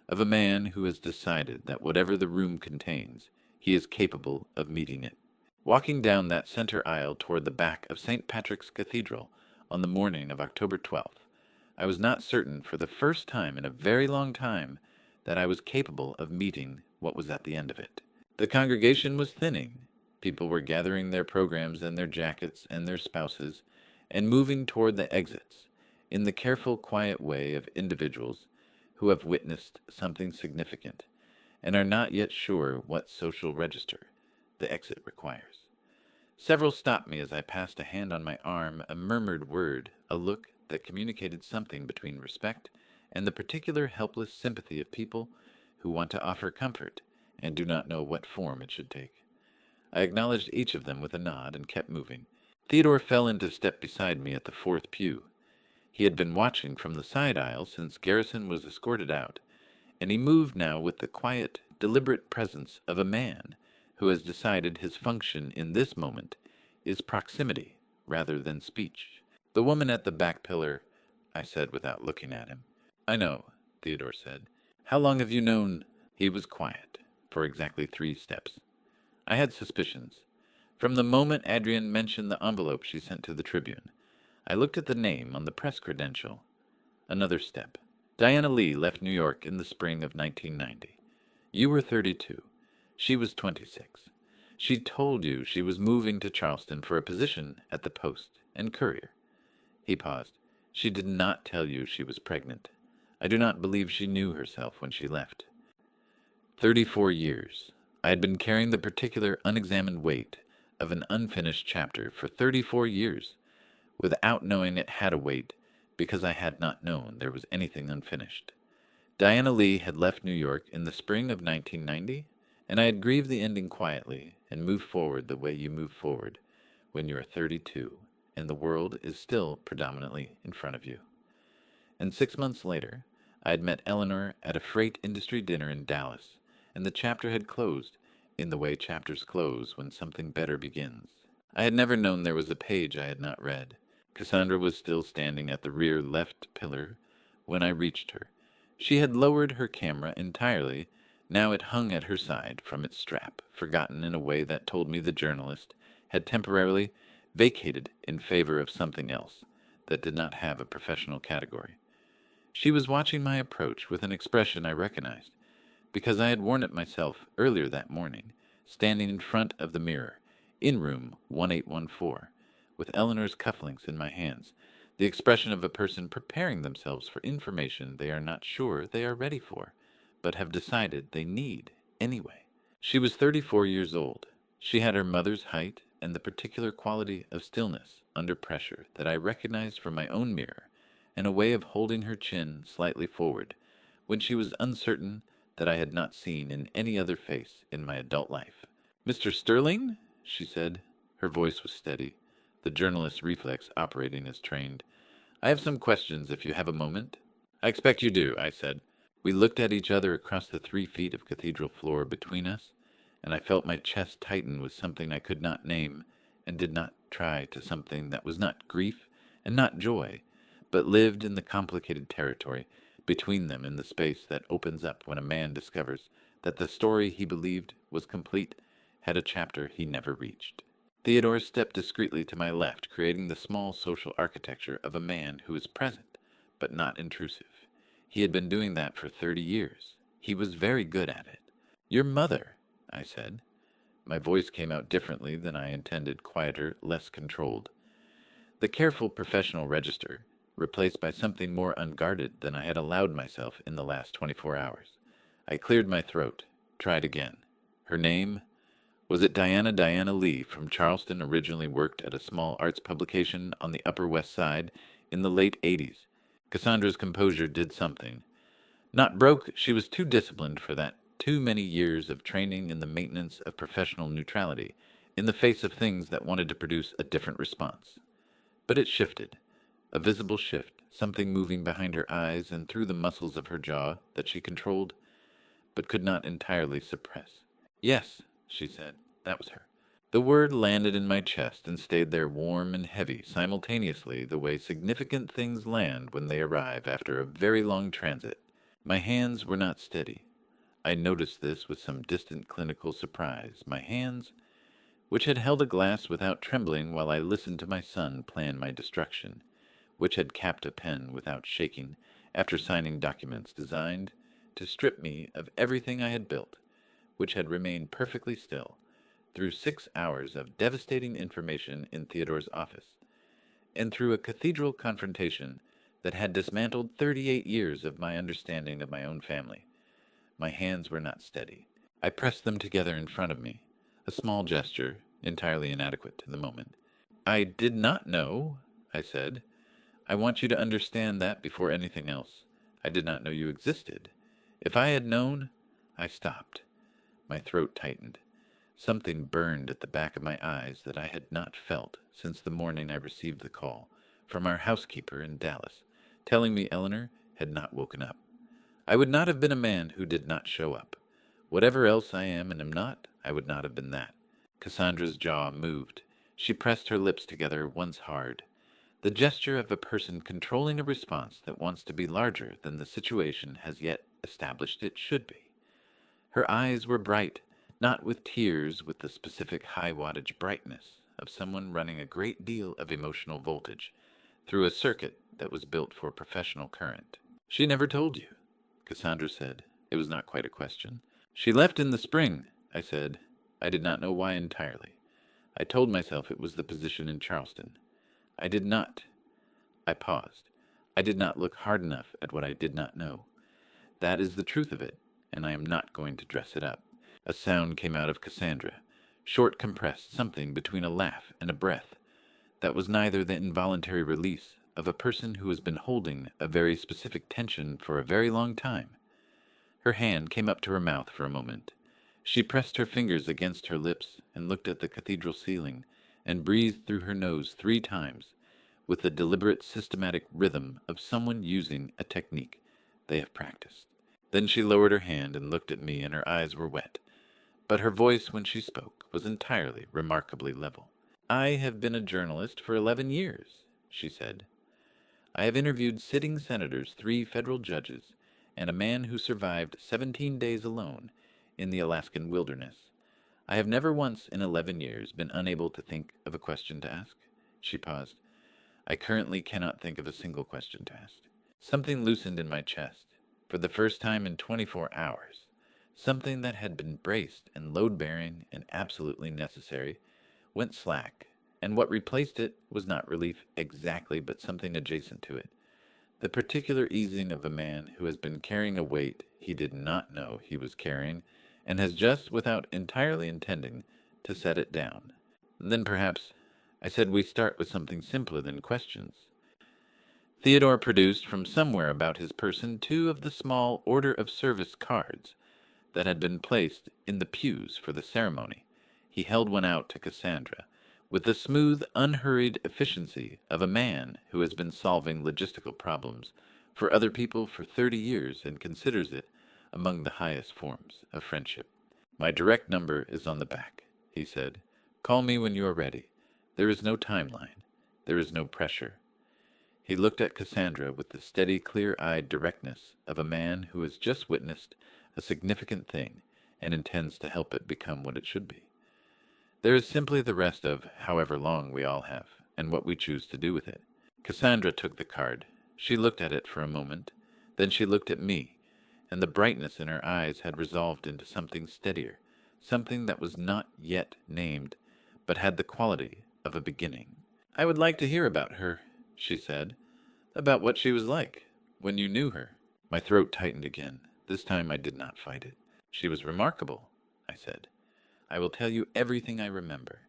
of a man who has decided that whatever the room contains, he is capable of meeting it. Walking down that center aisle toward the back of St. Patrick's Cathedral on the morning of October 12th, I was not certain, for the first time in a very long time, that I was capable of meeting what was at the end of it. The congregation was thinning. People were gathering their programs and their jackets and their spouses and moving toward the exits in the careful, quiet way of individuals who have witnessed something significant and are not yet sure what social register the exit requires. Several stopped me as I passed, a hand on my arm, a murmured word, a look that communicated something between respect and the particular helpless sympathy of people who want to offer comfort and do not know what form it should take. I acknowledged each of them with a nod and kept moving. Theodore fell into step beside me at the fourth pew. He had been watching from the side aisle since Garrison was escorted out, and he moved now with the quiet, deliberate presence of a man who has decided his function in this moment is proximity rather than speech. "The woman at the back pillar," I said without looking at him. "I know," Theodore said. "How long have you known?" He was quiet for exactly 3 steps. I had suspicions. From the moment Adrienne mentioned the envelope she sent to the Tribune, I looked at the name on the press credential. Another step. Diana Lee left New York in the spring of 1990. You were 32. She was 26. She told you she was moving to Charleston for a position at the Post and Courier. He paused. She did not tell you she was pregnant. I do not believe she knew herself when she left. 34 years. I had been carrying the particular unexamined weight of an unfinished chapter for 34 years, without knowing it had a weight, because I had not known there was anything unfinished. Diana Lee had left New York in the spring of 1990, and I had grieved the ending quietly and moved forward the way you move forward when you are 32, and the world is still predominantly in front of you. And 6 months later, I had met Eleanor at a freight industry dinner in Dallas, and the chapter had closed in the way chapters close when something better begins. I had never known there was a page I had not read. Cassandra was still standing at the rear left pillar when I reached her. She had lowered her camera entirely. Now it hung at her side from its strap, forgotten in a way that told me the journalist had temporarily vacated in favor of something else that did not have a professional category. She was watching my approach with an expression I recognized, because I had worn it myself earlier that morning, standing in front of the mirror, in room 1814, with Eleanor's cufflinks in my hands, the expression of a person preparing themselves for information they are not sure they are ready for, but have decided they need anyway. She was 34 years old. She had her mother's height and the particular quality of stillness under pressure that I recognized from my own mirror, and a way of holding her chin slightly forward when she was uncertain that I had not seen in any other face in my adult life. "Mr. Stirling?" she said. Her voice was steady, the journalist's reflex operating as trained. "I have some questions if you have a moment." "I expect you do," I said. We looked at each other across the 3 feet of cathedral floor between us, and I felt my chest tighten with something I could not name, and did not try to something that was not grief and not joy, but lived in the complicated territory between them in the space that opens up when a man discovers that the story he believed was complete had a chapter he never reached. Theodore stepped discreetly to my left, creating the small social architecture of a man who is present, but not intrusive. He had been doing that for 30 years. He was very good at it. "Your mother," I said. My voice came out differently than I intended, quieter, less controlled. The careful professional register, replaced by something more unguarded than I had allowed myself in the last 24 hours. I cleared my throat, tried again. Her name? Was it Diana Lee from Charleston, originally worked at a small arts publication on the Upper West Side in the late 80s? Cassandra's composure did something. Not broke, she was too disciplined for that. Too many years of training in the maintenance of professional neutrality in the face of things that wanted to produce a different response. But it shifted. A visible shift, something moving behind her eyes and through the muscles of her jaw that she controlled, but could not entirely suppress. "Yes," she said. That was her. The word landed in my chest and stayed there warm and heavy simultaneously, the way significant things land when they arrive after a very long transit. My hands were not steady. I noticed this with some distant clinical surprise. My hands, which had held a glass without trembling while I listened to my son plan my destruction, which had capped a pen without shaking after signing documents designed to strip me of everything I had built, which had remained perfectly still, through 6 hours of devastating information in Theodore's office, and through a cathedral confrontation that had dismantled 38 years of my understanding of my own family. My hands were not steady. I pressed them together in front of me, a small gesture, entirely inadequate to the moment. "I did not know," I said. "I want you to understand that before anything else. I did not know you existed. If I had known—" I stopped. My throat tightened. Something burned at the back of my eyes that I had not felt since the morning I received the call from our housekeeper in Dallas, telling me Eleanor had not woken up. I would not have been a man who did not show up. Whatever else I am and am not, I would not have been that. Cassandra's jaw moved. She pressed her lips together once hard. The gesture of a person controlling a response that wants to be larger than the situation has yet established it should be. Her eyes were bright, not with tears, with the specific high-wattage brightness of someone running a great deal of emotional voltage through a circuit that was built for professional current. "She never told you," Cassandra said. It was not quite a question. "She left in the spring," I said. I did not know why entirely. I told myself it was the position in Charleston. I did not. I paused. I did not look hard enough at what I did not know. That is the truth of it, and I am not going to dress it up. A sound came out of Cassandra, short, compressed, something between a laugh and a breath, that was neither the involuntary release of a person who has been holding a very specific tension for a very long time. Her hand came up to her mouth for a moment. She pressed her fingers against her lips and looked at the cathedral ceiling and breathed through her nose 3 times, with the deliberate, systematic rhythm of someone using a technique they have practiced. Then she lowered her hand and looked at me, and her eyes were wet. But her voice, when she spoke, was entirely remarkably level. "I have been a journalist for 11 years, she said. "I have interviewed sitting senators, 3 federal judges, and a man who survived 17 days alone in the Alaskan wilderness. I have never once in 11 years been unable to think of a question to ask." She paused. "I currently cannot think of a single question to ask." Something loosened in my chest, for the first time in 24 hours. Something that had been braced and load-bearing and absolutely necessary went slack, and what replaced it was not relief exactly, but something adjacent to it. The particular easing of a man who has been carrying a weight he did not know he was carrying, and has just, without entirely intending, to set it down. Then perhaps I said we start with something simpler than questions. Theodore produced from somewhere about his person 2 of the small order of service cards that had been placed in the pews for the ceremony. He held one out to Cassandra, with the smooth, unhurried efficiency of a man who has been solving logistical problems for other people for 30 years and considers it among the highest forms of friendship. "My direct number is on the back," he said. "Call me when you are ready. There is no timeline. There is no pressure." He looked at Cassandra with the steady, clear-eyed directness of a man who has just witnessed a significant thing and intends to help it become what it should be. There is simply the rest of however long we all have, and what we choose to do with it. Cassandra took the card. She looked at it for a moment. Then she looked at me, and the brightness in her eyes had resolved into something steadier, something that was not yet named, but had the quality of a beginning. "I would like to hear about her," she said. "About what she was like, when you knew her." My throat tightened again. This time I did not fight it. "She was remarkable," I said. "I will tell you everything I remember.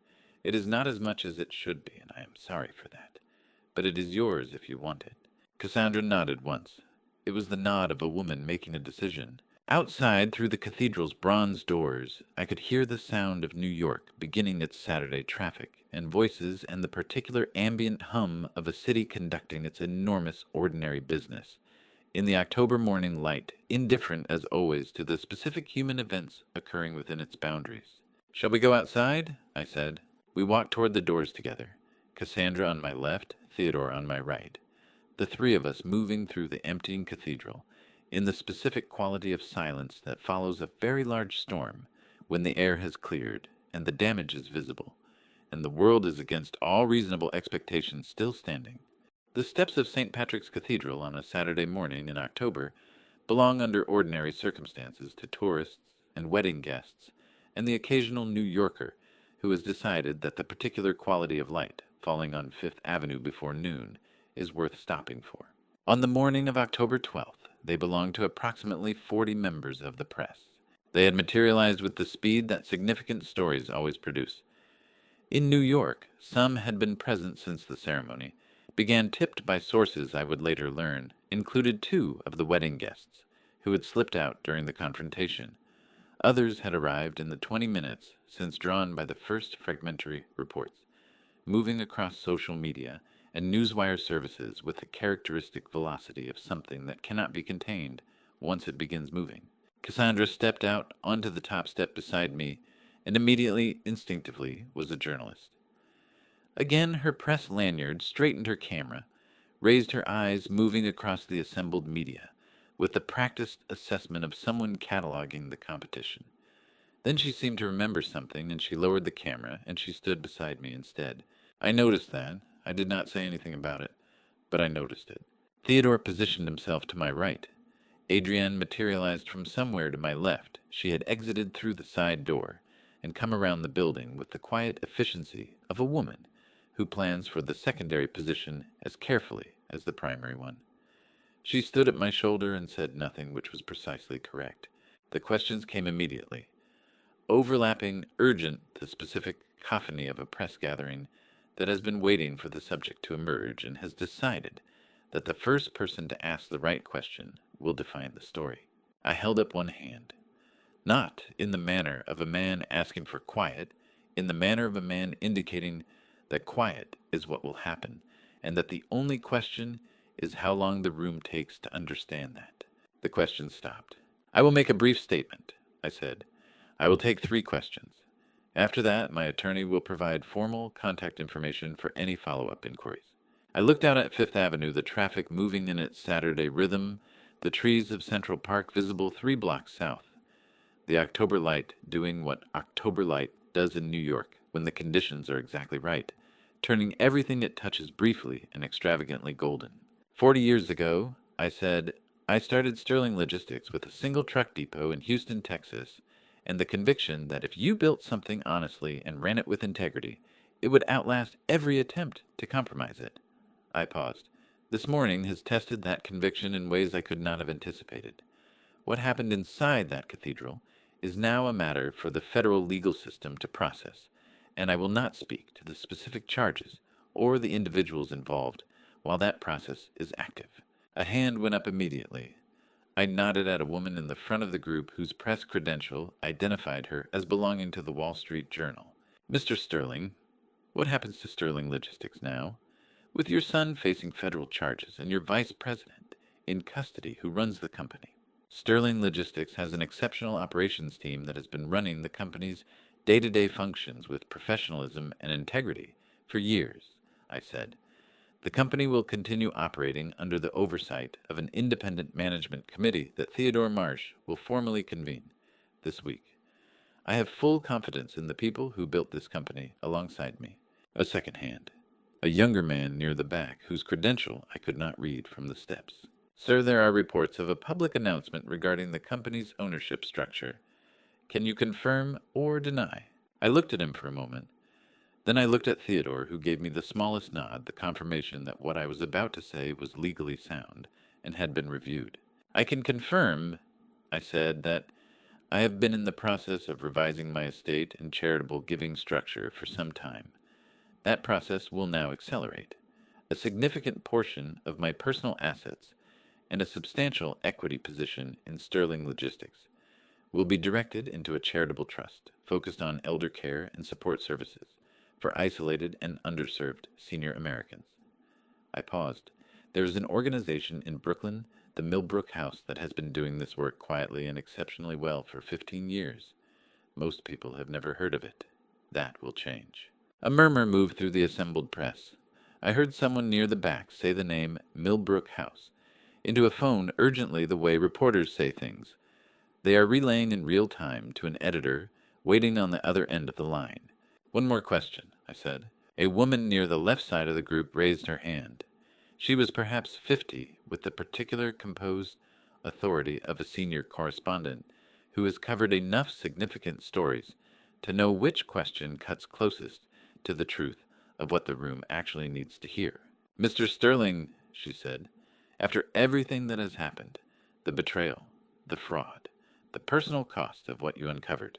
It is not as much as it should be, and I am sorry for that. But it is yours if you want it." Cassandra nodded once. It was the nod of a woman making a decision. Outside, through the cathedral's bronze doors, I could hear the sound of New York beginning its Saturday traffic, and voices and the particular ambient hum of a city conducting its enormous ordinary business. In the October morning light, indifferent as always to the specific human events occurring within its boundaries. "Shall we go outside?" I said. We walked toward the doors together, Cassandra on my left, Theodore on my right, the 3 of us moving through the emptying cathedral, in the specific quality of silence that follows a very large storm, when the air has cleared, and the damage is visible, and the world is against all reasonable expectations still standing. The steps of St. Patrick's Cathedral on a Saturday morning in October belong under ordinary circumstances to tourists and wedding guests, and the occasional New Yorker who has decided that the particular quality of light falling on Fifth Avenue before noon is worth stopping for. On the morning of October 12th, they belonged to approximately 40 members of the press. They had materialized with the speed that significant stories always produce. In New York, some had been present since the ceremony, began tipped by sources I would later learn, included 2 of the wedding guests, who had slipped out during the confrontation. Others had arrived in the 20 minutes since drawn by the first fragmentary reports, moving across social media and newswire services with the characteristic velocity of something that cannot be contained once it begins moving. Cassandra stepped out onto the top step beside me and immediately, instinctively, was a journalist. Again, her press lanyard straightened her camera, raised her eyes moving across the assembled media, with the practiced assessment of someone cataloging the competition. Then she seemed to remember something, and she lowered the camera, and she stood beside me instead. I noticed that. I did not say anything about it, but I noticed it. Theodore positioned himself to my right. Adrienne materialized from somewhere to my left. She had exited through the side door and come around the building with the quiet efficiency of a woman who plans for the secondary position as carefully as the primary one. She stood at my shoulder and said nothing, which was precisely correct. The questions came immediately. Overlapping, urgent, the specific cacophony of a press gathering that has been waiting for the subject to emerge and has decided that the first person to ask the right question will define the story. I held up one hand. Not in the manner of a man asking for quiet, in the manner of a man indicating that quiet is what will happen, and that the only question is how long the room takes to understand that. The question stopped. "I will make a brief statement," I said. "I will take 3 questions. After that, my attorney will provide formal contact information for any follow-up inquiries." I looked out at Fifth Avenue, the traffic moving in its Saturday rhythm, the trees of Central Park visible 3 blocks south, the October light doing what October light does in New York when the conditions are exactly right, turning everything it touches briefly and extravagantly golden. 40 years ago, I said, I started Stirling Logistics with a single truck depot in Houston, Texas, and the conviction that if you built something honestly and ran it with integrity, it would outlast every attempt to compromise it. I paused. This morning has tested that conviction in ways I could not have anticipated. What happened inside that cathedral is now a matter for the federal legal system to process, and I will not speak to the specific charges or the individuals involved while that process is active. A hand went up immediately. I nodded at a woman in the front of the group whose press credential identified her as belonging to the Wall Street Journal. Mr. Stirling, what happens to Stirling Logistics now? With your son facing federal charges and your vice president in custody who runs the company. Stirling Logistics has an exceptional operations team that has been running the company's day-to-day functions with professionalism and integrity for years, I said. The company will continue operating under the oversight of an independent management committee that Theodore Marsh will formally convene this week. I have full confidence in the people who built this company alongside me. A second hand, a younger man near the back whose credential I could not read from the steps. Sir, there are reports of a public announcement regarding the company's ownership structure. Can you confirm or deny? I looked at him for a moment. Then I looked at Theodore, who gave me the smallest nod, the confirmation that what I was about to say was legally sound and had been reviewed. I can confirm, I said, that I have been in the process of revising my estate and charitable giving structure for some time. That process will now accelerate. A significant portion of my personal assets and a substantial equity position in Stirling Logistics will be directed into a charitable trust focused on elder care and support services for isolated and underserved senior Americans. I paused. There is an organization in Brooklyn, the Millbrook House, that has been doing this work quietly and exceptionally well for 15 years. Most people have never heard of it. That will change. A murmur moved through the assembled press. I heard someone near the back say the name Millbrook House into a phone urgently, the way reporters say things. They are relaying in real time to an editor waiting on the other end of the line. One more question, I said. A woman near the left side of the group raised her hand. She was perhaps 50, with the particular composed authority of a senior correspondent who has covered enough significant stories to know which question cuts closest to the truth of what the room actually needs to hear. Mr. Stirling, she said, after everything that has happened, the betrayal, the fraud, the personal cost of what you uncovered,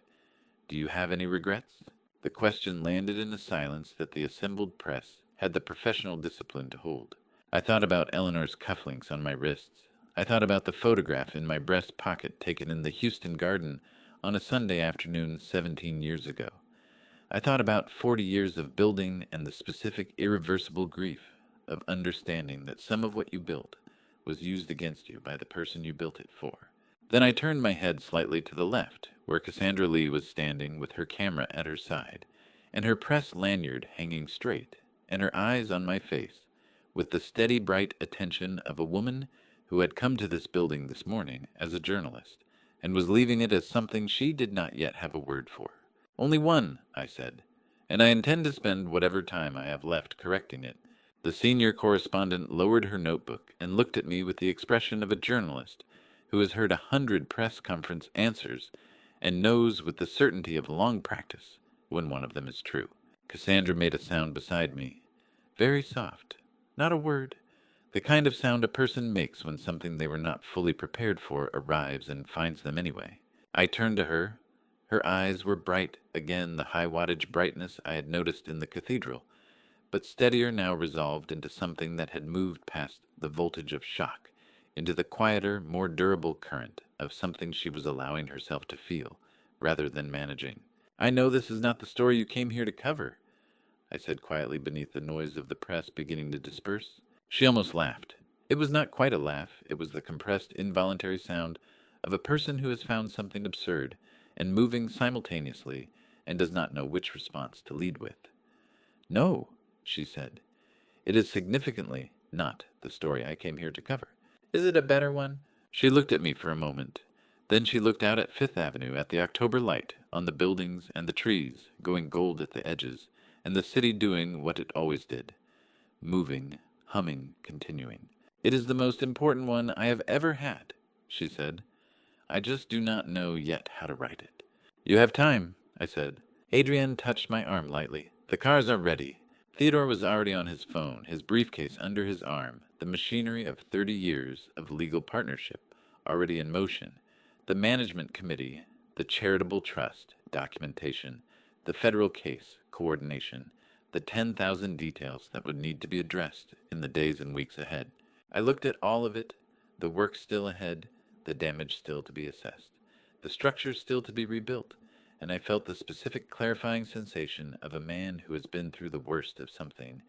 do you have any regrets? The question landed in a silence that the assembled press had the professional discipline to hold. I thought about Eleanor's cufflinks on my wrists. I thought about the photograph in my breast pocket taken in the Houston garden on a Sunday afternoon 17 years ago. I thought about 40 years of building and the specific irreversible grief of understanding that some of what you built was used against you by the person you built it for. Then I turned my head slightly to the left, where Cassandra Lee was standing with her camera at her side, and her press lanyard hanging straight, and her eyes on my face, with the steady, bright attention of a woman who had come to this building this morning as a journalist, and was leaving it as something she did not yet have a word for. Only one, I said, and I intend to spend whatever time I have left correcting it. The senior correspondent lowered her notebook and looked at me with the expression of a journalist who has heard 100 press conference answers and knows with the certainty of long practice when one of them is true. Cassandra made a sound beside me, very soft, not a word, the kind of sound a person makes when something they were not fully prepared for arrives and finds them anyway. I turned to her. Her eyes were bright, again the high-wattage brightness I had noticed in the cathedral, but steadier now, resolved into something that had moved past the voltage of shock, into the quieter, more durable current of something she was allowing herself to feel, rather than managing. I know this is not the story you came here to cover, I said quietly beneath the noise of the press beginning to disperse. She almost laughed. It was not quite a laugh. It was the compressed, involuntary sound of a person who has found something absurd and moving simultaneously and does not know which response to lead with. No, she said. It is significantly not the story I came here to cover. Is it a better one? She looked at me for a moment. Then she looked out at Fifth Avenue, at the October light, on the buildings and the trees, going gold at the edges, and the city doing what it always did, moving, humming, continuing. It is the most important one I have ever had, she said. I just do not know yet how to write it. You have time, I said. Adrienne touched my arm lightly. The cars are ready. Theodore was already on his phone, his briefcase under his arm, the machinery of 30 years of legal partnership already in motion, the management committee, the charitable trust, documentation, the federal case, coordination, the 10,000 details that would need to be addressed in the days and weeks ahead. I looked at all of it, the work still ahead, the damage still to be assessed, the structure still to be rebuilt, and I felt the specific clarifying sensation of a man who has been through the worst of something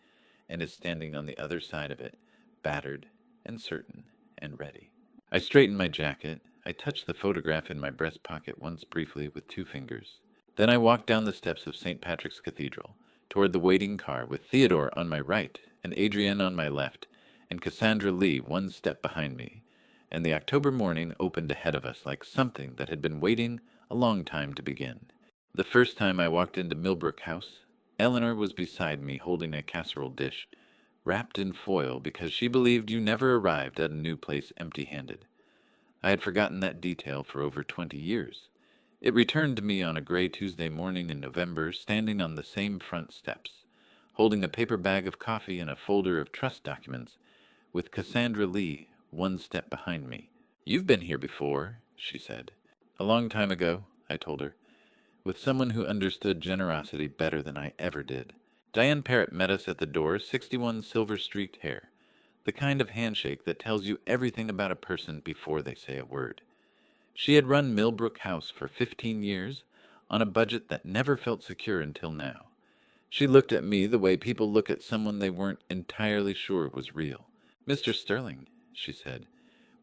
and is standing on the other side of it, battered and certain and ready. I straightened my jacket. I touched the photograph in my breast pocket once briefly with 2 fingers. Then I walked down the steps of St. Patrick's Cathedral, toward the waiting car with Theodore on my right and Adrienne on my left, and Cassandra Lee 1 step behind me, and the October morning opened ahead of us like something that had been waiting a long time to begin. The first time I walked into Millbrook House, Eleanor was beside me holding a casserole dish, wrapped in foil because she believed you never arrived at a new place empty-handed. I had forgotten that detail for over 20 years. It returned to me on a gray Tuesday morning in November, standing on the same front steps, holding a paper bag of coffee and a folder of trust documents, with Cassandra Lee 1 step behind me. "You've been here before," she said. "A long time ago," I told her, with someone who understood generosity better than I ever did. Diane Parrott met us at the door, 61 silver-streaked hair, the kind of handshake that tells you everything about a person before they say a word. She had run Millbrook House for 15 years, on a budget that never felt secure until now. She looked at me the way people look at someone they weren't entirely sure was real. "Mr. Stirling," she said,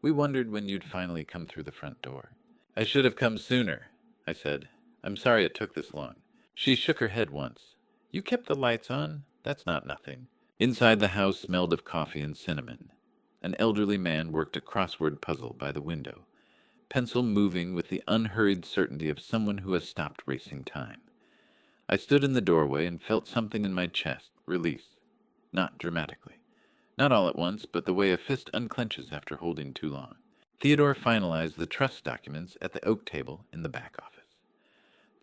"we wondered when you'd finally come through the front door." "I should have come sooner," I said. "I'm sorry it took this long." She shook her head once. "You kept the lights on? That's not nothing." Inside the house smelled of coffee and cinnamon. An elderly man worked a crossword puzzle by the window, pencil moving with the unhurried certainty of someone who has stopped racing time. I stood in the doorway and felt something in my chest release. Not dramatically. Not all at once, but the way a fist unclenches after holding too long. Theodore finalized the trust documents at the oak table in the back office.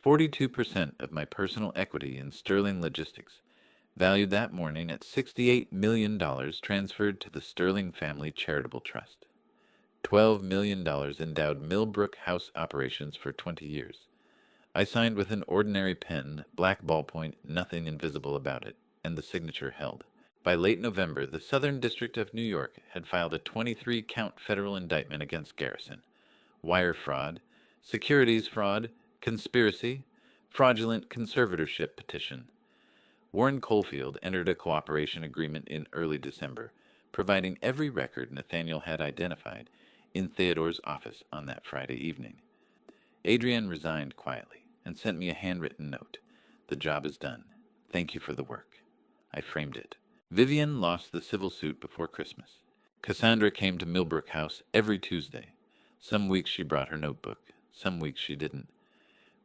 42% of my personal equity in Stirling Logistics, valued that morning at $68 million, transferred to the Stirling Family Charitable Trust. $12 million endowed Millbrook House operations for 20 years. I signed with an ordinary pen, black ballpoint, nothing invisible about it, and the signature held. By late November, the Southern District of New York had filed a 23-count federal indictment against Garrison. Wire fraud, securities fraud, conspiracy, fraudulent conservatorship petition. Warren Caulfield entered a cooperation agreement in early December, providing every record Nathaniel had identified in Theodore's office on that Friday evening. Adrienne resigned quietly and sent me a handwritten note. "The job is done. Thank you for the work." I framed it. Vivian lost the civil suit before Christmas. Cassandra came to Millbrook House every Tuesday. Some weeks she brought her notebook. Some weeks she didn't.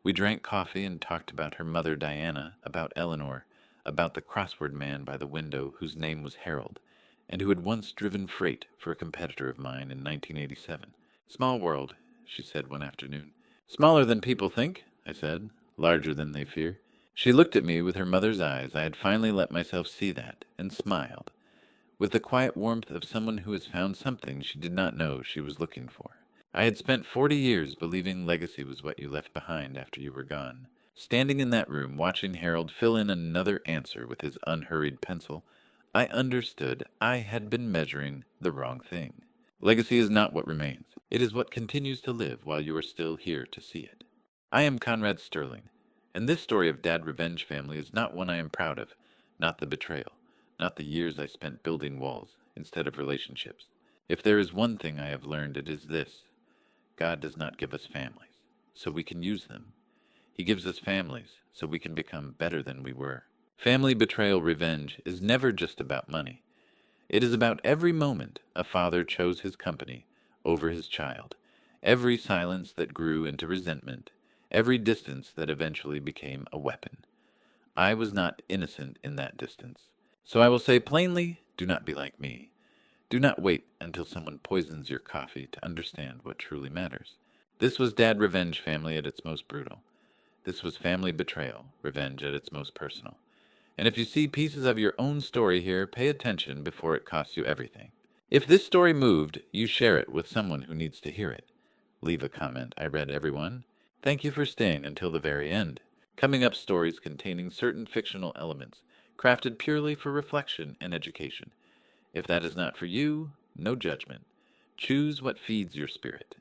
We drank coffee and talked about her mother Diana, about Eleanor, about the crossword man by the window whose name was Harold, and who had once driven freight for a competitor of mine in 1987. "Small world," she said one afternoon. "Smaller than people think," I said. "Larger than they fear." She looked at me with her mother's eyes. I had finally let myself see that, and smiled, with the quiet warmth of someone who has found something she did not know she was looking for. I had spent 40 years believing legacy was what you left behind after you were gone. Standing in that room, watching Harold fill in another answer with his unhurried pencil, I understood I had been measuring the wrong thing. Legacy is not what remains. It is what continues to live while you are still here to see it. I am Conrad Stirling, and this story of Dad Revenge family is not one I am proud of, not the betrayal, not the years I spent building walls instead of relationships. If there is one thing I have learned, it is this: God does not give us families so we can use them. He gives us families so we can become better than we were. Family betrayal revenge is never just about money. It is about every moment a father chose his company over his child, every silence that grew into resentment, every distance that eventually became a weapon. I was not innocent in that distance. So I will say plainly, do not be like me. Do not wait until someone poisons your coffee to understand what truly matters. This was Dad Revenge family at its most brutal. This was family betrayal, revenge at its most personal. And if you see pieces of your own story here, pay attention before it costs you everything. If this story moved, you share it with someone who needs to hear it. Leave a comment. I read everyone. Thank you for staying until the very end. Coming up, stories containing certain fictional elements, crafted purely for reflection and education. If that is not for you, no judgment. Choose what feeds your spirit.